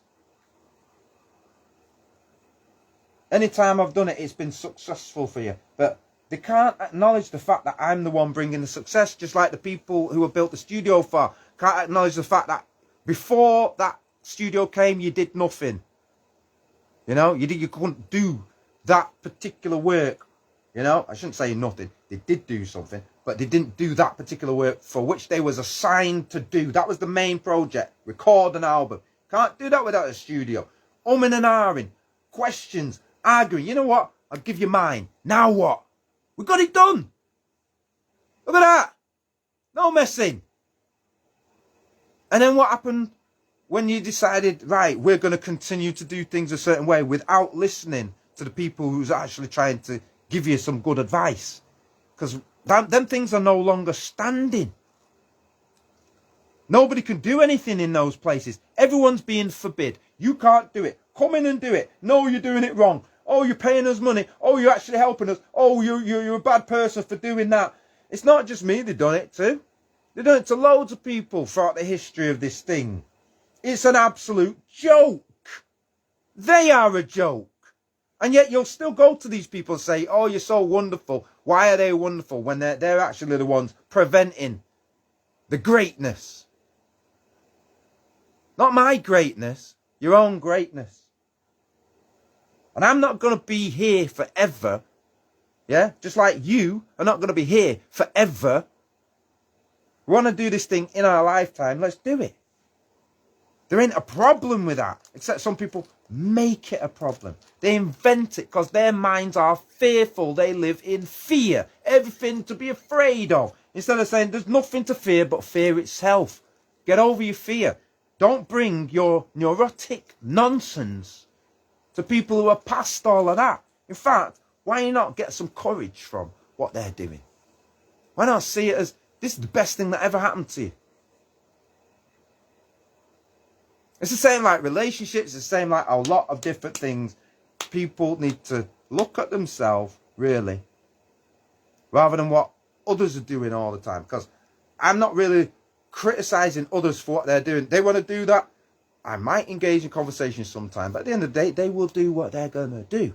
Anytime I've done it, it's been successful for you. But they can't acknowledge the fact that I'm the one bringing the success, just like the people who have built the studio for can't acknowledge the fact that before that studio came, you did nothing. You couldn't do that particular work. I shouldn't say nothing. They did do something, but they didn't do that particular work for which they was assigned to do. That was the main project. Record an album. Can't do that without a studio. Umming and ahhing. Questions. Arguing. You know what? I'll give you mine. Now what? We got it done. Look at that. No messing. And then what happened when you decided, right, we're going to continue to do things a certain way without listening to the people who's actually trying to give you some good advice? Because them things are no longer standing. Nobody can do anything in those places. Everyone's being forbid. You can't do it. Come in and do it. No, you're doing it wrong. Oh, you're paying us money. Oh, you're actually helping us. Oh, you're a bad person for doing that. It's not just me they've done it to. They've done it to loads of people throughout the history of this thing. It's an absolute joke. They are a joke. And yet you'll still go to these people and say, oh, you're so wonderful. Why are they wonderful when they're actually the ones preventing the greatness? Not my greatness, your own greatness. And I'm not going to be here forever. Yeah, just like you are not going to be here forever. We want to do this thing in our lifetime. Let's do it. There ain't a problem with that, except some people make it a problem. They invent it because their minds are fearful. They live in fear. Everything to be afraid of. Instead of saying there's nothing to fear but fear itself. Get over your fear. Don't bring your neurotic nonsense to people who are past all of that. In fact, why not get some courage from what they're doing? Why not see it as this is the best thing that ever happened to you? It's the same like relationships. It's the same like a lot of different things. People need to look at themselves, really, rather than what others are doing all the time. Because I'm not really criticizing others for what they're doing. They want to do that. I might engage in conversation sometime. But at the end of the day, they will do what they're going to do.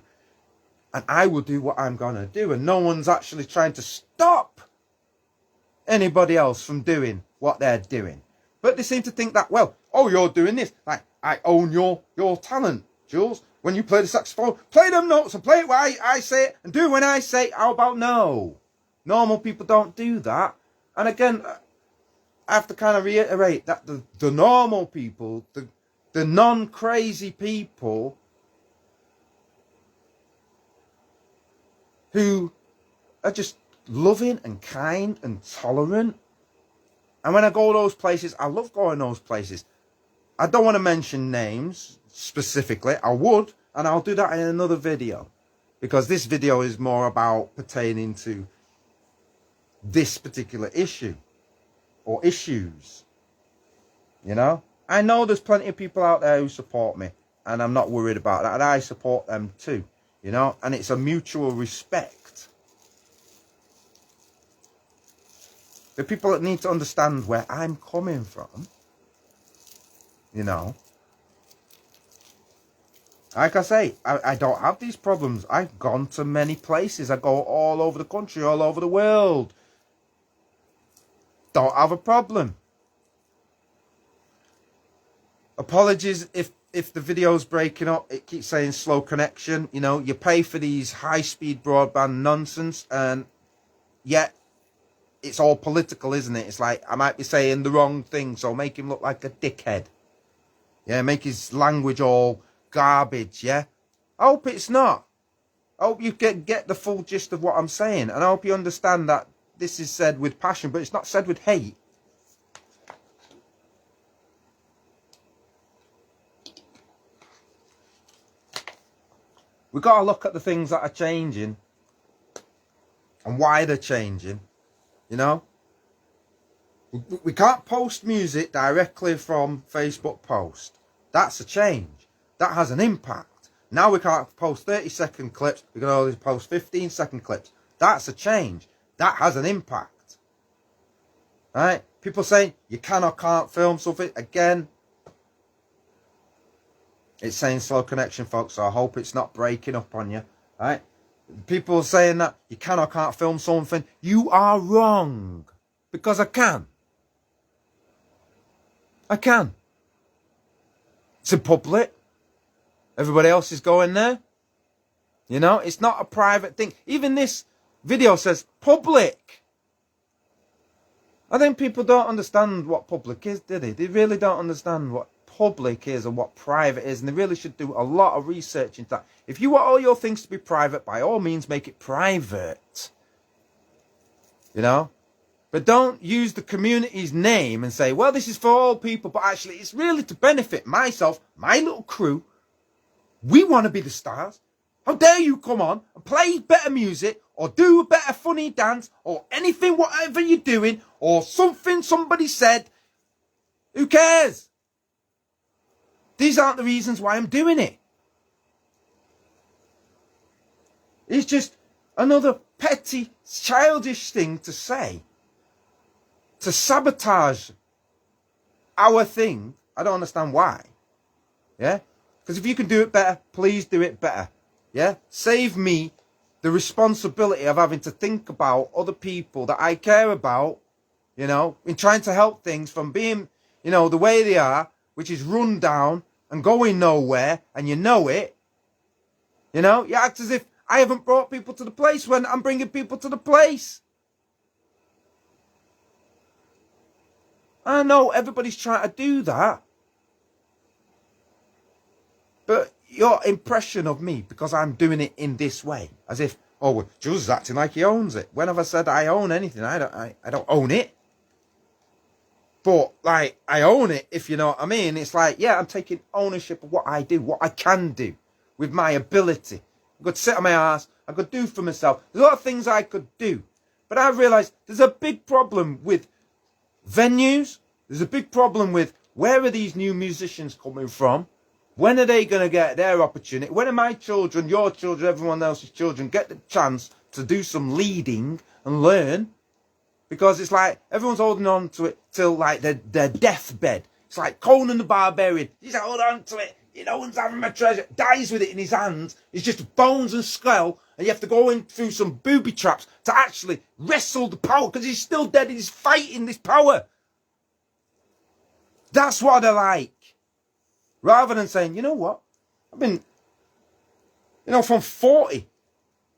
And I will do what I'm going to do. And no one's actually trying to stop anybody else from doing what they're doing. But they seem to think that, well, oh, you're doing this. Like, I own your talent, Jules. When you play the saxophone, play them notes and play it when I say it and do it when I say it. How about no? Normal people don't do that. And again, I have to kind of reiterate that the normal people, the non-crazy people who are just loving and kind and tolerant. And when I go to those places, I love going to those places. I don't want to mention names specifically. I would, and I'll do that in another video. Because this video is more about pertaining to this particular issue. Or issues. You know? I know there's plenty of people out there who support me. And I'm not worried about that. And I support them too. You know? And it's a mutual respect. The people that need to understand where I'm coming from, you know. Like I say, I don't have these problems. I've gone to many places. I go all over the country, all over the world. Don't have a problem. Apologies if the video's breaking up. It keeps saying slow connection. You know, you pay for these high-speed broadband nonsense, and yet it's all political, isn't it? It's like I might be saying the wrong thing, so make him look like a dickhead. Yeah, make his language all garbage, yeah? I hope it's not. I hope you get the full gist of what I'm saying. And I hope you understand that this is said with passion, but it's not said with hate. We've got to look at the things that are changing and why they're changing. You know, we can't post music directly from Facebook post. That's a change. That has an impact. Now we can't post 30-second clips. We can only post 15-second clips. That's a change. That has an impact. Right? People saying you can or can't film something. Again, it's saying slow connection, folks. So I hope it's not breaking up on you. Right? People saying that you can or can't film something. You are wrong. Because I can. I can. It's in public. Everybody else is going there. You know, it's not a private thing. Even this video says public. I think people don't understand what public is, do they? They really don't understand what public is and what private is, and they really should do a lot of research into that. If you want all your things to be private, by all means make it private. You know? But don't use the community's name and say, well, this is for all people, but actually it's really to benefit myself, my little crew. We want to be the stars. How dare you come on and play better music or do a better funny dance or anything, whatever you're doing, or something somebody said. Who cares? These aren't the reasons why I'm doing it. It's just another petty, childish thing to say. To sabotage our thing. I don't understand why. Yeah? Because if you can do it better, please do it better. Yeah? Save me the responsibility of having to think about other people that I care about, you know, in trying to help things from being, you know, the way they are, which is run down and going nowhere, and you know it. You know, you act as if I haven't brought people to the place when I'm bringing people to the place. I know everybody's trying to do that. But your impression of me, because I'm doing it in this way, as if, oh, well, Jules is acting like he owns it. When have I said I own anything? I don't own it. But, like, I own it, if you know what I mean. It's like, yeah, I'm taking ownership of what I do, what I can do with my ability. I could sit on my ass. I could do for myself. There's a lot of things I could do. But I realised there's a big problem with venues. There's a big problem with where are these new musicians coming from? When are they going to get their opportunity? When are my children, your children, everyone else's children get the chance to do some leading and learn? Because it's like everyone's holding on to it till like their deathbed. It's like Conan the Barbarian. He's like, hold on to it. No one's having my treasure. Dies with it in his hands. It's just bones and skull. And you have to go in through some booby traps to actually wrestle the power. Because he's still dead. He's fighting this power. That's what I like. Rather than saying, you know what? I've been, you know, from 40.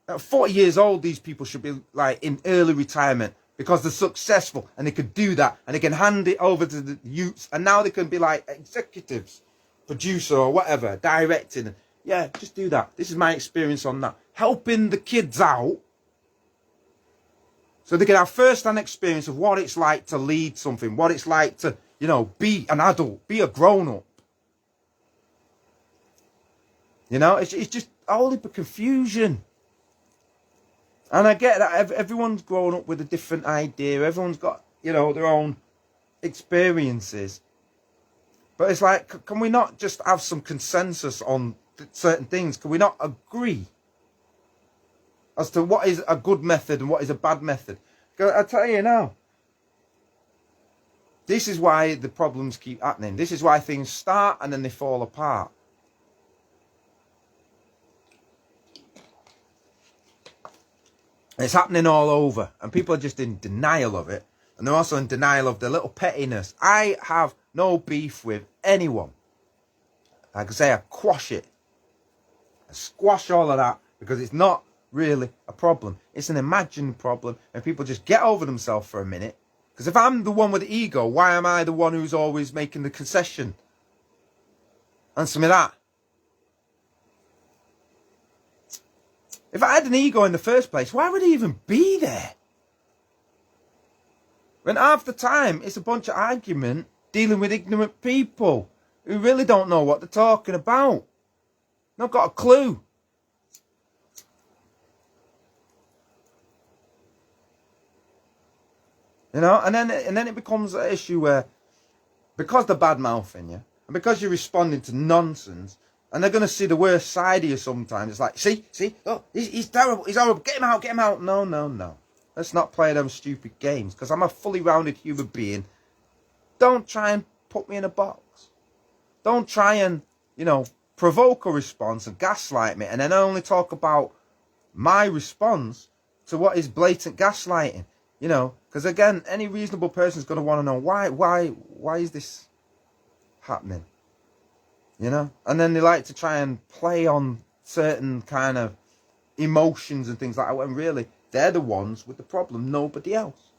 At 40 years old, these people should be like in early retirement. Because they're successful and they could do that. And they can hand it over to the youths. And now they can be like executives. Producer or whatever, directing. Yeah, just do that. This is my experience on that. Helping the kids out so they can have first-hand experience of what it's like to lead something, what it's like to, you know, be an adult, be a grown-up. You know, it's just a whole heap of confusion. And I get that everyone's grown up with a different idea. Everyone's got, you know, their own experiences. But it's like, can we not just have some consensus on certain things? Can we not agree as to what is a good method and what is a bad method? Because I tell you now, this is why the problems keep happening. This is why things start and then they fall apart. It's happening all over. And people are just in denial of it. And they're also in denial of their little pettiness. I have no beef with anyone. Like I say, I quash it. I squash all of that because it's not really a problem. It's an imagined problem. And people just get over themselves for a minute. Because if I'm the one with the ego, why am I the one who's always making the concession? Answer me that. If I had an ego in the first place, why would it even be there? When half the time it's a bunch of argument dealing with ignorant people who really don't know what they're talking about. Not got a clue. You know, and then it becomes an issue where because they're bad mouthing you, and because you're responding to nonsense, and they're gonna see the worst side of you sometimes. It's like, see, oh, he's terrible, he's horrible, get him out. No. Let's not play them stupid games, because I'm a fully rounded human being. Don't try and put me in a box. Don't try and, you know, provoke a response and gaslight me, and then only talk about my response to what is blatant gaslighting. You know, because again, any reasonable person is going to want to know why is this happening? You know, and then they like to try and play on certain kind of emotions and things like that, when really they're the ones with the problem, nobody else.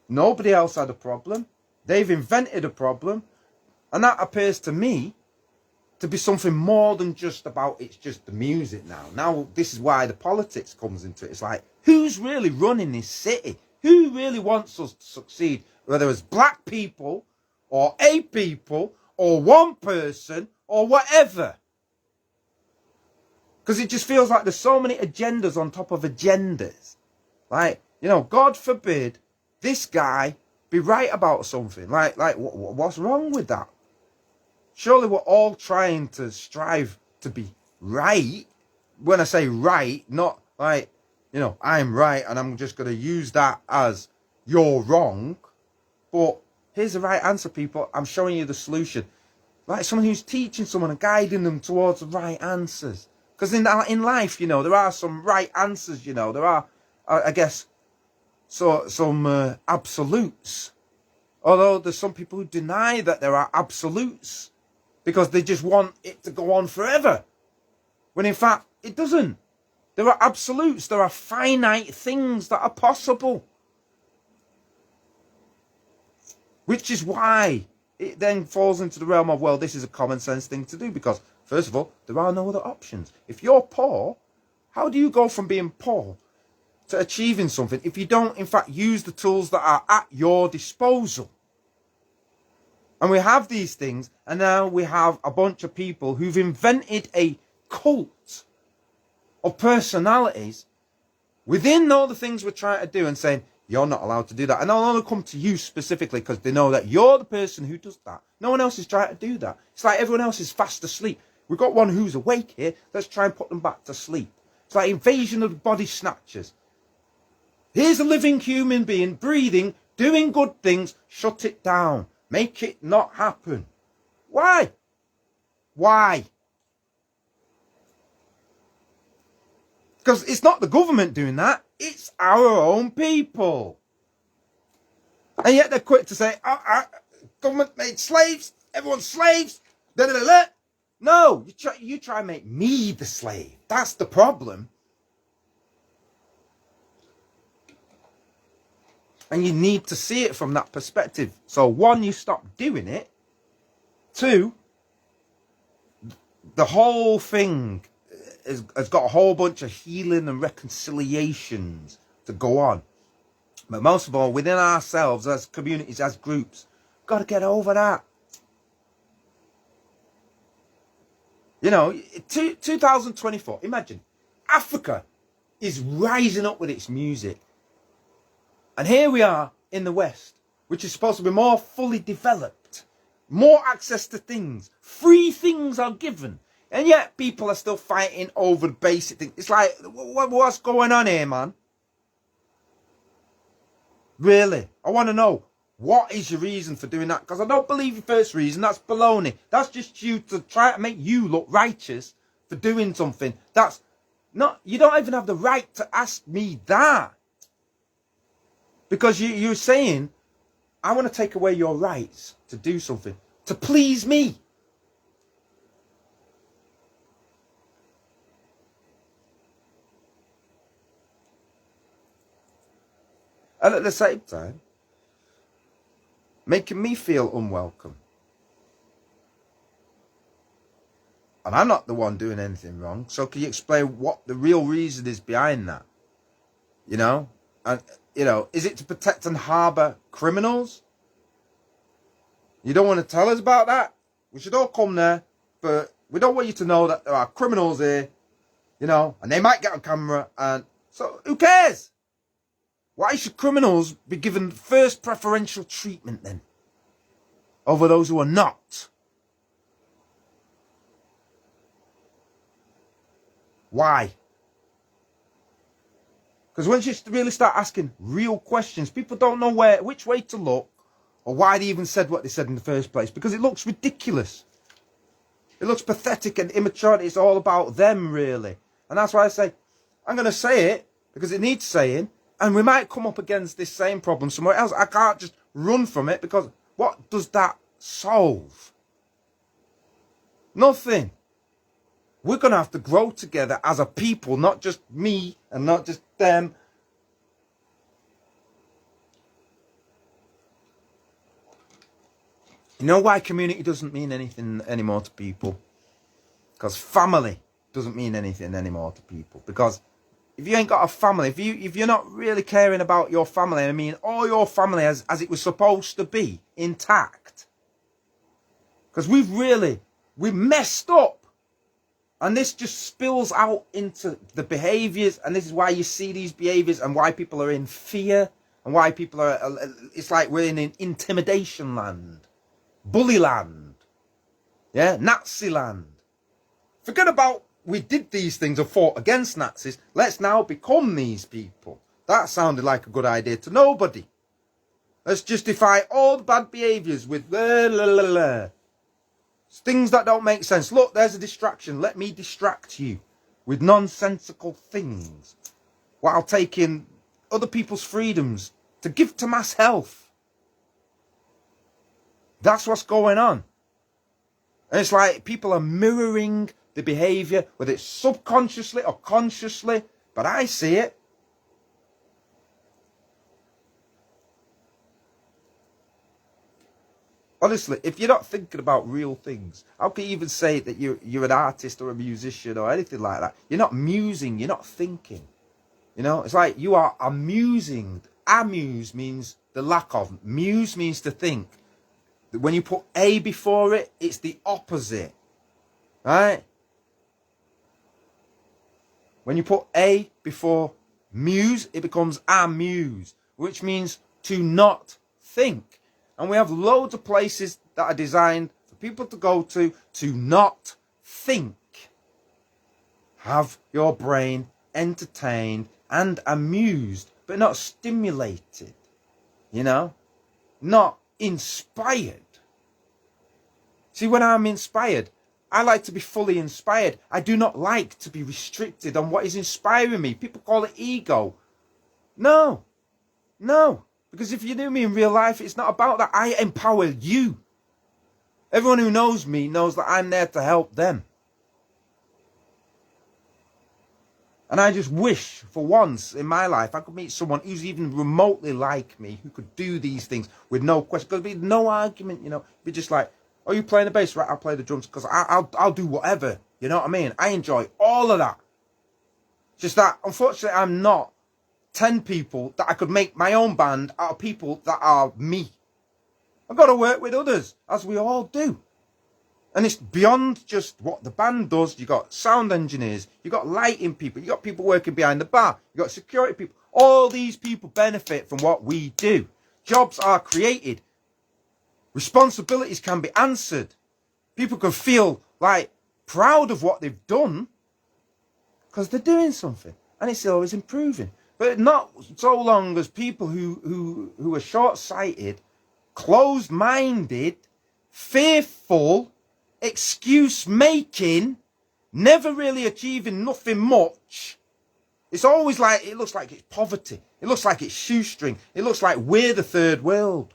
Nobody else had a problem. They've invented a problem, and that appears to me to be something more than just about it's just the music now. Now this is why the politics comes into it. It's like, who's really running this city? Who really wants us to succeed? Whether it's black people or a people or one person or whatever. Because it just feels like there's so many agendas on top of agendas. Like, you know, God forbid this guy be right about something. Like what's wrong with that? Surely we're all trying to strive to be right. When I say right, not Like, you know, I'm right and I'm just going to use that as you're wrong. But here's the right answer, people. I'm showing you the solution. Like someone who's teaching someone and guiding them towards the right answers. Because in life, you know, there are some right answers, you know. There are, I guess, some absolutes. Although there's some people who deny that there are absolutes because they just want it to go on forever. When in fact, it doesn't. There are absolutes. There are finite things that are possible. Which is why it then falls into the realm of, well, this is a common sense thing to do. Because, first of all, there are no other options. If you're poor, how do you go from being poor to achieving something if you don't, in fact, use the tools that are at your disposal? And we have these things, and now we have a bunch of people who've invented a cult of personalities within all the things we're trying to do and saying, you're not allowed to do that. And they'll only come to you specifically because they know that you're the person who does that. No one else is trying to do that. It's like everyone else is fast asleep. We've got one who's awake here. Let's try and put them back to sleep. It's like invasion of the body snatchers. Here's a living human being, breathing, doing good things. Shut it down. Make it not happen. Why? Why? Because it's not the government doing that. It's our own people. And yet they're quick to say, government made slaves. Everyone's slaves. Da, da, da, da. No, you try and make me the slave. That's the problem. And you need to see it from that perspective. So one, you stop doing it. Two, the whole thing has got a whole bunch of healing and reconciliations to go on. But most of all, within ourselves, as communities, as groups, got to get over that. You know, 2024, imagine, Africa is rising up with its music. And here we are in the West, which is supposed to be more fully developed, more access to things, free things are given. And yet people are still fighting over the basic things. It's like, what's going on here, man? Really? I want to know, what is your reason for doing that? Because I don't believe your first reason. That's baloney. That's just you to try to make you look righteous for doing something. That's not, you don't even have the right to ask me that. Because you're saying, I want to take away your rights to do something, to please me. And at the same time, making me feel unwelcome. And I'm not the one doing anything wrong. So can you explain what the real reason is behind that? You know? And, you know, is it to protect and harbour criminals? You don't want to tell us about that? We should all come there. But we don't want you to know that there are criminals here. You know, and they might get on camera. And so who cares? Why should criminals be given first preferential treatment then? Over those who are not? Why? Because once you really start asking real questions, people don't know which way to look or why they even said what they said in the first place. Because it looks ridiculous. It looks pathetic and immature. It's all about them, really. And that's why I say, I'm going to say it because it needs saying. And we might come up against this same problem somewhere else. I can't just run from it because what does that solve? Nothing. We're going to have to grow together as a people, not just me and not just them. You know why community doesn't mean anything anymore to people? Because family doesn't mean anything anymore to people. Because if you ain't got a family, if you're not really caring about your family, I mean all your family as it was supposed to be, intact. Because we've messed up. And this just spills out into the behaviours. And this is why you see these behaviours and why people are in fear. And why people are, it's like we're in an intimidation land. Bully land. Yeah, Nazi land. Forget about we did these things and fought against Nazis. Let's now become these people. That sounded like a good idea to nobody. Let's justify all the bad behaviours with blah, blah, blah, blah. Things that don't make sense. Look, there's a distraction. Let me distract you with nonsensical things while taking other people's freedoms to give to mass health. That's what's going on. And it's like people are mirroring the behaviour, whether it's subconsciously or consciously, but I see it. Honestly, if you're not thinking about real things, how can you even say that you're an artist or a musician or anything like that? You're not musing, you're not thinking. You know, it's like you are amusing. Amuse means the lack of. Muse means to think. When you put a before it, it's the opposite. Right? When you put a before muse, it becomes amuse, which means to not think. And we have loads of places that are designed for people to go to not think. Have your brain entertained and amused, but not stimulated. You know? Not inspired. See, when I'm inspired, I like to be fully inspired. I do not like to be restricted on what is inspiring me. People call it ego. No. No. Because if you knew me in real life, it's not about that. I empower you. Everyone who knows me knows that I'm there to help them. And I just wish for once in my life I could meet someone who's even remotely like me, who could do these things with no question. Because there'd be no argument, you know. It'd be just like, oh, you playing the bass? Right, I'll play the drums because I'll do whatever. You know what I mean? I enjoy all of that. Just that, unfortunately, I'm not 10 people that I could make my own band out of people that are me. I've got to work with others, as we all do. And it's beyond just what the band does. You got sound engineers, you got lighting people, you got people working behind the bar, you got security people. All these people benefit from what we do. Jobs are created. Responsibilities can be answered. People can feel like proud of what they've done because they're doing something, and it's always improving. But not so long as people who are short-sighted, closed-minded, fearful, excuse-making, never really achieving nothing much. It's always like, it looks like it's poverty. It looks like it's shoestring. It looks like we're the third world.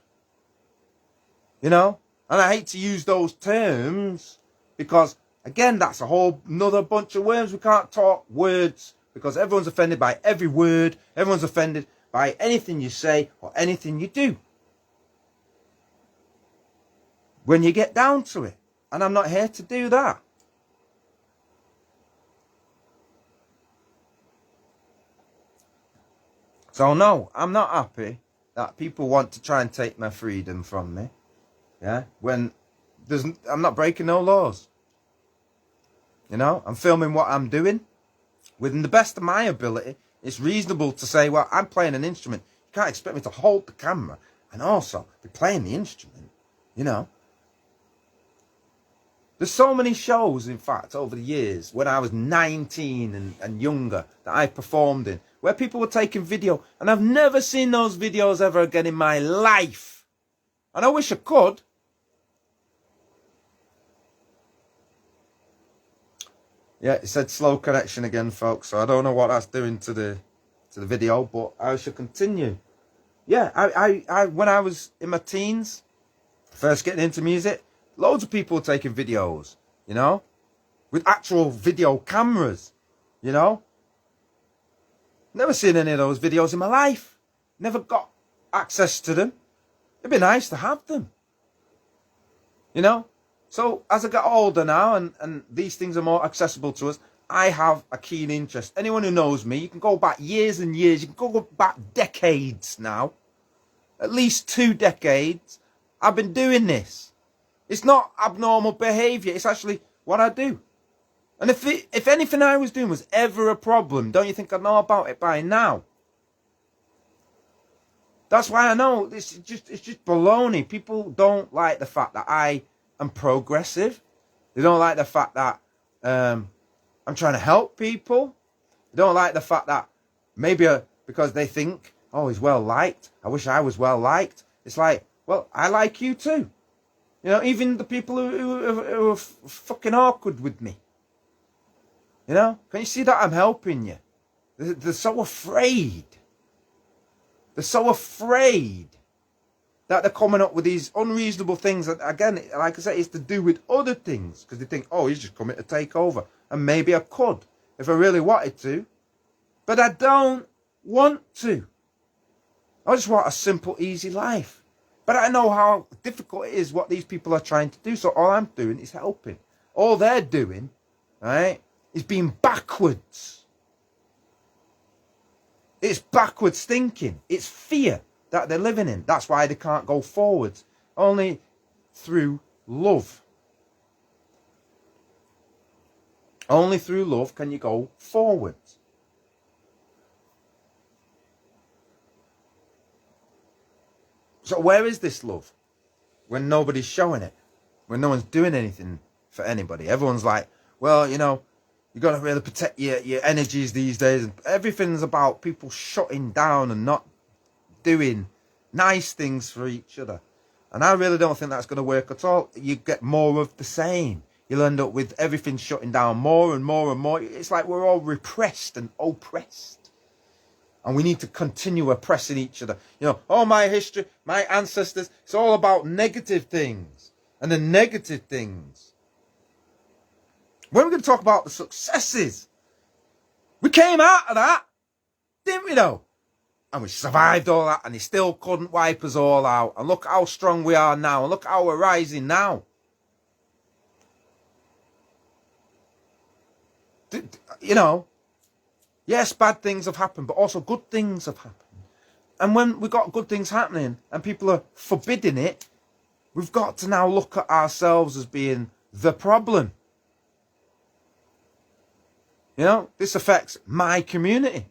You know? And I hate to use those terms because, again, that's a whole another bunch of worms. We can't talk words. Because everyone's offended by every word. Everyone's offended by anything you say or anything you do. When you get down to it. And I'm not here to do that. So no, I'm not happy that people want to try and take my freedom from me. Yeah? When I'm not breaking no laws. You know? I'm filming what I'm doing. Within the best of my ability, it's reasonable to say, well, I'm playing an instrument. You can't expect me to hold the camera and also be playing the instrument, you know. There's so many shows, in fact, over the years, when I was 19 and younger, that I performed in, where people were taking video, and I've never seen those videos ever again in my life. And I wish I could. Yeah, it said slow connection again, folks. So I don't know what that's doing to the video, but I shall continue. Yeah, I when I was in my teens, first getting into music, loads of people were taking videos, you know, with actual video cameras, you know. Never seen any of those videos in my life. Never got access to them. It'd be nice to have them, you know. So as I get older now and these things are more accessible to us, I have a keen interest. Anyone who knows me, you can go back years and years, you can go back decades now. At least 2 decades. I've been doing this. It's not abnormal behaviour, it's actually what I do. And if anything I was doing was ever a problem, don't you think I'd know about it by now? That's why I know it's just baloney. People don't like the fact that I am progressive. They don't like the fact that I'm trying to help people. I don't like the fact that maybe because they think, oh, he's well liked. I wish I was well liked. It's like, well, I like you too. You know, even the people who are fucking awkward with me. You know, can you see that I'm helping you? They're so afraid. They're so afraid that they're coming up with these unreasonable things. That, again, like I said, it's to do with other things. Because they think, oh, he's just coming to take over. And maybe I could, if I really wanted to. But I don't want to. I just want a simple, easy life. But I know how difficult it is what these people are trying to do. So all I'm doing is helping. All they're doing, right, is being backwards. It's backwards thinking. It's fear that they're living in. That's why they can't go forwards. Only through love. Only through love can you go forwards. So where is this love? When nobody's showing it. When no one's doing anything for anybody. Everyone's like, well, you know, you got to really protect your energies these days. Everything's about people shutting down and not doing nice things for each other. And I really don't think that's going to work at all. You get more of the same. You'll end up with everything shutting down more and more and more. It's like we're all repressed and oppressed. And we need to continue oppressing each other. You know, all my history, my ancestors, it's all about negative things. And the negative things. When we're going to talk about the successes, we came out of that, didn't we though? And we survived all that, and they still couldn't wipe us all out. And look how strong we are now, and look how we're rising now. You know, yes, bad things have happened, but also good things have happened. And when we got good things happening, and people are forbidding it, we've got to now look at ourselves as being the problem. You know, this affects my community.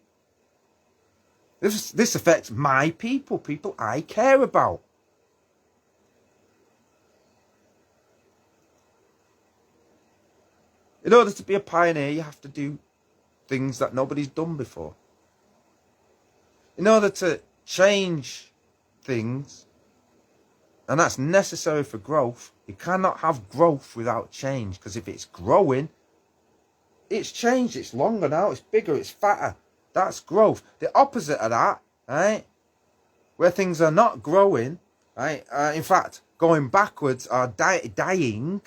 This affects my people I care about. In order to be a pioneer, you have to do things that nobody's done before. In order to change things, and that's necessary for growth, you cannot have growth without change. Because if it's growing, it's changed, it's longer now, it's bigger, it's fatter. That's growth. The opposite of that, right, where things are not growing, right, in fact, going backwards or dying,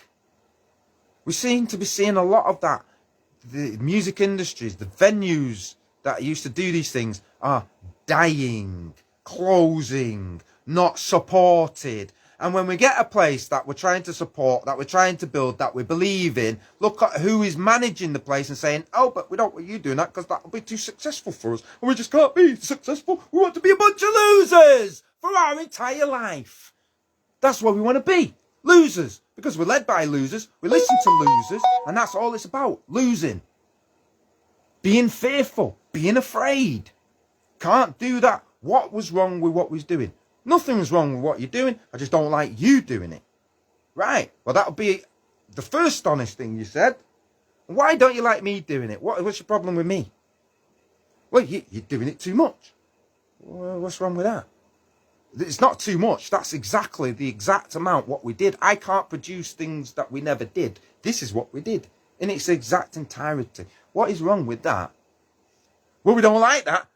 we seem to be seeing a lot of that. The music industries, the venues that used to do these things are dying, closing, not supported. And when we get a place that we're trying to support, that we're trying to build, that we believe in, look at who is managing the place and saying, oh, but we don't want you doing that because that will be too successful for us. And we just can't be successful. We want to be a bunch of losers for our entire life. That's what we want to be. Losers. Because we're led by losers. We listen to losers. And that's all it's about. Losing. Being fearful. Being afraid. Can't do that. What was wrong with what we was doing? Nothing's wrong with what you're doing. I just don't like you doing it. Right. Well, that'll be the first honest thing you said. Why don't you like me doing it? What's your problem with me? Well, you're doing it too much. Well, what's wrong with that? It's not too much. That's exactly the exact amount what we did. I can't produce things that we never did. This is what we did in its exact entirety. What is wrong with that? Well, we don't like that.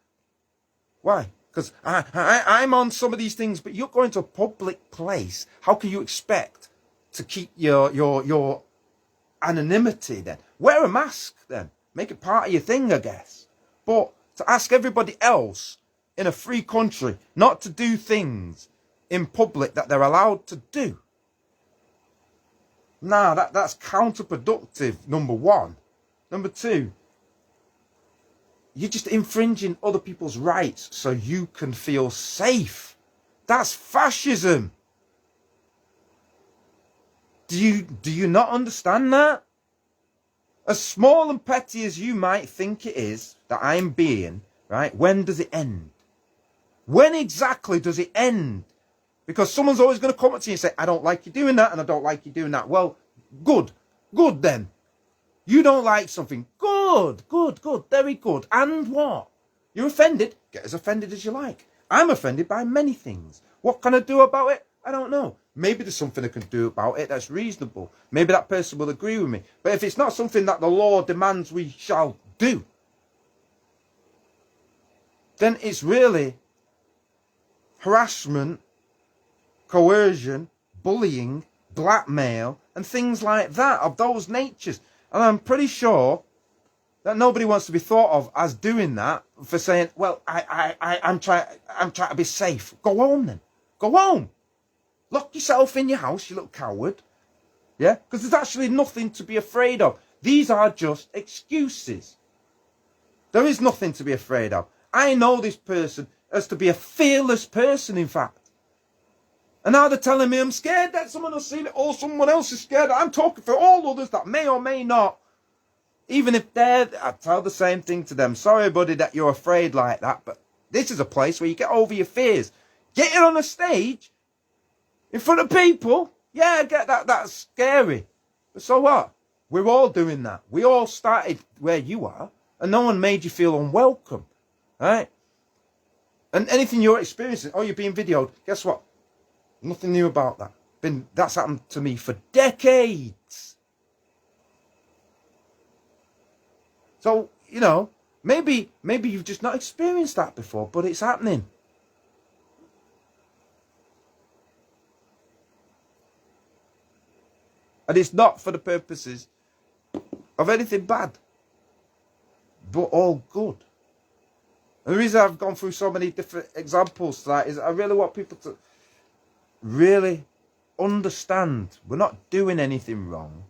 Why? Because I'm on some of these things, but you're going to a public place. How can you expect to keep your anonymity then? Wear a mask then. Make it part of your thing, I guess. But to ask everybody else in a free country not to do things in public that they're allowed to do. Nah, that's counterproductive, number one. Number two, you're just infringing other people's rights so you can feel safe. That's fascism. Do you not understand that? As small and petty as you might think it is that I'm being, right? When does it end? When exactly does it end? Because someone's always going to come up to you and say, I don't like you doing that and I don't like you doing that. Well, good then. You don't like something. Good, good, good, very good. And what? You're offended? Get as offended as you like. I'm offended by many things. What can I do about it? I don't know. Maybe there's something I can do about it that's reasonable. Maybe that person will agree with me. But if it's not something that the law demands we shall do, then it's really harassment, coercion, bullying, blackmail, and things like that of those natures. And I'm pretty sure that nobody wants to be thought of as doing that for saying, well, I'm trying to be safe. Go home then. Go home. Lock yourself in your house, you little coward. Yeah? Because there's actually nothing to be afraid of. These are just excuses. There is nothing to be afraid of. I know this person as to be a fearless person, in fact. And now they're telling me I'm scared that someone will see it or someone else is scared. I'm talking for all others that may or may not. Even if I tell the same thing to them. Sorry, buddy, that you're afraid like that. But this is a place where you get over your fears. Getting on a stage in front of people. Yeah, I get that. That's scary. But so what? We're all doing that. We all started where you are. And no one made you feel unwelcome. Right? And anything you're experiencing, you're being videoed. Guess what? Nothing new about that. That's happened to me for decades. So, maybe you've just not experienced that before, but it's happening. And it's not for the purposes of anything bad, but all good. And the reason I've gone through so many different examples to that is I really want people to really understand we're not doing anything wrong.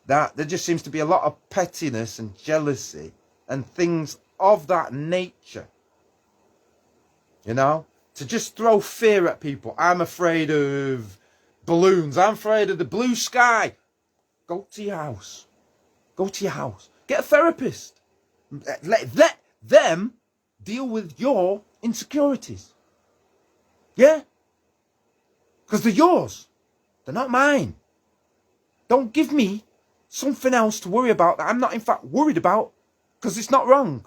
That there just seems to be a lot of pettiness and jealousy and things of that nature. To just throw fear at people. I'm afraid of balloons. I'm afraid of the blue sky. Go to your house. Go to your house. Get a therapist. Let them deal with your insecurities. Yeah? Because they're yours. They're not mine. Don't give me something else to worry about that I'm not in fact worried about, because it's not wrong.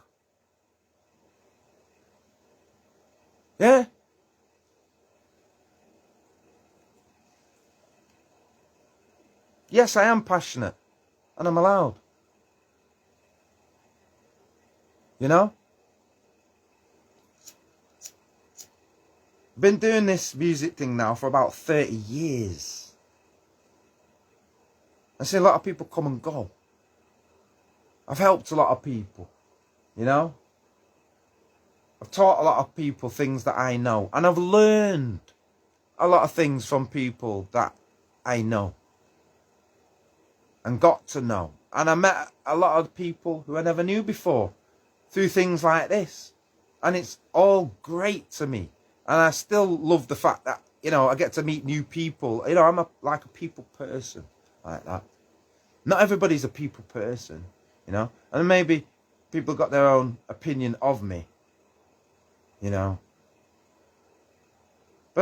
Yeah? Yes, I am passionate. And I'm allowed. Been doing this music thing now for about 30 years. I see a lot of people come and go. I've helped a lot of people, I've taught a lot of people things that I know. And I've learned a lot of things from people that I know. And got to know. And I met a lot of people who I never knew before through things like this. And it's all great to me. And I still love the fact that, I get to meet new people. I'm like a people person like that. Not everybody's a people person, And maybe people got their own opinion of me, But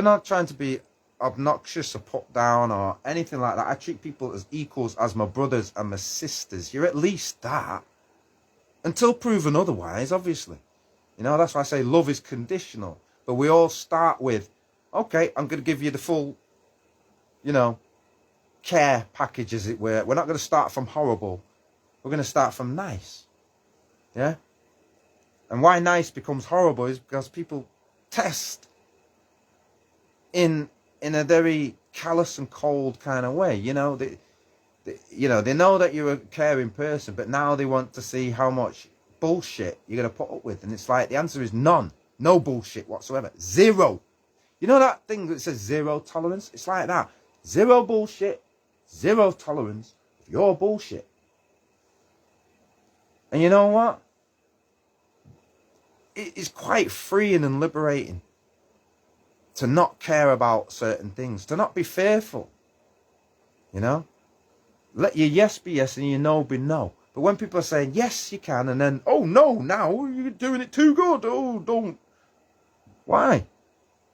not trying to be obnoxious or put down or anything like that. I treat people as equals, as my brothers and my sisters. You're at least that. Until proven otherwise, obviously. That's why I say love is conditional. But we all start with, okay, I'm going to give you the full, care package, as it were. We're not going to start from horrible. We're going to start from nice. Yeah? And why nice becomes horrible is because people test in a very callous and cold kind of way. They know that you're a caring person, but now they want to see how much bullshit you're going to put up with. And it's like the answer is none. No bullshit whatsoever. Zero. That thing that says zero tolerance? It's like that. Zero bullshit. Zero tolerance of your bullshit. And you know what? It is quite freeing and liberating to not care about certain things. To not be fearful. Let your yes be yes and your no be no. But when people are saying, yes, you can, and then, oh, no, now you're doing it too good. Oh, don't. Why?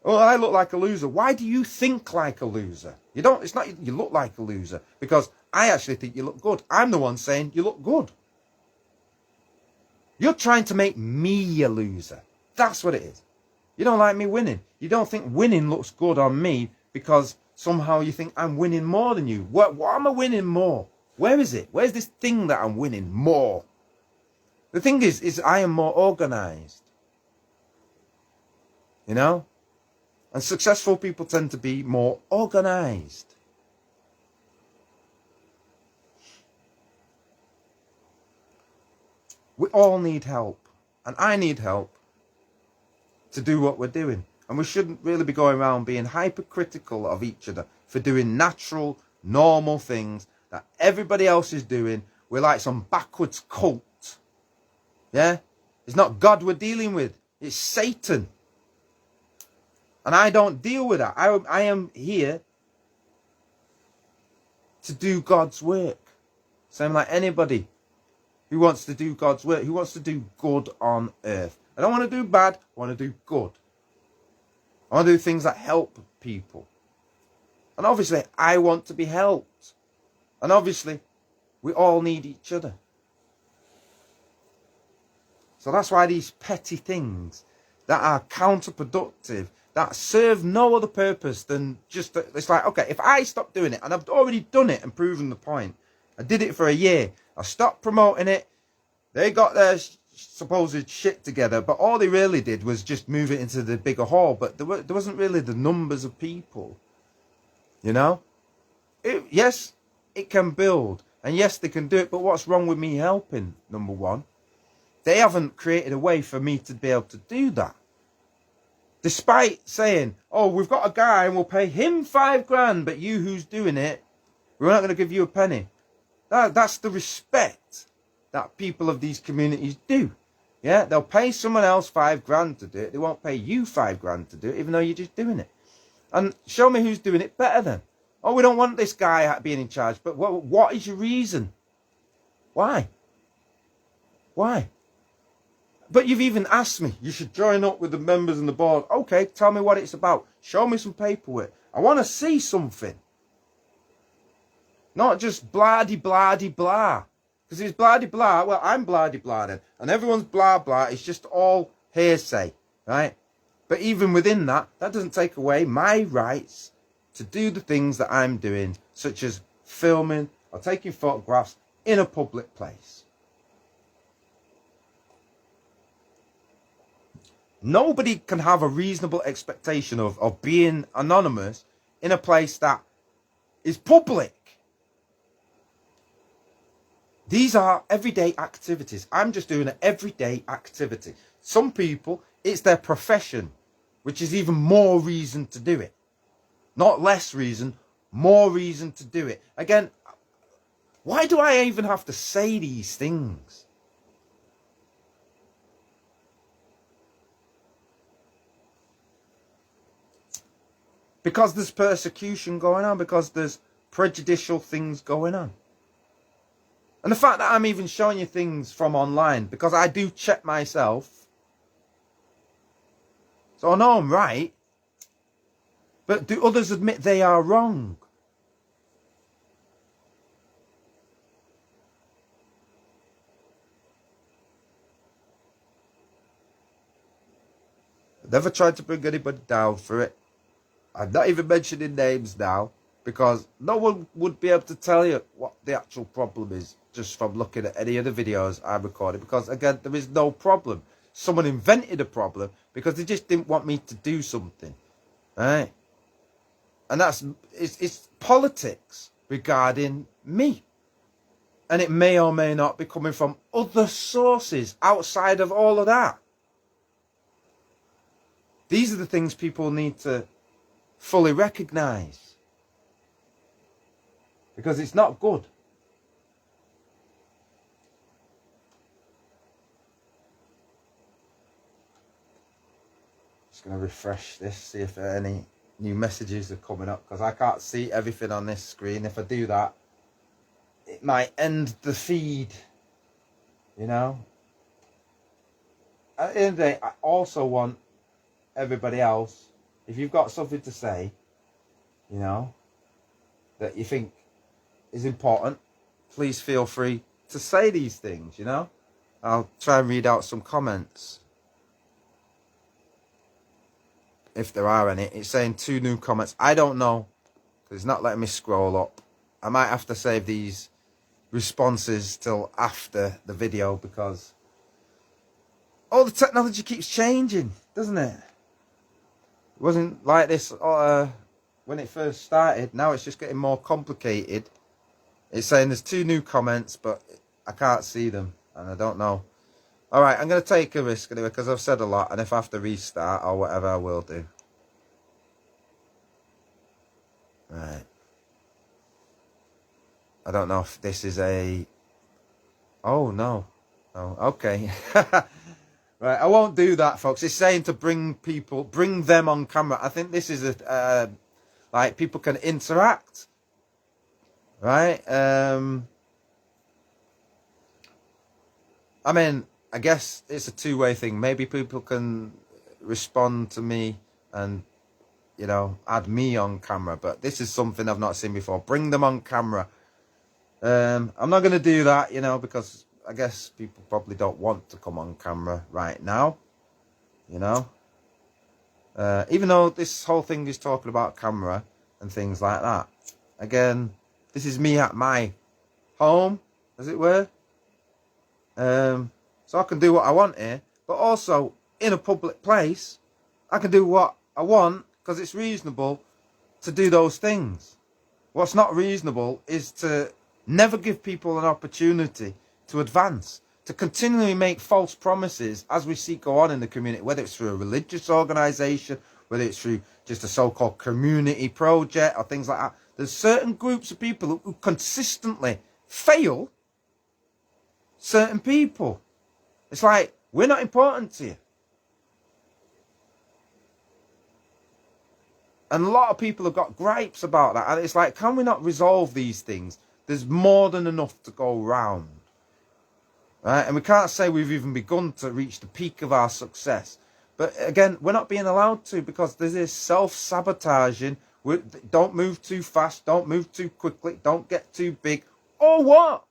Oh, I look like a loser. Why do you think like a loser? You don't. It's not you look like a loser. Because I actually think you look good. I'm the one saying you look good. You're trying to make me a loser. That's what it is. You don't like me winning. You don't think winning looks good on me because somehow you think I'm winning more than you. What am I winning more? Where is it? Where's this thing that I'm winning more? The thing is I am more organized. You know? And successful people tend to be more organized. We all need help. And I need help to do what we're doing. And we shouldn't really be going around being hypercritical of each other for doing natural, normal things that everybody else is doing. We're like some backwards cult. Yeah? It's not God we're dealing with. It's Satan. And I don't deal with that. I am here to do God's work. Same like anybody who wants to do God's work, who wants to do good on earth. I don't want to do bad, I want to do good. I want to do things that help people. And obviously, I want to be helped. And obviously, we all need each other. So that's why these petty things that are counterproductive, that serve no other purpose than just, it's like, okay, if I stop doing it, and I've already done it and proven the point, I did it for a year, I stopped promoting it, they got their supposed shit together, but all they really did was just move it into the bigger hall, but there wasn't really the numbers of people, you know? Yes, it can build, and yes, they can do it, but what's wrong with me helping, number one? They haven't created a way for me to be able to do that. Despite saying, oh, we've got a guy and we'll pay him $5,000, but you who's doing it, we're not going to give you a penny. That's the respect that people of these communities do. Yeah, they'll pay someone else $5,000 to do it. They won't pay you $5,000 to do it, even though you're just doing it. And show me who's doing it better then. Oh, we don't want this guy being in charge. But what is your reason? Why? Why? But you've even asked me, you should join up with the members and the board. Okay, tell me what it's about. Show me some paperwork. I want to see something. Not just blah-de-blah-de-blah. Because if it's blah-de-blah, well, I'm blah-de-blah then. And everyone's blah-blah. It's just all hearsay, right? But even within that, that doesn't take away my rights to do the things that I'm doing, such as filming or taking photographs in a public place. Nobody can have a reasonable expectation of being anonymous in a place that is public. These are everyday activities. I'm just doing an everyday activity. Some people, it's their profession, which is even more reason to do it. Not less reason, more reason to do it. Again, why do I even have to say these things? Because there's persecution going on, because there's prejudicial things going on. And the fact that I'm even showing you things from online, because I do check myself. So I know I'm right. But do others admit they are wrong? I've never tried to bring anybody down for it. I'm not even mentioning names now, because no one would be able to tell you what the actual problem is just from looking at any of the videos I'm recording, because again, there is no problem. Someone invented a problem because they just didn't want me to do something, right? And it's politics regarding me, and it may or may not be coming from other sources outside of all of that. These are the things people need to fully recognize, because it's not good. Just going to refresh this, see if any new messages are coming up, because I can't see everything on this screen. If I do that, it might end the feed, you know. At the end of the day, I also want everybody else, if you've got something to say, you know, that you think is important, please feel free to say these things, you know. I'll try and read out some comments, if there are any. It's saying 2 new comments. I don't know, because it's not letting me scroll up. I might have to save these responses till after the video, because all the technology keeps changing, doesn't it? It wasn't like this when it first started. Now it's just getting more complicated. It's saying there's 2 new comments, but I can't see them, and I don't know. Alright, I'm going to take a risk anyway, because I've said a lot, and if I have to restart or whatever, I will do. Right. I don't know if this is a... Oh, no. Oh, okay. Right, I won't do that, folks. It's saying to bring them on camera. I think this is a... like, people can interact. Right? I mean, I guess it's a two-way thing. Maybe people can respond to me and, you know, add me on camera. But this is something I've not seen before. Bring them on camera. I'm not going to do that, you know, because I guess people probably don't want to come on camera right now, you know. Even though this whole thing is talking about camera and things like that. Again, this is me at my home, as it were. So I can do what I want here. But also, in a public place, I can do what I want because it's reasonable to do those things. What's not reasonable is to never give people an opportunity to advance, to continually make false promises as we see go on in the community, whether it's through a religious organisation, whether it's through just a so-called community project or things like that. There's certain groups of people who consistently fail certain people. It's like, we're not important to you. And a lot of people have got gripes about that. And it's like, can we not resolve these things? There's more than enough to go round. Right? And we can't say we've even begun to reach the peak of our success. But again, we're not being allowed to, because there's this self-sabotaging. Don't move too fast. Don't move too quickly. Don't get too big. Or what?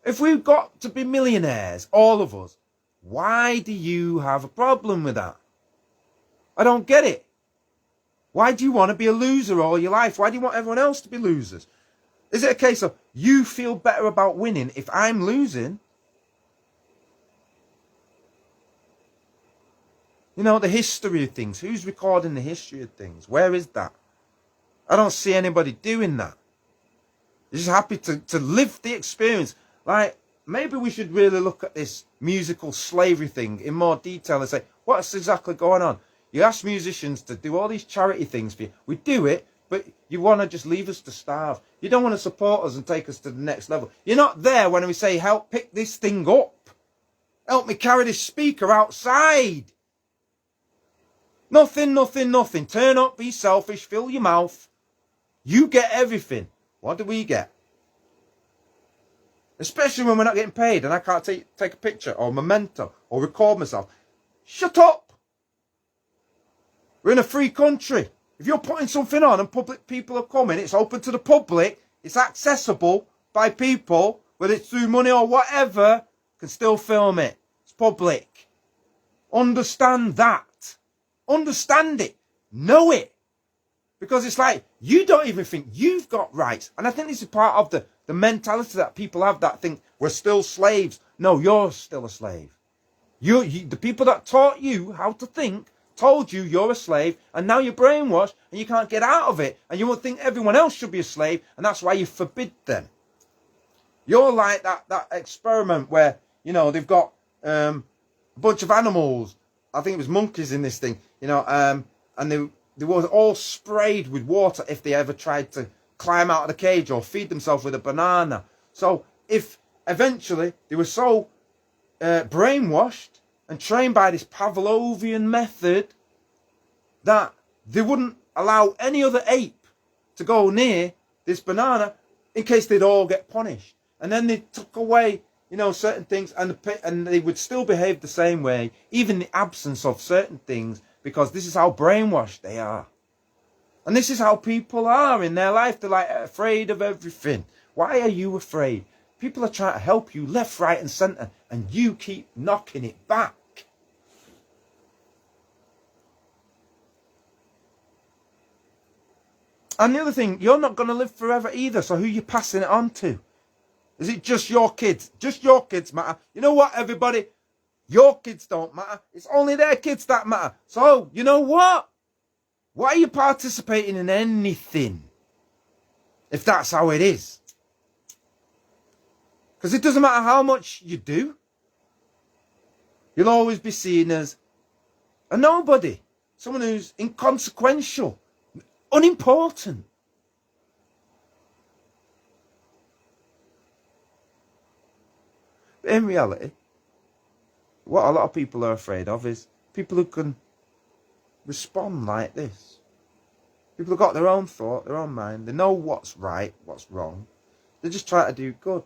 If we've got to be millionaires, all of us, why do you have a problem with that? I don't get it. Why do you want to be a loser all your life? Why do you want everyone else to be losers? Is it a case of you feel better about winning if I'm losing? You know, the history of things. Who's recording the history of things? Where is that? I don't see anybody doing that. You're just happy to live the experience. Like, maybe we should really look at this musical slavery thing in more detail and say, what's exactly going on? You ask musicians to do all these charity things for you. We do it, but you want to just leave us to starve. You don't want to support us and take us to the next level. You're not there when we say, help pick this thing up. Help me carry this speaker outside. Nothing, nothing, nothing. Turn up, be selfish, fill your mouth. You get everything. What do we get? Especially when we're not getting paid and I can't take a picture or a memento or record myself. Shut up. We're in a free country. If you're putting something on and public people are coming, it's open to the public, it's accessible by people, whether it's through money or whatever, can still film it. It's public. Understand that. Understand it. Know it. Because it's like, you don't even think you've got rights. And I think this is part of the mentality that people have that think we're still slaves. No, you're still a slave. The people that taught you how to think told you you're a slave, and now you're brainwashed and you can't get out of it, and you won't think everyone else should be a slave, and that's why you forbid them. You're like that experiment where, you know, they've got a bunch of animals. I think it was monkeys in this thing, you know, and they were all sprayed with water if they ever tried to climb out of the cage or feed themselves with a banana. So if eventually they were so brainwashed and trained by this Pavlovian method that they wouldn't allow any other ape to go near this banana in case they'd all get punished. And then they took away, you know, certain things, and they would still behave the same way, even in the absence of certain things, because this is how brainwashed they are. And this is how people are in their life. They're like afraid of everything. Why are you afraid? People are trying to help you left, right and centre, and you keep knocking it back. And the other thing, you're not going to live forever either, so who are you passing it on to? Is it just your kids? Just your kids matter. You know what, everybody? Your kids don't matter. It's only their kids that matter. So, you know what? Why are you participating in anything? If that's how it is. Because it doesn't matter how much you do. You'll always be seen as a nobody. Someone who's inconsequential. Unimportant. But in reality, what a lot of people are afraid of is people who can respond like this. People have got their own thought, their own mind. They know what's right, what's wrong. They just try to do good.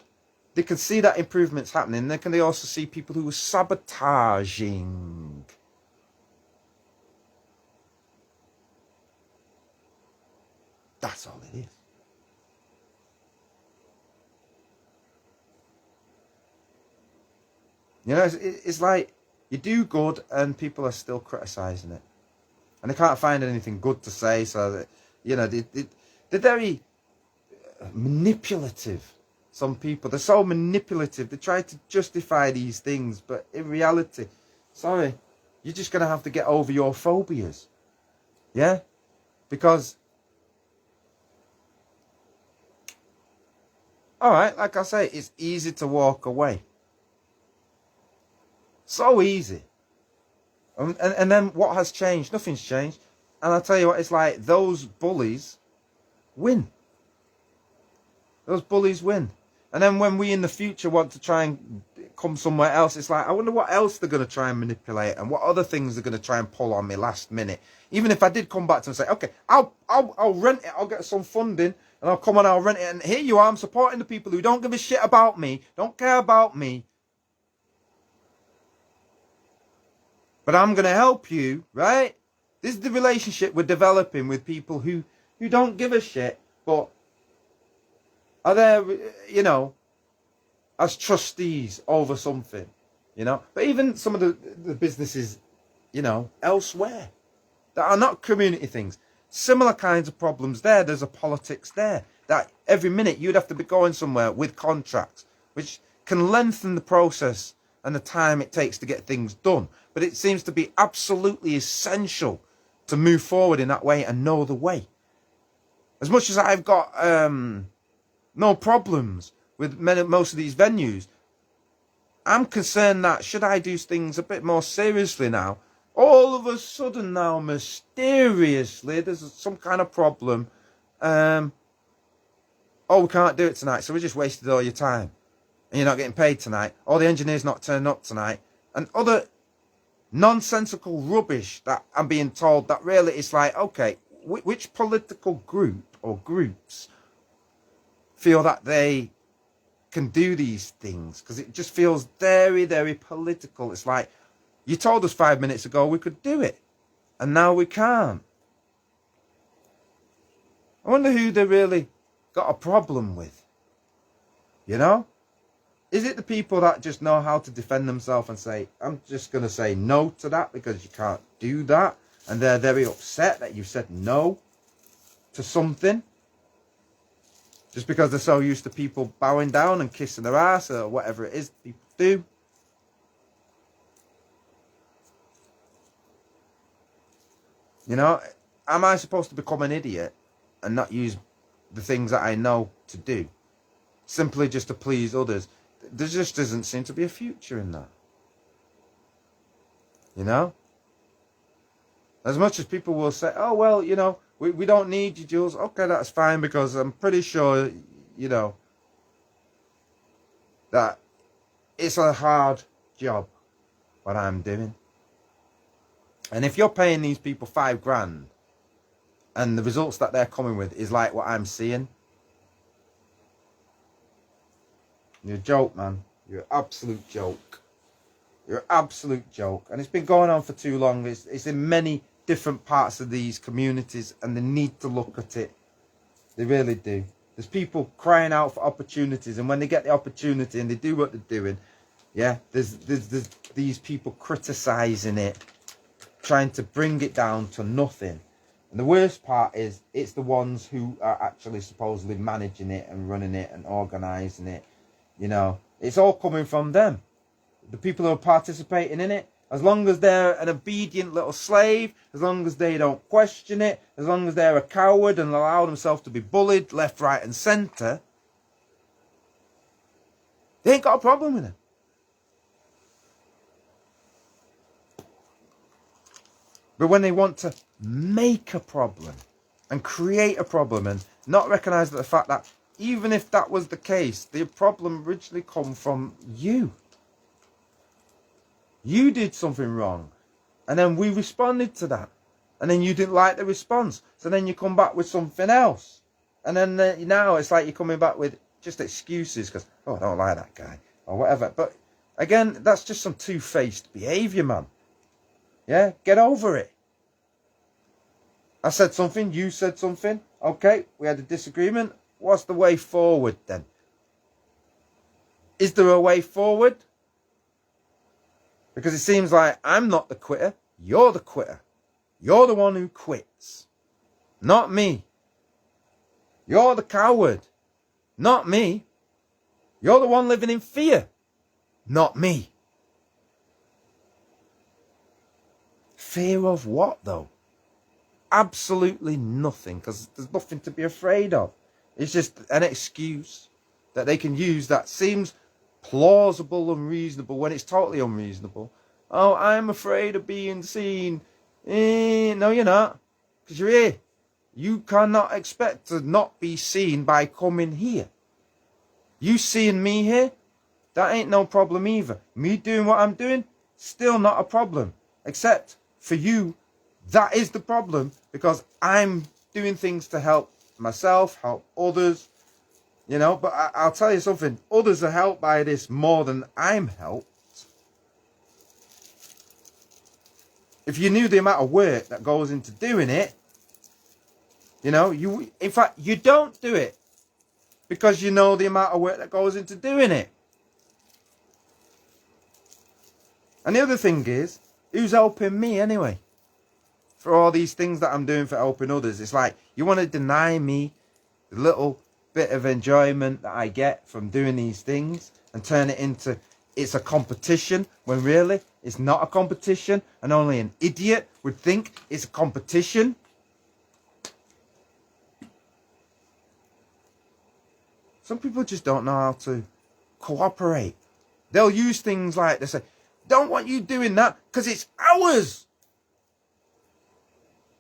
They can see that improvement's happening. They also see people who are sabotaging. That's all it is. You know, it's like you do good and people are still criticising it. And they can't find anything good to say, so that, you know, they're very manipulative. Some people, they're so manipulative. They try to justify these things, but in reality, sorry, you're just going to have to get over your phobias. Yeah? Because, alright, like I say, it's easy to walk away. So easy. And then what has changed? Nothing's changed. And I'll tell you what, it's like those bullies win. Those bullies win. And then when we in the future want to try and come somewhere else, it's like, I wonder what else they're going to try and manipulate and what other things they're going to try and pull on me last minute. Even if I did come back to them and say, okay, I'll rent it, I'll get some funding and I'll come and I'll rent it. And here you are, I'm supporting the people who don't give a shit about me, don't care about me. But I'm going to help you, right? This is the relationship we're developing with people who don't give a shit, but are there, you know, as trustees over something, you know? But even some of the businesses, you know, elsewhere that are not community things, similar kinds of problems there. There's a politics there that every minute you'd have to be going somewhere with contracts, which can lengthen the process and the time it takes to get things done. But it seems to be absolutely essential to move forward in that way and know the way. As much as I've got no problems with most of these venues, I'm concerned that should I do things a bit more seriously now, all of a sudden now, mysteriously, there's some kind of problem. Oh, we can't do it tonight, so we just wasted all your time. And you're not getting paid tonight. Or the engineer's not turning up tonight. And other nonsensical rubbish that I'm being told that really it's like, okay, which political group or groups feel that they can do these things? Because it just feels very, very political. It's like, you told us 5 minutes ago we could do it, and now we can't. I wonder who they really got a problem with. You know? Is it the people that just know how to defend themselves and say, I'm just going to say no to that because you can't do that, and they're very upset that you said no to something? Just because they're so used to people bowing down and kissing their ass or whatever it is people do. You know, am I supposed to become an idiot and not use the things that I know to do simply just to please others? There just doesn't seem to be a future in that. You know? As much as people will say, oh, well, you know, we don't need you, Jules. Okay, that's fine, because I'm pretty sure, you know, that it's a hard job, what I'm doing. And if you're paying these people $5,000 and the results that they're coming with is like what I'm seeing, you're a joke, man. You're an absolute joke. You're an absolute joke. And it's been going on for too long. It's in many different parts of these communities, and they need to look at it. They really do. There's people crying out for opportunities, and when they get the opportunity and they do what they're doing, yeah, there's these people criticising it, trying to bring it down to nothing. And the worst part is, it's the ones who are actually supposedly managing it and running it and organising it. You know, it's all coming from them. The people who are participating in it, as long as they're an obedient little slave, as long as they don't question it, as long as they're a coward and allow themselves to be bullied left, right and centre, they ain't got a problem with it. But when they want to make a problem and create a problem and not recognise the fact that even if that was the case, the problem originally come from you. You did something wrong, and then we responded to that, and then you didn't like the response, so then you come back with something else, and then now it's like you're coming back with just excuses because, oh, I don't like that guy or whatever. But again, that's just some two-faced behaviour, man. Yeah, get over it. I said something, you said something, okay, we had a disagreement. What's the way forward then? Is there a way forward? Because it seems like I'm not the quitter, you're the quitter. You're the one who quits, not me. You're the coward, not me. You're the one living in fear, not me. Fear of what, though? Absolutely nothing, because there's nothing to be afraid of. It's just an excuse that they can use that seems plausible and reasonable when it's totally unreasonable. Oh, I'm afraid of being seen. No, you're not, because you're here. You cannot expect to not be seen by coming here. You seeing me here, that ain't no problem either. Me doing what I'm doing, still not a problem. Except for you, that is the problem, because I'm doing things to help myself, help others, you know. But I'll tell you something, others are helped by this more than I'm helped. If you knew the amount of work that goes into doing it, you know, in fact, you don't do it because you know the amount of work that goes into doing it. And the other thing is, who's helping me anyway? For all these things that I'm doing for helping others, it's like you want to deny me the little bit of enjoyment that I get from doing these things and turn it into it's a competition, when really it's not a competition, and only an idiot would think it's a competition. Some people just don't know how to cooperate. They'll use things like, they say, don't want you doing that because it's ours.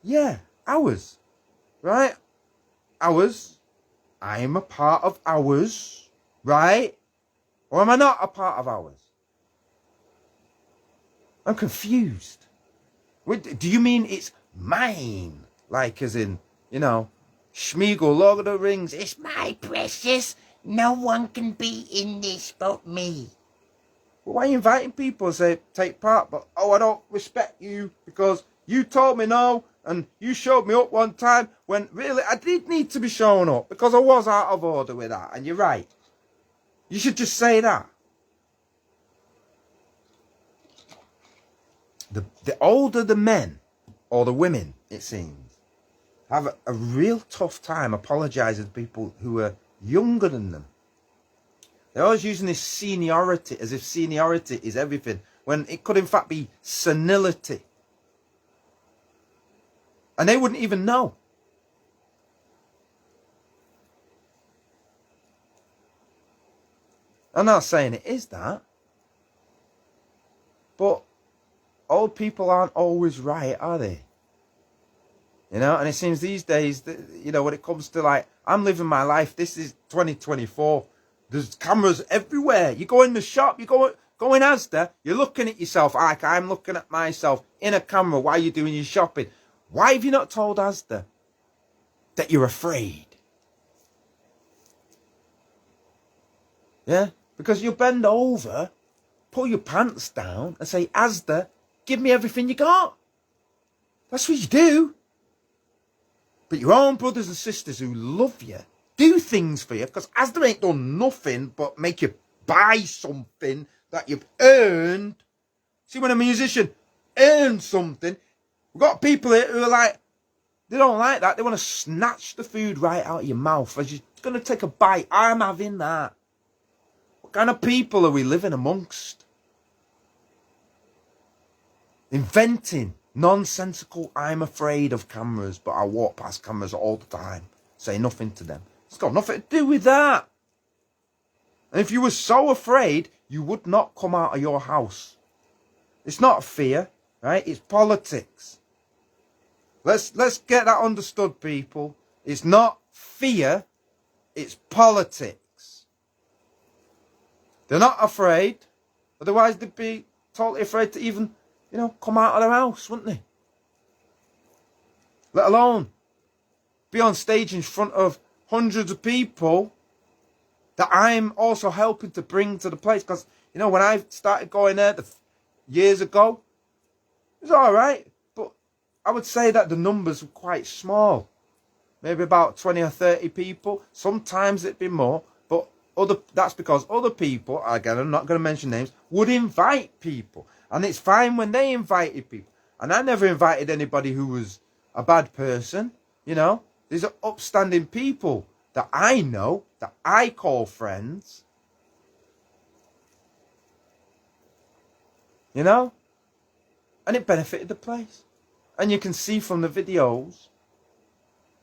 Yeah, ours, right? Ours. I am a part of ours, right? Or am I not a part of ours? I'm confused. Do you mean it's mine? Like as in, you know, Schmeagol, Lord of the Rings, it's my precious. No one can be in this but me. Well, why are you inviting people to say, take part? But, oh, I don't respect you because you told me no. And you showed me up one time when really I did need to be shown up because I was out of order with that. And you're right. You should just say that. The older the men or the women, it seems, have a real tough time apologising to people who are younger than them. They're always using this seniority as if seniority is everything, when it could in fact be senility. And they wouldn't even know. I'm not saying it is that. But old people aren't always right, are they? You know, and it seems these days that, you know, when it comes to like, I'm living my life, this is 2024. There's cameras everywhere. You go in the shop, you go in Asda, you're looking at yourself like I'm looking at myself in a camera while you're doing your shopping. Why have you not told Asda that you're afraid? Yeah? Because you bend over, pull your pants down and say, Asda, give me everything you got. That's what you do. But your own brothers and sisters who love you, do things for you, because as they ain't done nothing but make you buy something that you've earned. See, when a musician earns something, we've got people here who are like, they don't like that. They want to snatch the food right out of your mouth as you're going to take a bite. I'm having that. What kind of people are we living amongst? Inventing nonsensical, I'm afraid of cameras, but I walk past cameras all the time. Say nothing to them. It's got nothing to do with that. And if you were so afraid, you would not come out of your house. It's not fear, right? It's politics. Let's get that understood, people. It's not fear, it's politics. They're not afraid. Otherwise, they'd be totally afraid to even, come out of their house, wouldn't they? Let alone be on stage in front of hundreds of people that I'm also helping to bring to the place. Because, when I started going there years ago, it was all right. But I would say that the numbers were quite small. Maybe about 20 or 30 people. Sometimes it'd be more. But that's because other people, again, I'm not going to mention names, would invite people. And it's fine when they invited people. And I never invited anybody who was a bad person. These are upstanding people that I know, that I call friends. And it benefited the place. And you can see from the videos,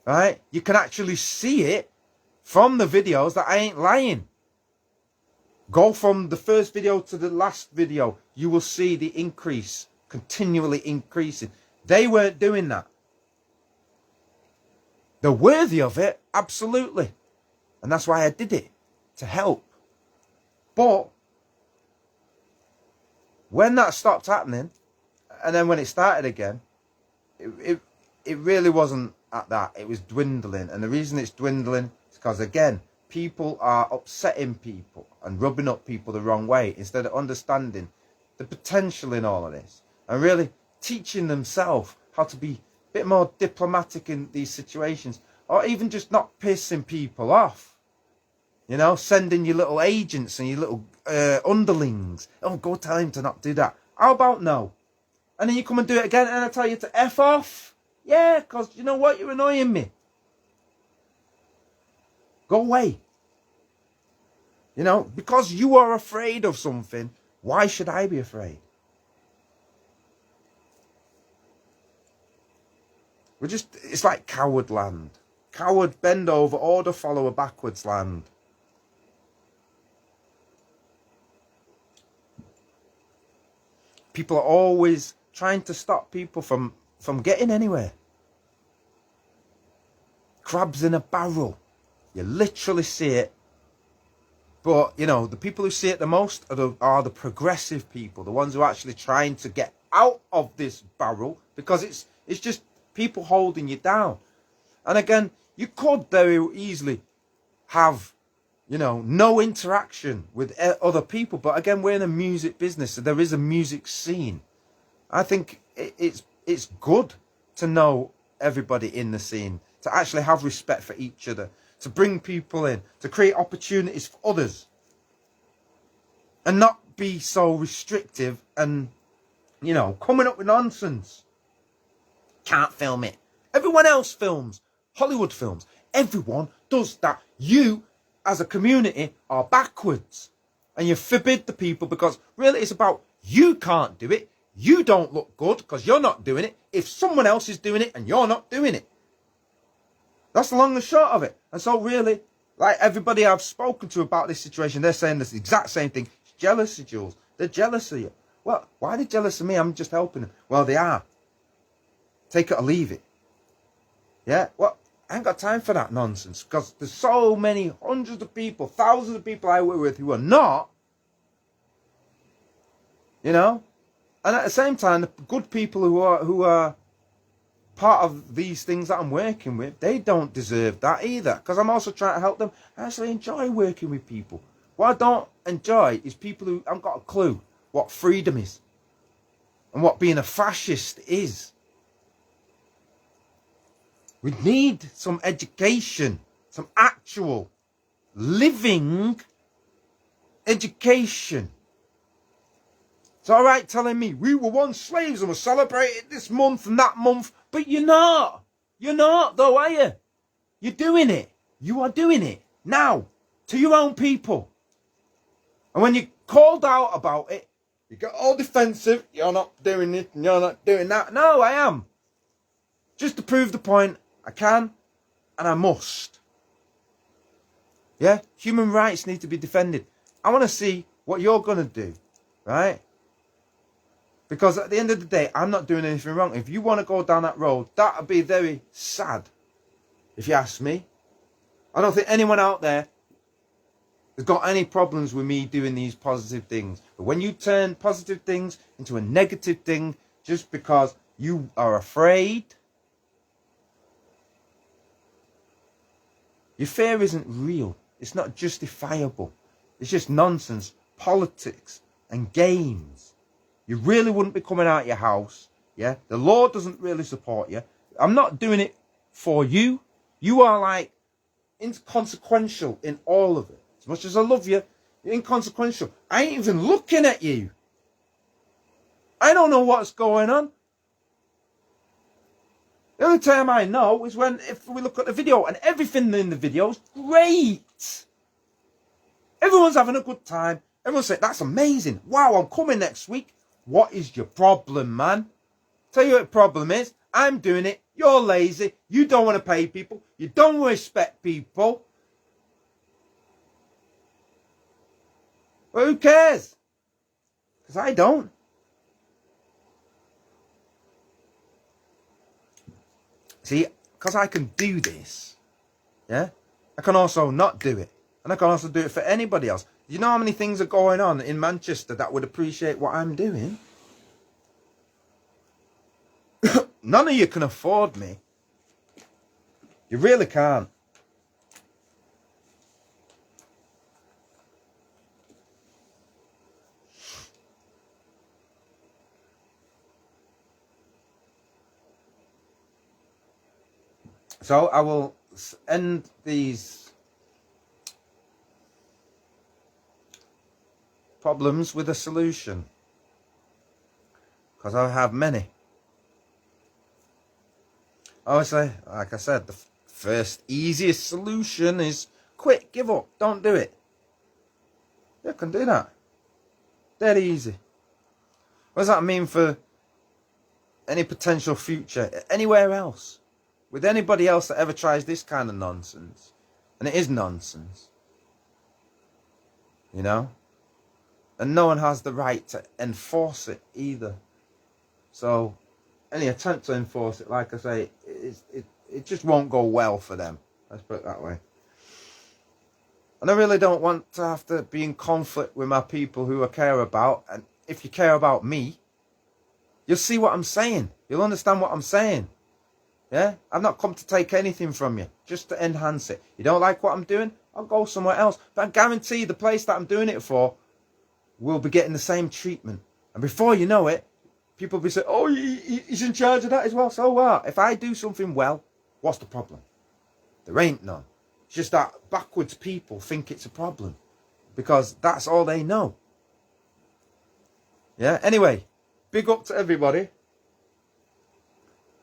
right? You can actually see it from the videos that I ain't lying. Go from the first video to the last video. You will see the increase, continually increasing. They weren't doing that. They're worthy of it, absolutely. And that's why I did it, to help. But when that stopped happening, and then when it started again, it really wasn't at that. It was dwindling. And the reason it's dwindling is because, again, people are upsetting people and rubbing up people the wrong way instead of understanding the potential in all of this and really teaching themselves how to be a bit more diplomatic in these situations, or even just not pissing people off. Sending your little agents and your little underlings. Oh, go tell him to not do that. How about no? And then you come and do it again and I tell you to F off. Yeah, because you know what? You're annoying me. Go away. Because you are afraid of something, why should I be afraid? It's like coward land. Coward, bend over, order, follower, backwards land. People are always trying to stop people from getting anywhere. Crabs in a barrel. You literally see it. But, the people who see it the most are the progressive people. The ones who are actually trying to get out of this barrel. Because it's just people holding you down. And again, you could very easily have, no interaction with other people. But again, we're in a music business. So there is a music scene. I think it's good to know everybody in the scene. To actually have respect for each other. To bring people in. To create opportunities for others. And not be so restrictive and, coming up with nonsense. Can't film it. Everyone else films. Hollywood films. Everyone does that. You, as a community, are backwards. And you forbid the people because really it's about you can't do it. You don't look good because you're not doing it. If someone else is doing it and you're not doing it. That's the long and short of it. And so really, like everybody I've spoken to about this situation, they're saying this exact same thing. It's jealousy, Jules. They're jealous of you. Well, why are they jealous of me? I'm just helping them. Well, they are. Take it or leave it. Yeah? Well, I ain't got time for that nonsense. Because there's so many hundreds of people, thousands of people I work with who are not. And at the same time, the good people who are part of these things that I'm working with, they don't deserve that either. Because I'm also trying to help them. I actually enjoy working with people. What I don't enjoy is people who haven't got a clue what freedom is. And what being a fascist is. We need some education, some actual living education. It's all right telling me we were once slaves and we're celebrating this month and that month, but you're not. You're not, though, are you? You're doing it. You are doing it now to your own people. And when you're called out about it, you get all defensive. You're not doing it and you're not doing that. No, I am. Just to prove the point, I can and I must. Yeah? Human rights need to be defended. I want to see what you're going to do, right? Because at the end of the day, I'm not doing anything wrong. If you want to go down that road, that would be very sad, if you ask me. I don't think anyone out there has got any problems with me doing these positive things. But when you turn positive things into a negative thing just because you are afraid, your fear isn't real. It's not justifiable. It's just nonsense, politics and games. You really wouldn't be coming out of your house. Yeah, the law doesn't really support you. I'm not doing it for you. You are like inconsequential in all of it. As much as I love you, you're inconsequential. I ain't even looking at you. I don't know what's going on. The only time I know is when if we look at the video and everything in the video is great. Everyone's having a good time. Everyone's saying, that's amazing. Wow, I'm coming next week. What is your problem, man? Tell you what the problem is. I'm doing it. You're lazy. You don't want to pay people. You don't respect people. Well, who cares? Because I don't. See, because I can do this, yeah, I can also not do it. And I can also do it for anybody else. You know how many things are going on in Manchester that would appreciate what I'm doing? None of you can afford me. You really can't. So I will end these problems with a solution, because I have many. Obviously, like I said, the first easiest solution is quit, give up, don't do it. You can do that. Dead easy. What does that mean for any potential future anywhere else? With anybody else that ever tries this kind of nonsense. And it is nonsense. You know? And no one has the right to enforce it either. So, any attempt to enforce it, like I say, it just won't go well for them. Let's put it that way. And I really don't want to have to be in conflict with my people who I care about. And if you care about me, you'll see what I'm saying. You'll understand what I'm saying. Yeah? I've not come to take anything from you, just to enhance it. You don't like what I'm doing? I'll go somewhere else. But I guarantee the place that I'm doing it for will be getting the same treatment. And before you know it, people will be saying, oh, he's in charge of that as well. So what? If I do something well, what's the problem? There ain't none. It's just that backwards people think it's a problem. Because that's all they know. Yeah? Anyway, big up to everybody.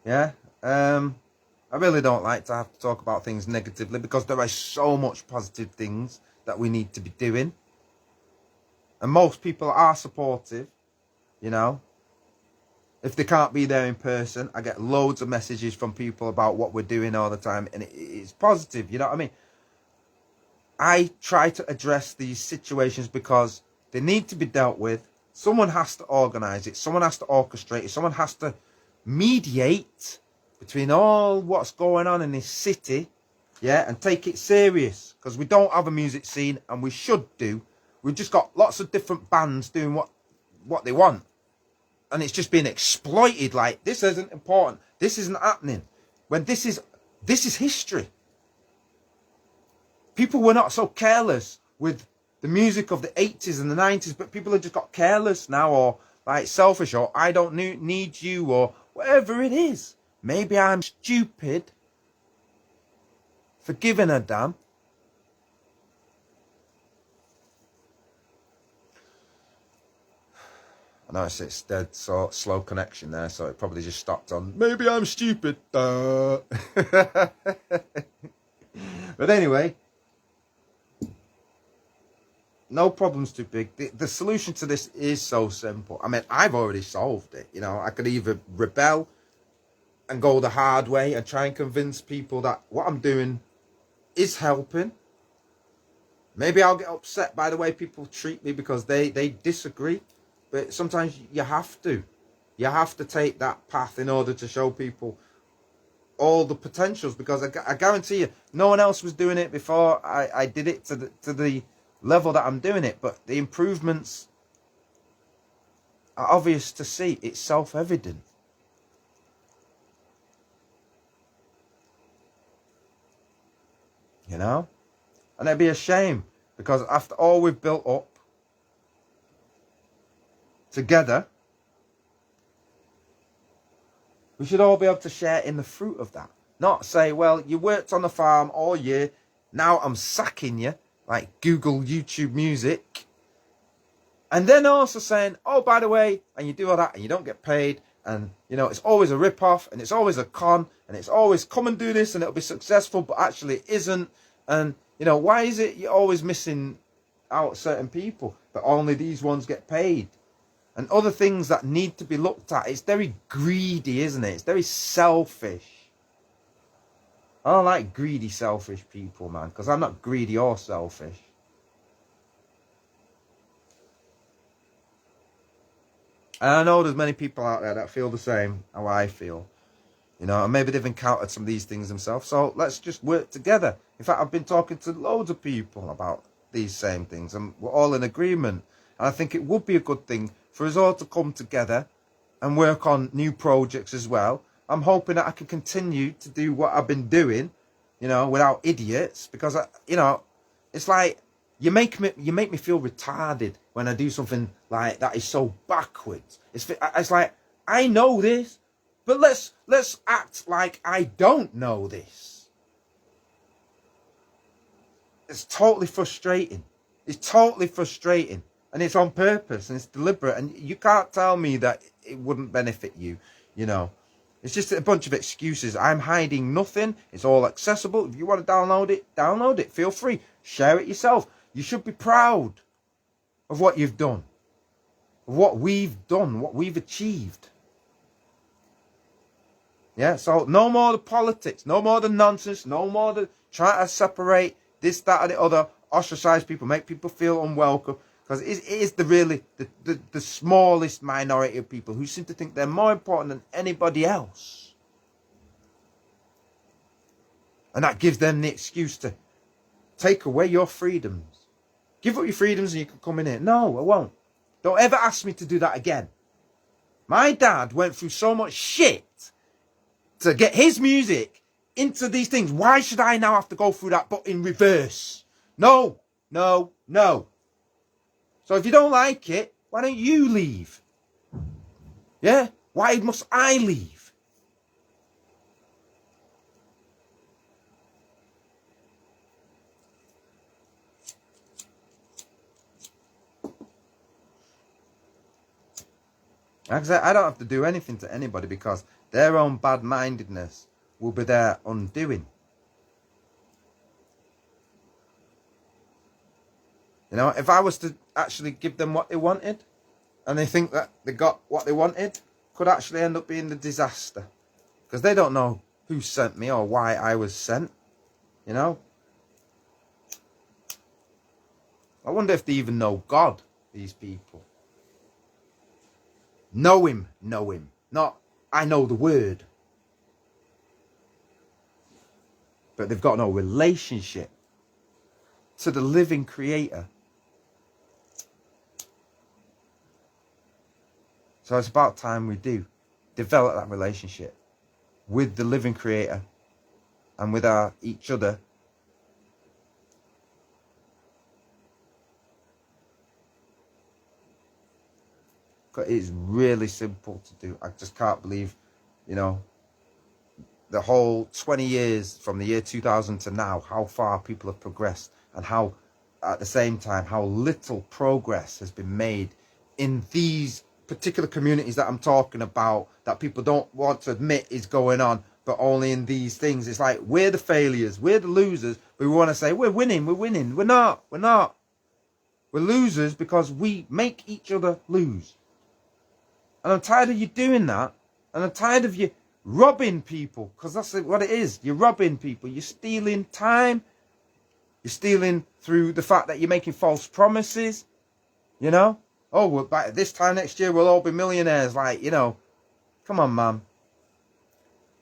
Yeah? I really don't like to have to talk about things negatively, because there are so much positive things that we need to be doing. And most people are supportive, you know. If they can't be there in person, I get loads of messages from people about what we're doing all the time. And it's positive, you know what I mean? I try to address these situations because they need to be dealt with. Someone has to organise it. Someone has to orchestrate it. Someone has to mediate between all what's going on in this city, yeah, and take it serious. Because we don't have a music scene, and we should do. We've just got lots of different bands doing what they want. And it's just being exploited like, this isn't important. This isn't happening. When this is history. People were not so careless with the music of the 80s and the 90s, but people have just got careless now, or like selfish, or I don't need you, or whatever it is. Maybe I'm stupid, for giving a damn. I know it's dead, so slow connection there, so it probably just stopped on, maybe I'm stupid. But anyway, no problem's too big. The solution to this is so simple. I mean, I've already solved it. You know, I could either rebel and go the hard way and try and convince people that what I'm doing is helping. Maybe I'll get upset by the way people treat me because they disagree. But sometimes you have to. You have to take that path in order to show people all the potentials, because I guarantee you, no one else was doing it before I did it to the level that I'm doing it. But the improvements are obvious to see. It's self-evident. You know? And it'd be a shame, because after all we've built up together, we should all be able to share in the fruit of that. Not say, well, you worked on the farm all year, now I'm sacking you, like Google, YouTube Music. And then also saying, oh, by the way, and you do all that and you don't get paid. And, you know, it's always a rip-off and it's always a con. And it's always come and do this and it'll be successful, but actually it isn't. And, you know, why is it you're always missing out certain people, but only these ones get paid? And other things that need to be looked at. It's very greedy, isn't it? It's very selfish. I don't like greedy, selfish people, man, because I'm not greedy or selfish. And I know there's many people out there that feel the same how I feel. You know, and maybe they've encountered some of these things themselves. So let's just work together. In fact, I've been talking to loads of people about these same things, and we're all in agreement. And I think it would be a good thing for us all to come together and work on new projects as well. I'm hoping that I can continue to do what I've been doing, you know, without idiots, because you know, it's like you make me feel retarded when I do something like that is so backwards. It's like, I know this, but let's act like I don't know this. It's totally frustrating. It's totally frustrating. And it's on purpose and it's deliberate. And you can't tell me that it wouldn't benefit you, you know. It's just a bunch of excuses. I'm hiding nothing. It's all accessible. If you want to download it. Feel free. Share it yourself. You should be proud of what you've done. Of what we've done. What we've achieved. Yeah, so no more the politics. No more the nonsense. No more the trying to separate this, that, and the other. Ostracize people. Make people feel unwelcome. Because it is the smallest minority of people who seem to think they're more important than anybody else. And that gives them the excuse to take away your freedoms. Give up your freedoms and you can come in here. No, I won't. Don't ever ask me to do that again. My dad went through so much shit to get his music into these things. Why should I now have to go through that, but in reverse? No, no, no. So if you don't like it, why don't you leave? Yeah? Why must I leave? Like I said, I don't have to do anything to anybody because their own bad-mindedness will be their undoing. You know, if I was to actually give them what they wanted, and they think that they got what they wanted, could actually end up being the disaster. Because they don't know who sent me or why I was sent. You know? I wonder if they even know God, these people. Know him. Not, I know the word. But they've got no relationship to the living creator. So it's about time we do develop that relationship with the living creator and with each other. It's really simple to do. I just can't believe, you know, the whole 20 years from the year 2000 to now, how far people have progressed, and how, at the same time, how little progress has been made in these particular communities that I'm talking about, that people don't want to admit is going on, but only in these things. It's like, we're the failures, we're the losers, but we want to say we're winning. We're not. We're losers because we make each other lose. And I'm tired of you doing that. And I'm tired of you robbing people, because that's what it is. You're robbing people. You're stealing time. You're stealing through the fact that you're making false promises. You know? Oh, well, by this time next year, we'll all be millionaires. Like, you know, come on, man.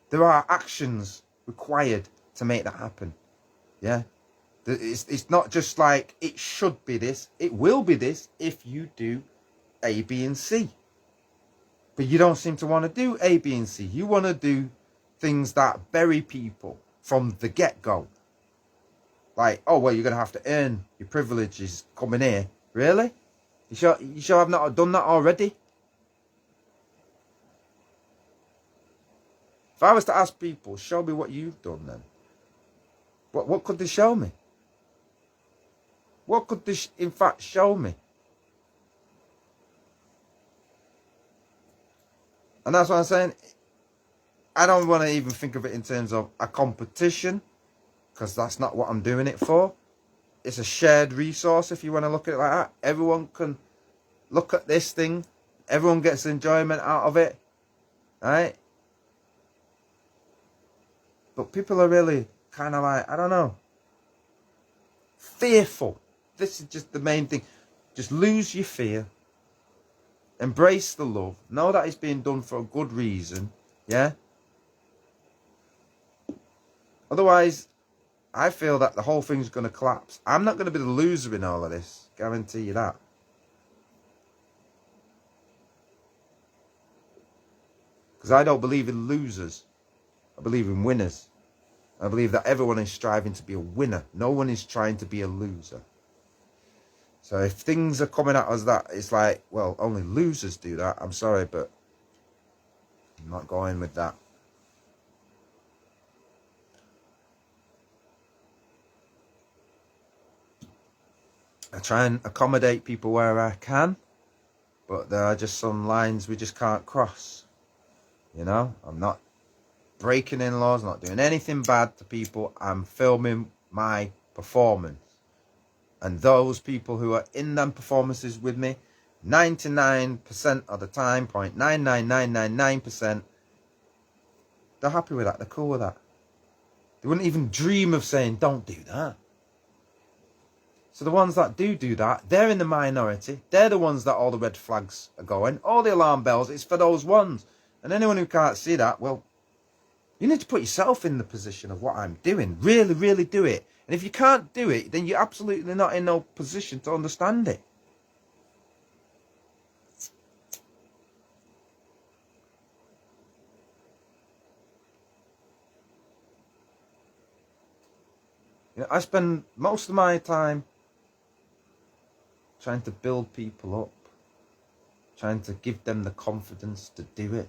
There are actions required to make that happen. Yeah? It's not just like, it should be this. It will be this if you do A, B, and C. But you don't seem to want to do A, B, and C. You want to do things that bury people from the get-go. Like, oh, well, you're going to have to earn your privileges coming here. Really? You sure I've not done that already? If I was to ask people, show me what you've done then. What could they show me? What could they, in fact, show me? And that's what I'm saying. I don't want to even think of it in terms of a competition, because that's not what I'm doing it for. It's a shared resource, if you want to look at it like that. Everyone can look at this thing. Everyone gets enjoyment out of it. Right? But people are really kind of like, I don't know, fearful. This is just the main thing. Just lose your fear. Embrace the love. Know that it's being done for a good reason. Yeah? Otherwise, I feel that the whole thing's going to collapse. I'm not going to be the loser in all of this. Guarantee you that. Because I don't believe in losers. I believe in winners. I believe that everyone is striving to be a winner. No one is trying to be a loser. So if things are coming at us that, it's like, well, only losers do that. I'm sorry, but I'm not going with that. I try and accommodate people where I can, but there are just some lines we just can't cross. You know, I'm not breaking in laws, not doing anything bad to people. I'm filming my performance. And those people who are in them performances with me, 99% of the time, 0.99999%, they're happy with that. They're cool with that. They wouldn't even dream of saying, don't do that. So the ones that do that, they're in the minority. They're the ones that all the red flags are going. All the alarm bells, it's for those ones. And anyone who can't see that, well, you need to put yourself in the position of what I'm doing. Really, really do it. And if you can't do it, then you're absolutely not in no position to understand it. You know, I spend most of my time trying to build people up, trying to give them the confidence to do it.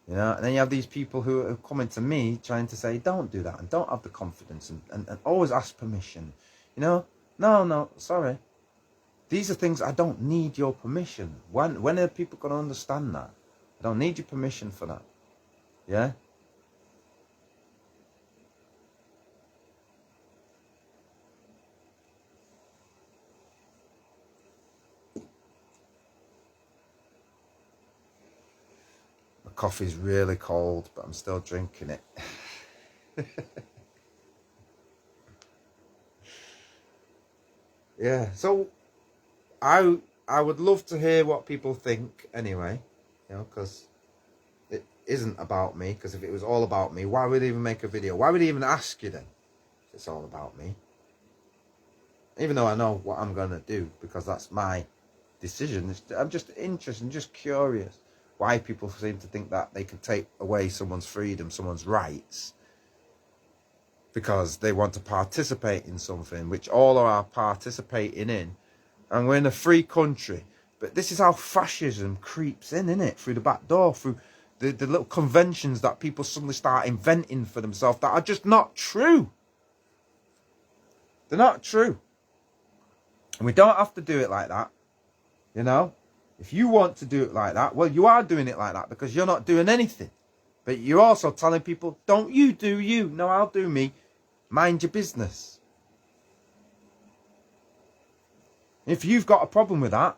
You know, and then you have these people who are coming to me trying to say, don't do that, and don't have the confidence, and always ask permission. You know, no, sorry. These are things I don't need your permission. When are people going to understand that? I don't need your permission for that. Yeah? Coffee's really cold, but I'm still drinking it. Yeah, so I would love to hear what people think anyway, you know, because it isn't about me. Because if it was all about me, why would they even make a video? Why would they even ask you then if it's all about me? Even though I know what I'm going to do, because that's my decision. I'm just interested and just curious why people seem to think that they can take away someone's freedom, someone's rights, because they want to participate in something which all are participating in. And we're in a free country. But this is how fascism creeps in, isn't it? Through the back door, through the little conventions that people suddenly start inventing for themselves that are just not true. They're not true. And we don't have to do it like that. You know? If you want to do it like that, well, you are doing it like that because you're not doing anything. But you're also telling people, don't you do you. No, I'll do me. Mind your business. If you've got a problem with that,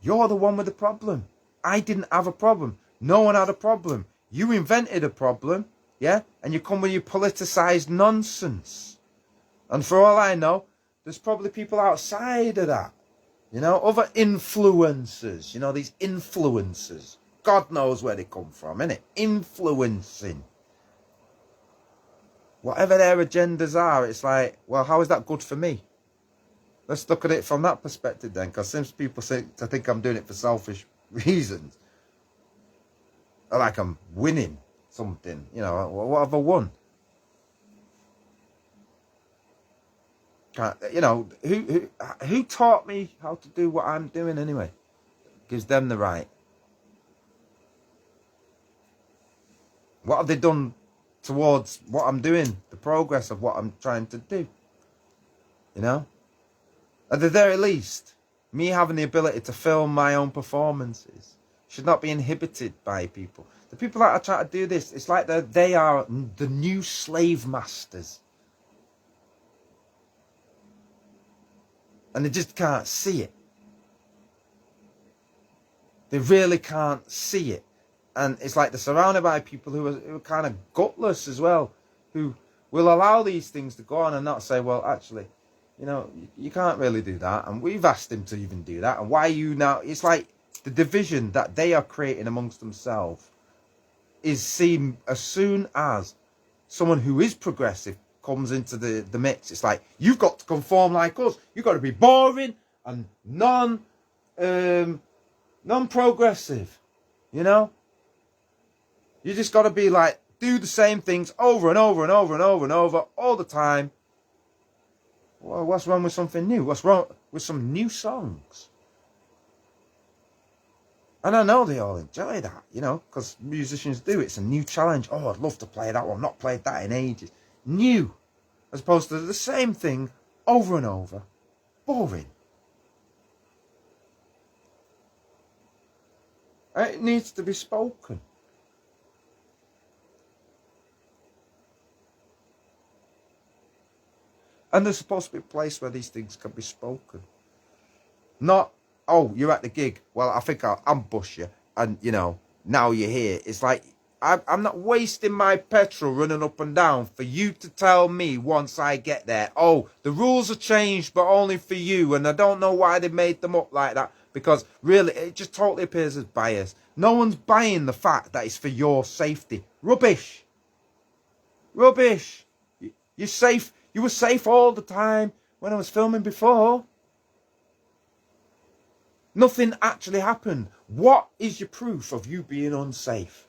you're the one with the problem. I didn't have a problem. No one had a problem. You invented a problem, yeah? And you come with your politicised nonsense. And for all I know, there's probably people outside of that. You know, other influencers. You know, these influencers. God knows where they come from, innit? Influencing. Whatever their agendas are, it's like, well, how is that good for me? Let's look at it from that perspective then, because some people think I'm doing it for selfish reasons. Or like I'm winning something. You know, what have I won? You know, who taught me how to do what I'm doing anyway? Gives them the right. What have they done towards what I'm doing? The progress of what I'm trying to do? You know? At the very least, me having the ability to film my own performances should not be inhibited by people. The people that are trying to do this, it's like they are the new slave masters. And they just can't see it. They really can't see it. And it's like they're surrounded by people who are kind of gutless as well, who will allow these things to go on and not say, well, actually, you know, you can't really do that. And we've asked him to even do that. And why are you now? It's like the division that they are creating amongst themselves is seen as soon as someone who is progressive comes into the mix. It's like, you've got to conform like us. You've got to be boring and non-progressive, you know? You just got to be like, do the same things over and over and over and over and over all the time. Well, what's wrong with something new? What's wrong with some new songs? And I know they all enjoy that, you know, because musicians do. It's a new challenge. Oh, I'd love to play that one. I've not played that in ages. New. As opposed to the same thing over and over. Boring. It needs to be spoken. And there's supposed to be a place where these things can be spoken. Not, oh, you're at the gig. Well, I think I'll ambush you. And, you know, now you're here. It's like, I'm not wasting my petrol running up and down for you to tell me once I get there, oh, the rules are changed, but only for you. And I don't know why they made them up like that. Because really, it just totally appears as bias. No one's buying the fact that it's for your safety. Rubbish. Rubbish. You're safe. You were safe all the time when I was filming before. Nothing actually happened. What is your proof of you being unsafe?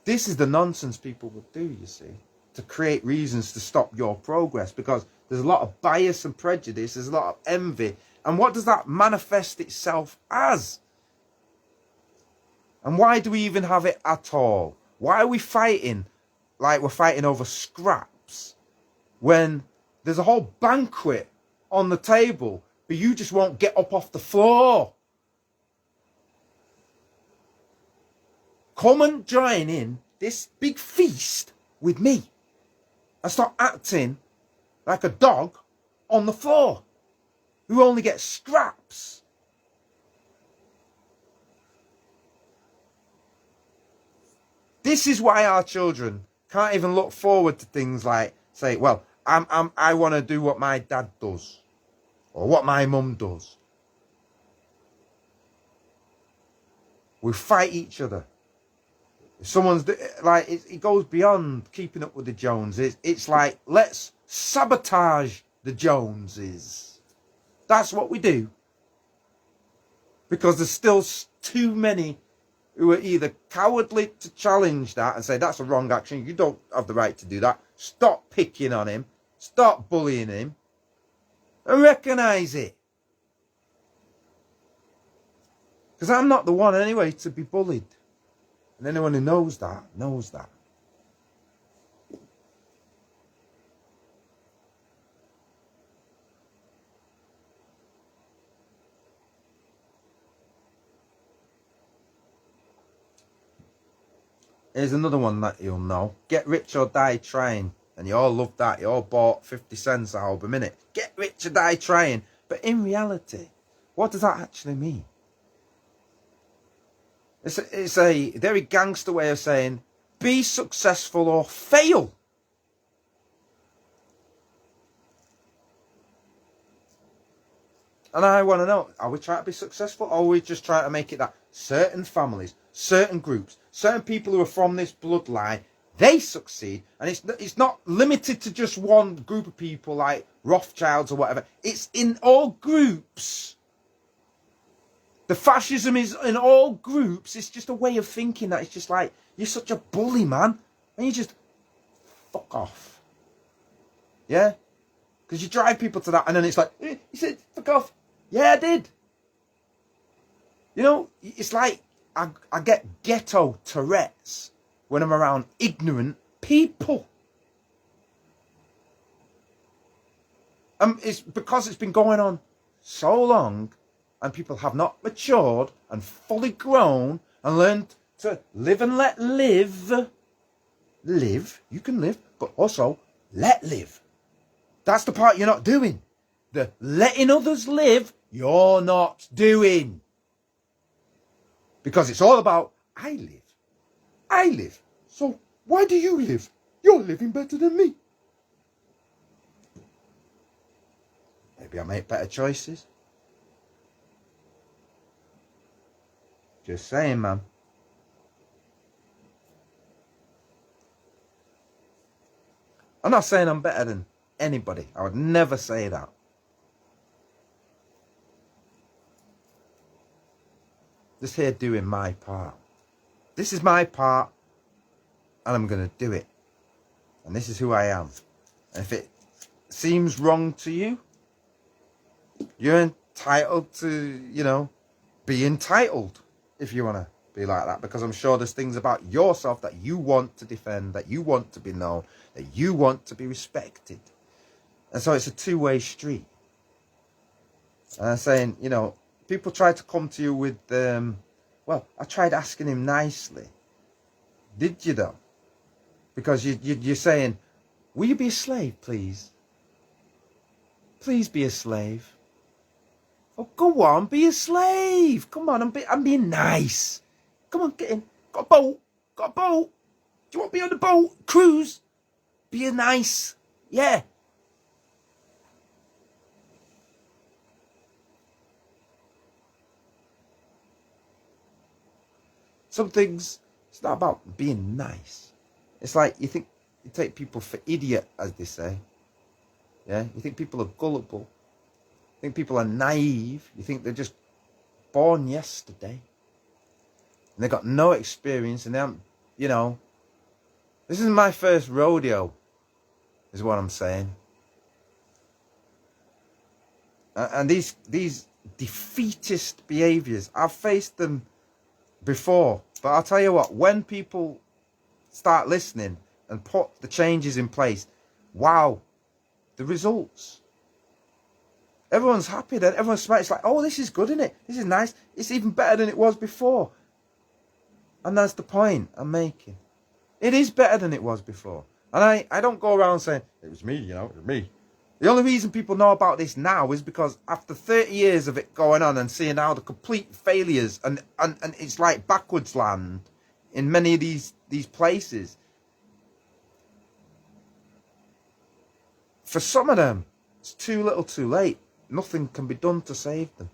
This is the nonsense people would do, you see, to create reasons to stop your progress, because there's a lot of bias and prejudice, there's a lot of envy. And what does that manifest itself as? And why do we even have it at all? Why are we fighting like we're fighting over scraps when there's a whole banquet on the table, but you just won't get up off the floor? Come and join in this big feast with me and stop acting like a dog on the floor who only gets scraps. This is why our children can't even look forward to things like, say, well, I want to do what my dad does or what my mum does. We fight each other. If someone's like, it goes beyond keeping up with the Joneses. It's like, let's sabotage the Joneses. That's what we do. Because there's still too many who are either cowardly to challenge that and say, that's a wrong action, you don't have the right to do that. Stop picking on him. Stop bullying him. And recognise it. Because I'm not the one anyway to be bullied. And anyone who knows that, knows that. Here's another one that you'll know. Get Rich or Die Trying. And you all love that. You all bought 50 Cent's album, innit? Get Rich or Die Trying. But in reality, what does that actually mean? It's a very gangster way of saying, be successful or fail. And I want to know, are we trying to be successful, or are we just trying to make it that certain families, certain groups, certain people who are from this bloodline, they succeed, and it's not limited to just one group of people like Rothschilds or whatever. It's in all groups. The fascism is in all groups. It's just a way of thinking that it's just like, you're such a bully, man, and you just fuck off. Yeah? Because you drive people to that, and then it's like, you said fuck off. Yeah, I did. You know, it's like I get ghetto Tourette's when I'm around ignorant people. It's because it's been going on so long, and people have not matured and fully grown and learned to live and let live. Live, you can live, but also let live. That's the part you're not doing. The letting others live, you're not doing. Because it's all about, I live. I live. So why do you live? You're living better than me. Maybe I make better choices. Just saying, man. I'm not saying I'm better than anybody. I would never say that. Just here doing my part. This is my part, and I'm going to do it. And this is who I am. And if it seems wrong to you, you're entitled to, you know, be entitled if you want to be like that. Because I'm sure there's things about yourself that you want to defend, that you want to be known, that you want to be respected. And so it's a two-way street. And I'm saying, you know, people try to come to you with, well, I tried asking him nicely. Did you though? Because you're saying, will you be a slave, please? Please be a slave. Oh, go on, be a slave. Come on, I'm being nice. Come on, get in. Got a boat. Got a boat. Do you want to be on the boat? Cruise. Be a nice. Yeah. Some things, it's not about being nice. It's like you take people for idiot, as they say. Yeah, you think people are gullible. You think people are naive. You think they're just born yesterday. And they got no experience, and they haven't, you know. This isn't my first rodeo, is what I'm saying. And these defeatist behaviours, I've faced them before. But I'll tell you what, when people start listening and put the changes in place, wow, the results. Everyone's happy then, everyone's smart. It's like, oh, this is good, isn't it? This is nice. It's even better than it was before. And that's the point I'm making. It is better than it was before. And I don't go around saying, it was me, you know, it was me. The only reason people know about this now is because after 30 years of it going on and seeing how the complete failures and it's like backwards land in many of these places. For some of them, it's too little too late. Nothing can be done to save them.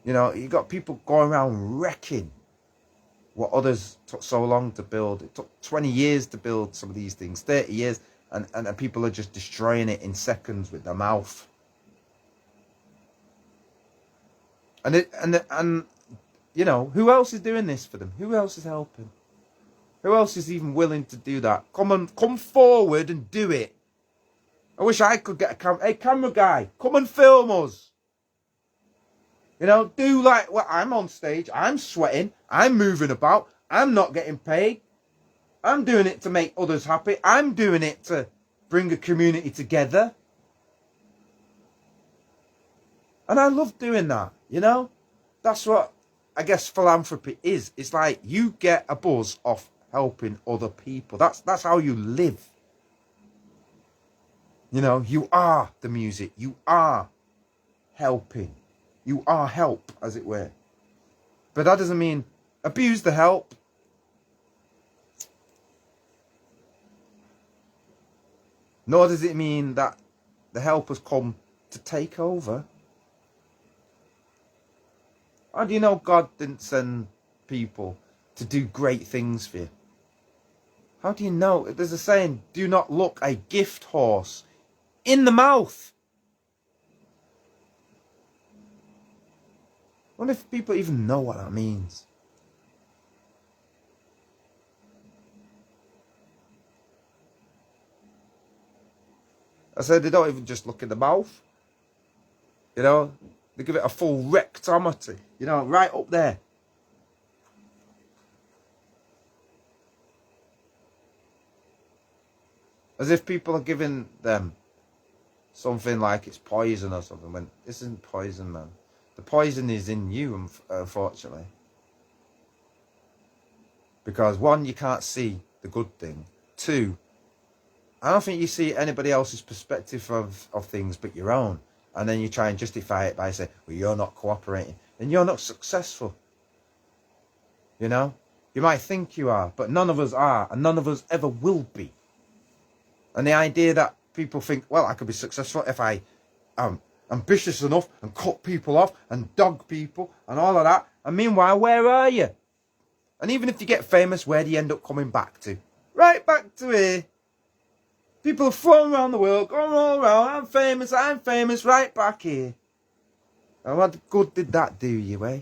You know, you got people going around wrecking what others took so long to build. It took 20 years to build some of these things, 30 years, and people are just destroying it in seconds with their mouth. And you know, who else is doing this for them? Who else is helping? Who else is even willing to do that? Come forward and do it. I wish I could get a camera. Hey, camera guy, come and film us. You know, do like, well, I'm on stage, I'm sweating, I'm moving about, I'm not getting paid. I'm doing it to make others happy. I'm doing it to bring a community together. And I love doing that, you know? That's what I guess philanthropy is. It's like you get a buzz off helping other people. That's how you live. You know, you are the music. You are helping. You are help, as it were. But that doesn't mean abuse the help. Nor does it mean that the help has come to take over. How do you know God didn't send people to do great things for you? How do you know? There's a saying, do not look a gift horse in the mouth. I wonder if people even know what that means. I said they don't even just look in the mouth. You know, they give it a full rectometry. You know, right up there. As if people are giving them something like it's poison or something. When this isn't poison, man. The poison is in you, unfortunately. Because one, you can't see the good thing. Two, I don't think you see anybody else's perspective of things but your own. And then you try and justify it by saying, well, you're not cooperating. And you're not successful. You know? You might think you are, but none of us are. And none of us ever will be. And the idea that people think, well, I could be successful if I am ambitious enough and cut people off and dog people and all of that. And meanwhile, where are you? And even if you get famous, where do you end up coming back to? Right back to here. People are flown around the world, going all around. I'm famous, right back here. And what good did that do you, eh?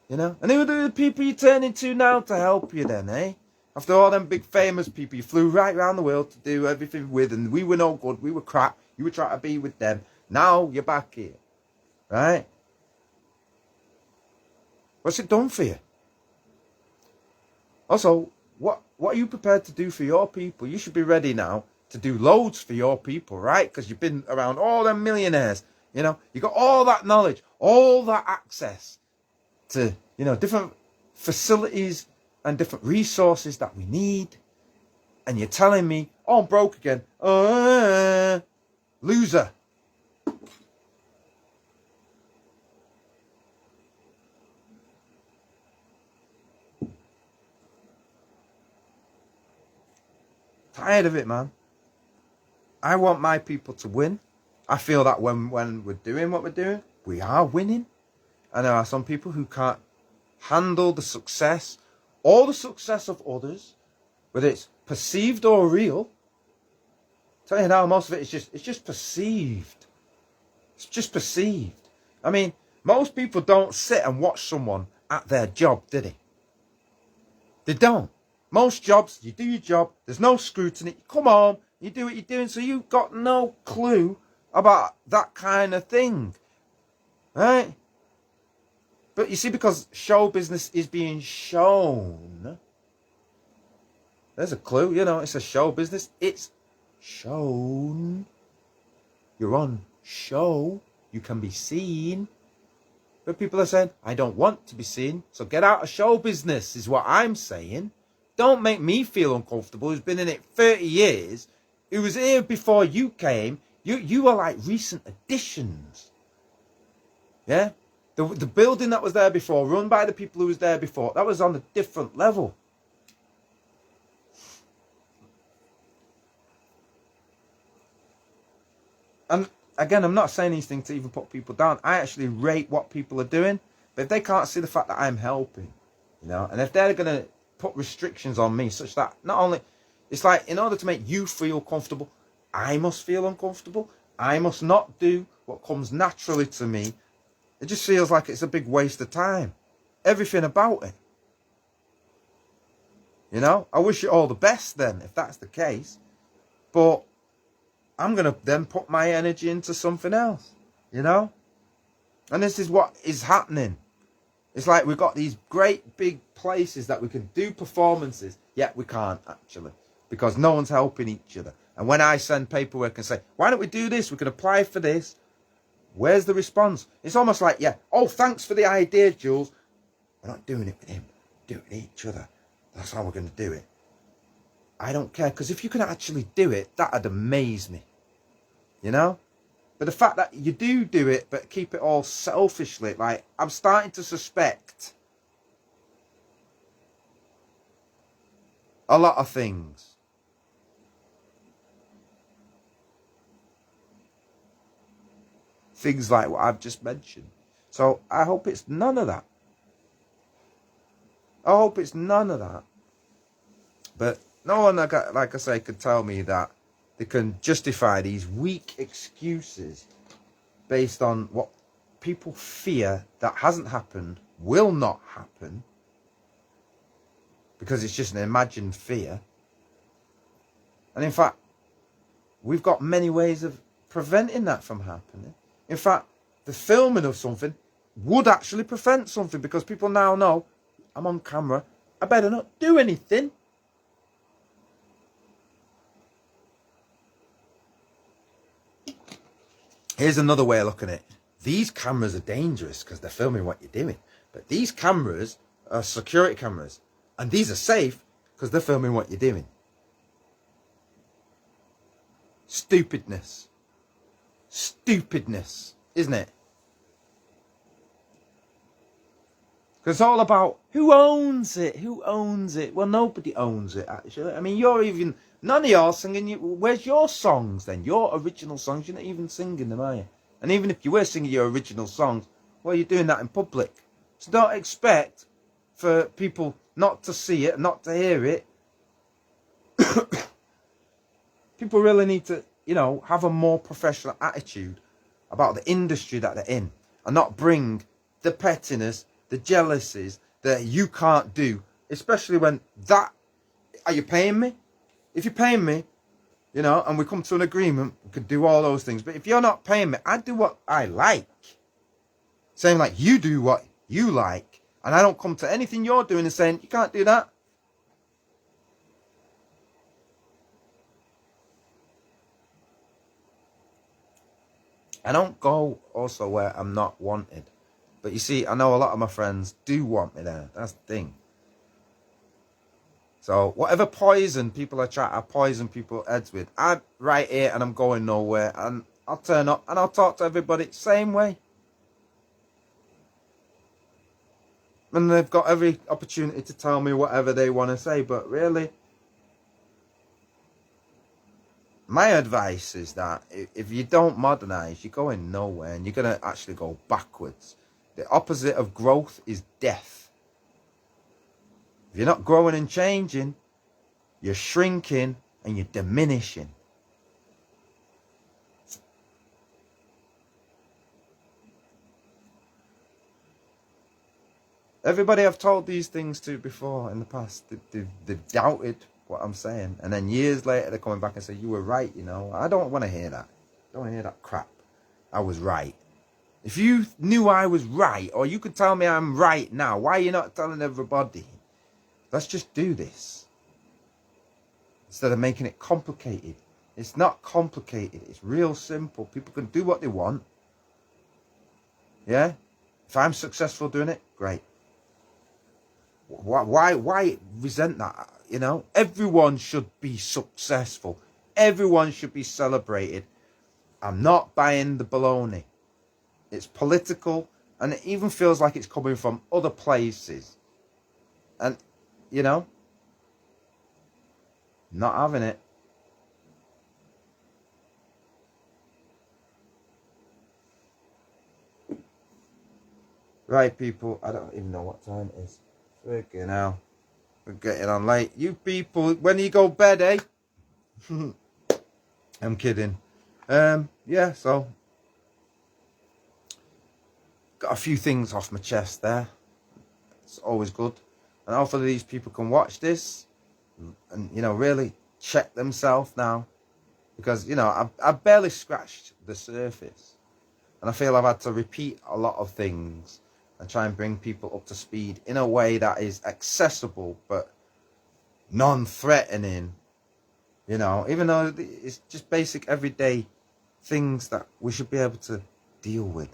You know? And who are the people you turn into now to help you then, eh? After all them big famous people you flew right around the world to do everything with, and we were no good, we were crap, you were trying to be with them. Now you're back here. Right? What's it done for you? Also, what are you prepared to do for your people? You should be ready now to do loads for your people, right? Because you've been around all them millionaires. You know, you got all that knowledge, all that access to, you know, different facilities and different resources that we need. And you're telling me, oh, I'm broke again. Loser. Tired of it, man. I want my people to win. I feel that when we're doing what we're doing, we are winning. And there are some people who can't handle the success or the success of others, whether it's perceived or real. I tell you now, most of it is just perceived. It's just perceived. I mean, most people don't sit and watch someone at their job, do they? They don't. Most jobs, you do your job, there's no scrutiny, you come home, you do what you're doing, so you've got no clue about that kind of thing. Right? But you see, because show business is being shown, there's a clue, you know, it's a show business, it's shown. You're on show, you can be seen. But people are saying, I don't want to be seen, so get out of show business, is what I'm saying. Don't make me feel uncomfortable, who's been in it 30 years, who was here before you came. You are like recent additions. Yeah? The building that was there before, run by the people who was there before, that was on a different level. And again, I'm not saying these things to even put people down. I actually rate what people are doing. But if they can't see the fact that I'm helping, you know, and if they're going to put restrictions on me such that not only, it's like in order to make you feel comfortable, I must feel uncomfortable. I must not do what comes naturally to me. It just feels like it's a big waste of time. Everything about it. You know, I wish you all the best then, if that's the case. But I'm going to then put my energy into something else, you know? And this is what is happening. It's like we've got these great big places that we can do performances, yet we can't actually, because no one's helping each other. And when I send paperwork and say, why don't we do this? We can apply for this. Where's the response? It's almost like, yeah, oh, thanks for the idea, Jules. We're not doing it with him. We're doing it with each other. That's how we're going to do it. I don't care, because if you can actually do it, that'd amaze me. You know? But the fact that you do it, but keep it all selfishly, like, I'm starting to suspect a lot of things. Things like what I've just mentioned. So I hope it's none of that. I hope it's none of that. But no one, like I say, can tell me that they can justify these weak excuses based on what people fear that hasn't happened, will not happen, because it's just an imagined fear. And in fact, we've got many ways of preventing that from happening. In fact, the filming of something would actually prevent something, because people now know, I'm on camera, I better not do anything. Here's another way of looking at it. These cameras are dangerous because they're filming what you're doing. But these cameras are security cameras. And these are safe because they're filming what you're doing. Stupidness. Stupidness, isn't it? Because it's all about who owns it? Who owns it? Well, nobody owns it, actually. I mean, none of y'all singing. Where's your songs then? Your original songs? You're not even singing them, are you? And even if you were singing your original songs, well, you're doing that in public. So don't expect for people not to see it, not to hear it. People really need to, have a more professional attitude about the industry that they're in, and not bring the pettiness, the jealousies that you can't do, especially when are you paying me? If you're paying me, and we come to an agreement, we could do all those things. But if you're not paying me, I do what I like. Same like you do what you like. And I don't come to anything you're doing and saying, you can't do that. I don't go also where I'm not wanted. But you see, I know a lot of my friends do want me there. That's the thing. So whatever poison people are trying to poison people's heads with, I'm right here and I'm going nowhere. And I'll turn up and I'll talk to everybody same way. And they've got every opportunity to tell me whatever they want to say. But really, my advice is that if you don't modernize, you're going nowhere and you're going to actually go backwards. The opposite of growth is death. If you're not growing and changing, you're shrinking and you're diminishing. Everybody I've told these things to before in the past, they've doubted what I'm saying. And then years later, they're coming back and say, you were right, I don't want to hear that. I don't want to hear that crap. I was right. If you knew I was right, or you could tell me I'm right now, why are you not telling everybody? Let's just do this. Instead of making it complicated. It's not complicated. It's real simple. People can do what they want. Yeah? If I'm successful doing it, great. Why resent that? Everyone should be successful. Everyone should be celebrated. I'm not buying the baloney. It's political, and it even feels like it's coming from other places. And, not having it. Right, people, I don't even know what time it is. Freaking hell. We're getting on late. You people, when you go bed, eh? I'm kidding. Yeah, so got a few things off my chest there. It's always good. And hopefully these people can watch this and, really check themselves now. Because, you know, I've barely scratched the surface. And I feel I've had to repeat a lot of things and try and bring people up to speed in a way that is accessible but non-threatening, you know, even though it's just basic everyday things that we should be able to deal with.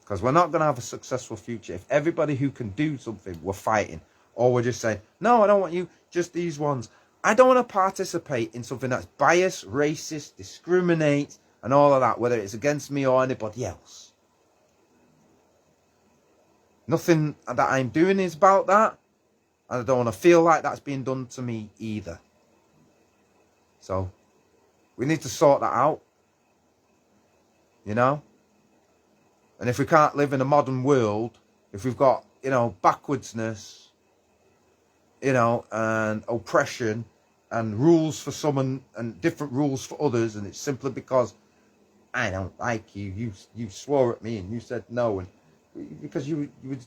Because we're not going to have a successful future if everybody who can do something we're fighting, or we're just saying, no, I don't want you, just these ones. I don't want to participate in something that's biased, racist, discriminates, and all of that, whether it's against me or anybody else. Nothing that I'm doing is about that, and I don't want to feel like that's being done to me either. So, we need to sort that out, you know? And if we can't live in a modern world, if we've got, you know, backwardsness, you know, and oppression, and rules for some and different rules for others, and it's simply because I don't like you, you swore at me and you said no, and because you were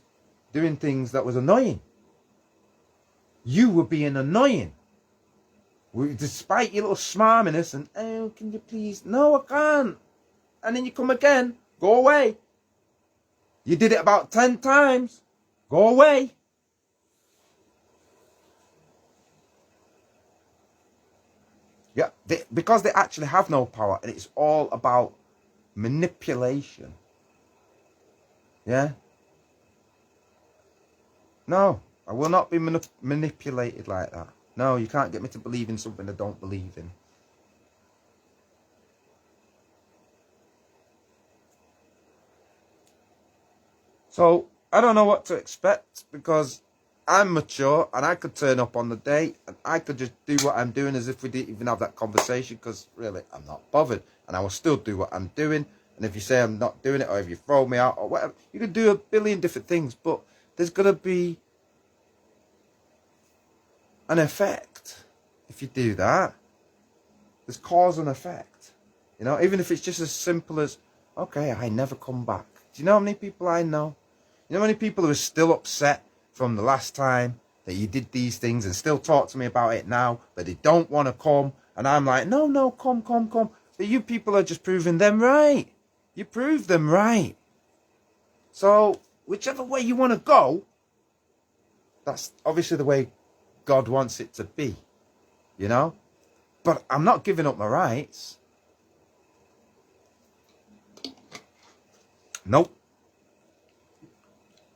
doing things that was annoying. You were being annoying. Despite your little smarminess and, oh, can you please? No, I can't. And then you come again. Go away. You did it about 10 times. Go away. Yeah, because they actually have no power, and it's all about manipulation. Yeah? No, I will not be manipulated like that. No, you can't get me to believe in something I don't believe in. So, I don't know what to expect, because I'm mature and I could turn up on the day and I could just do what I'm doing as if we didn't even have that conversation, because really I'm not bothered, and I will still do what I'm doing. And if you say I'm not doing it, or if you throw me out or whatever, you can do a billion different things, but there's going to be an effect if you do that. There's cause and effect, you know, even if it's just as simple as, okay, I never come back. Do you know how many people I know? You know how many people who are still upset from the last time that you did these things and still talk to me about it now, but they don't want to come? And I'm like, no, come. But you people are just proving them right. You proved them right. So whichever way you want to go, that's obviously the way God wants it to be, you know? But I'm not giving up my rights. Nope.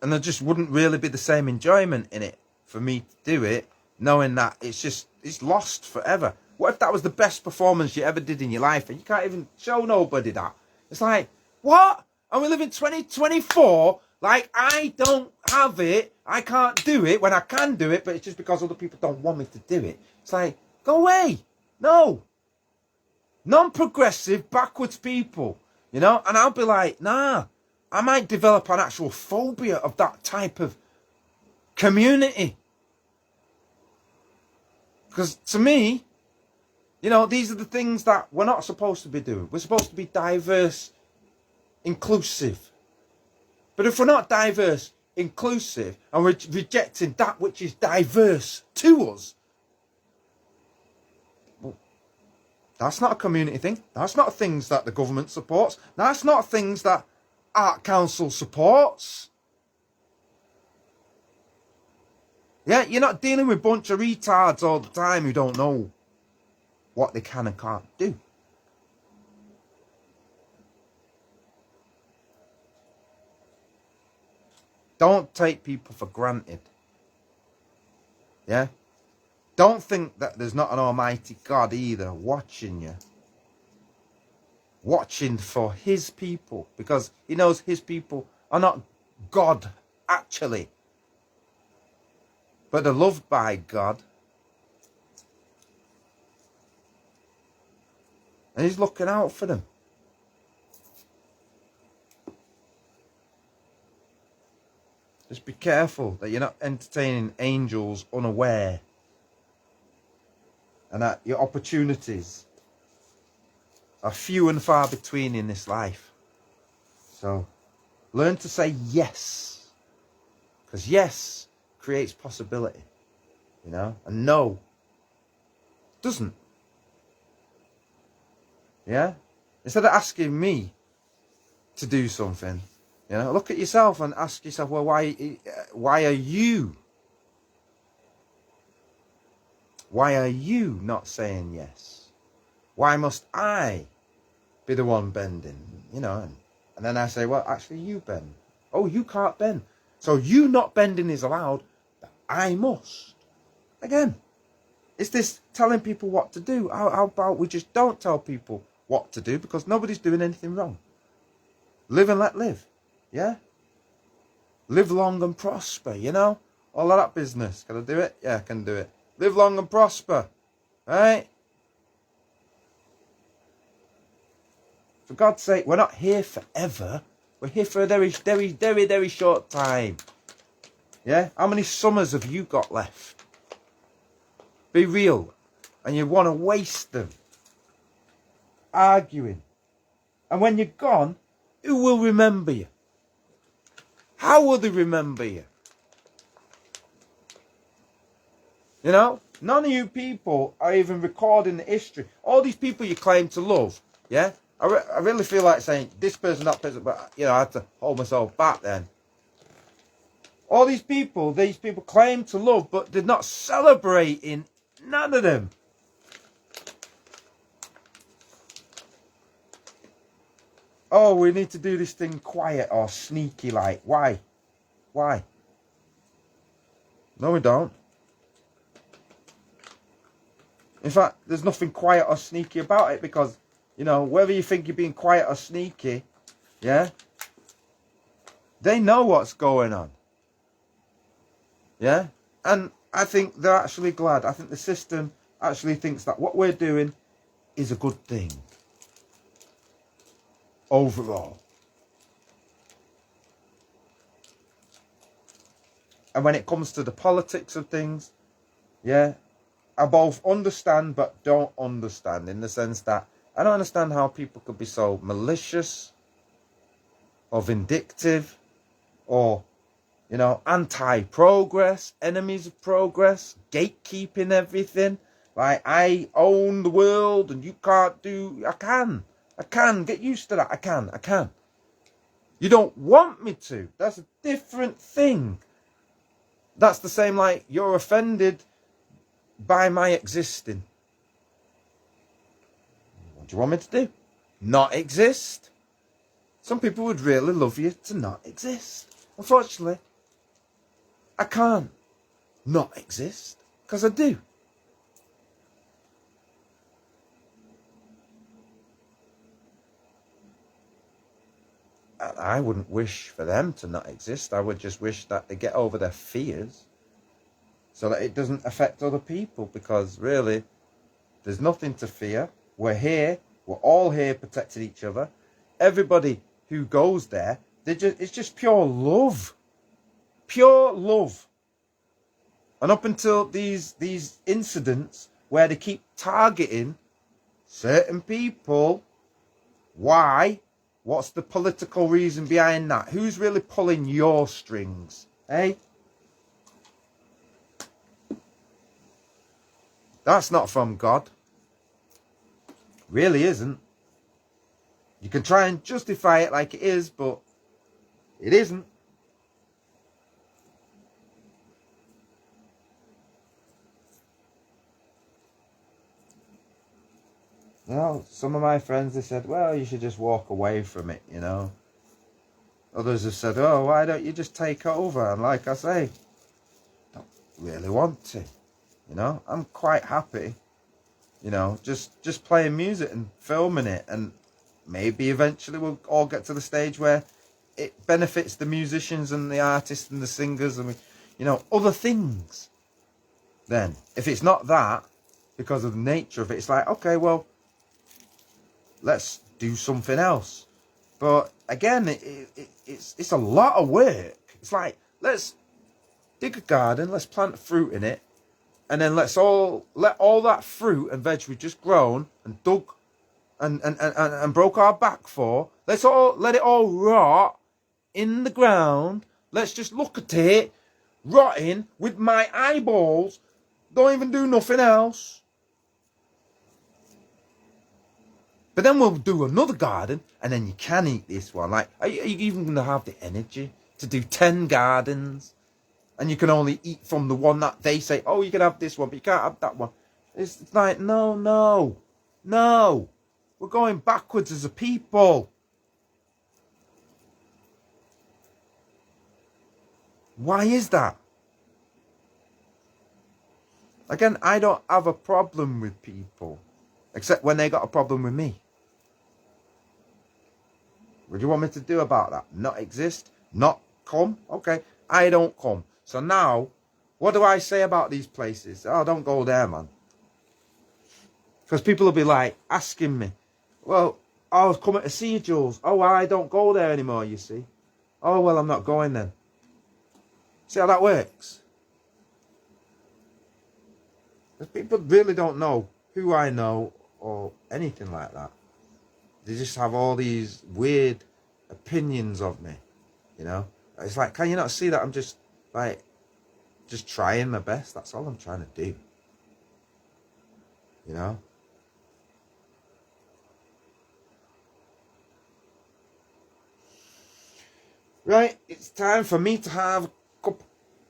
And there just wouldn't really be the same enjoyment in it for me to do it, knowing that it's lost forever. What if that was the best performance you ever did in your life and you can't even show nobody that? It's like, what? And we live in 2024, like I don't have it, I can't do it when I can do it, but it's just because other people don't want me to do it. It's like, go away. No. Non-progressive, backwards people, you know? And I'll be like, nah. I might develop an actual phobia of that type of community. Because to me, you know, these are the things that we're not supposed to be doing. We're supposed to be diverse, inclusive. But if we're not diverse, inclusive, and we're rejecting that which is diverse to us, well, that's not a community thing. That's not things that the government supports. That's not things that Art Council supports. Yeah, you're not dealing with a bunch of retards all the time who don't know what they can and can't do. Don't take people for granted. Yeah? Don't think that there's not an almighty God either watching you. Watching for his people, because he knows his people are not God actually, but they're loved by God, and he's looking out for them. Just be careful that you're not entertaining angels unaware, and that your opportunities are few and far between in this life. So learn to say yes, because yes creates possibility, you know, and no doesn't. Yeah? Instead of asking me to do something, you know, look at yourself and ask yourself, well, why are you not saying yes? Why must I be the one bending? You know, and then I say, well, actually you bend. Oh, you can't bend. So you not bending is allowed, but I must. Again, it's this telling people what to do. How about we just don't tell people what to do, because nobody's doing anything wrong. Live and let live. Yeah? Live long and prosper, you know? All of that business. Can I do it? Yeah, I can do it. Live long and prosper. Right? For God's sake, we're not here forever. We're here for a very, very, very, very short time. Yeah? How many summers have you got left? Be real. And you want to waste them arguing. And when you're gone, who will remember you? How will they remember you? You know? None of you people are even recording the history. All these people you claim to love, yeah? I really feel like saying this person, that person, but, you know, I had to hold myself back then. All these people claim to love, but they're not celebrating none of them. Oh, we need to do this thing quiet or sneaky like. Why? Why? No, we don't. In fact, there's nothing quiet or sneaky about it, because, you know, whether you think you're being quiet or sneaky, yeah, they know what's going on. Yeah? And I think they're actually glad. I think the system actually thinks that what we're doing is a good thing. Overall. And when it comes to the politics of things, yeah, I both understand but don't understand, in the sense that I don't understand how people could be so malicious or vindictive or, you know, anti-progress, enemies of progress, gatekeeping everything. Like, I own the world and you can't do... I can. Get used to that. I can. You don't want me to. That's a different thing. That's the same like you're offended by my existing. What do you want me to do? Not exist? Some people would really love you to not exist. Unfortunately, I can't not exist, because I do. I wouldn't wish for them to not exist. I would just wish that they get over their fears so that it doesn't affect other people, because really, there's nothing to fear. We're here. We're all here protecting each other. Everybody who goes there, it's just pure love. Pure love. And up until these incidents where they keep targeting certain people, why? What's the political reason behind that? Who's really pulling your strings? Eh? That's not from God. Really isn't. You can try and justify it like it is, but it isn't. You know, some of my friends, they said, well, you should just walk away from it, you know. Others have said, oh, why don't you just take over? And like I say, I don't really want to, you know. I'm quite happy, you know, just playing music and filming it. And maybe eventually we'll all get to the stage where it benefits the musicians and the artists and the singers and, you know, other things. Then, if it's not that, because of the nature of it, it's like, okay, well, let's do something else. But again, it's a lot of work. It's like, let's dig a garden, let's plant fruit in it, and then let all that fruit and veg we've just grown and dug and broke our back for, let it all rot in the ground. Let's just look at it rotting with my eyeballs. Don't even do nothing else. But then we'll do another garden, and then you can eat this one. Like, are you even going to have the energy to do 10 gardens? And you can only eat from the one that they say, oh, you can have this one, but you can't have that one. It's like, no. We're going backwards as a people. Why is that? Again, I don't have a problem with people, except when they got a problem with me. What do you want me to do about that? Not exist? Not come? Okay, I don't come. So now, what do I say about these places? Oh, don't go there, man. Because people will be like, asking me, well, I was coming to see you, Jules. Oh, well, I don't go there anymore, you see. Oh, well, I'm not going then. See how that works? Because people really don't know who I know or anything like that. They just have all these weird opinions of me, you know. It's like, can you not see that I'm just trying my best? That's all I'm trying to do, you know. Right, it's time for me to have a cup,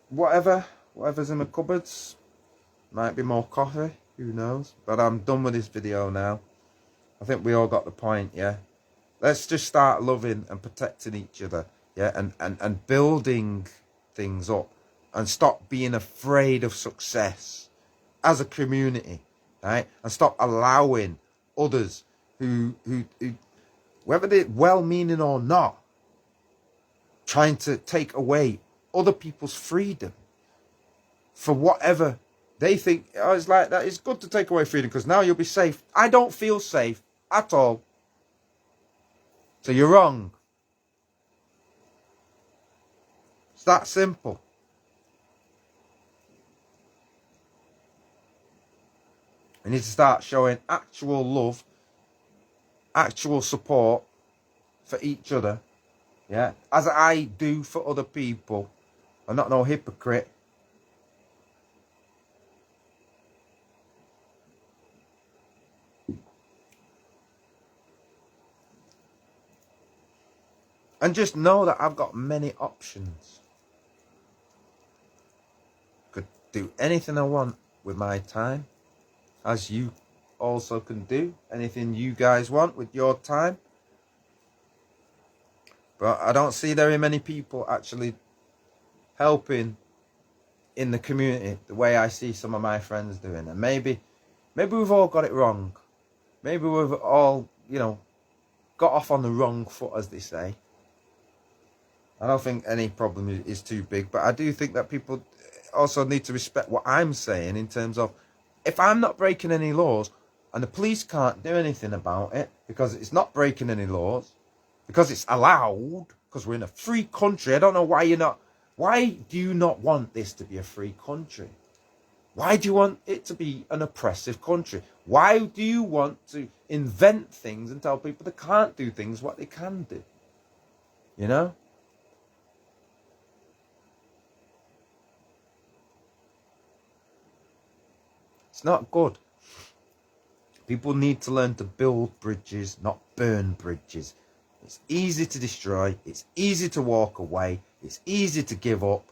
whatever's in the cupboards. Might be more coffee, who knows. But I'm done with this video now. I think we all got the point, yeah. Let's just start loving and protecting each other, yeah, and building things up, and stop being afraid of success as a community, right? And stop allowing others who whether they're well-meaning or not, trying to take away other people's freedom for whatever they think. Oh, it's like that. It's good to take away freedom because now you'll be safe. I don't feel safe at all. So you're wrong. It's that simple. We need to start showing actual love, actual support for each other. Yeah, as I do for other people. I'm not no hypocrite. And just know that I've got many options. Could do anything I want with my time, as you also can do anything you guys want with your time. But I don't see very many people actually helping in the community the way I see some of my friends doing. And maybe we've all got it wrong. Maybe we've all, you know, got off on the wrong foot, as they say. I don't think any problem is too big, but I do think that people also need to respect what I'm saying in terms of, if I'm not breaking any laws and the police can't do anything about it because it's not breaking any laws, because it's allowed, because we're in a free country. I don't know why do you not want this to be a free country? Why do you want it to be an oppressive country? Why do you want to invent things and tell people they can't do things what they can do? You know? It's not good. People need to learn to build bridges, not burn bridges. It's easy to destroy. It's easy to walk away. It's easy to give up.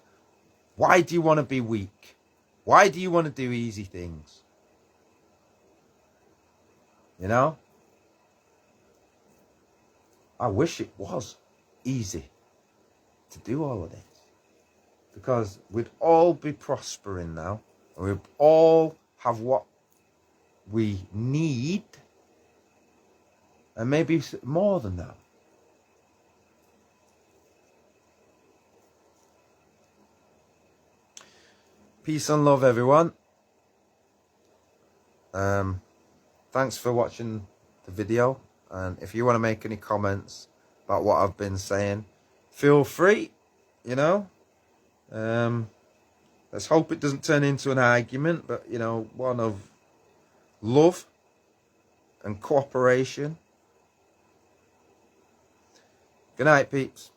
Why do you want to be weak? Why do you want to do easy things? You know? I wish it was easy to do all of this. Because we'd all be prospering now. And we'd all have what we need. And maybe more than that. Peace and love, everyone. Thanks for watching the video. And if you want to make any comments about what I've been saying, feel free, you know. Let's hope it doesn't turn into an argument, but, you know, one of love and cooperation. Good night, peeps.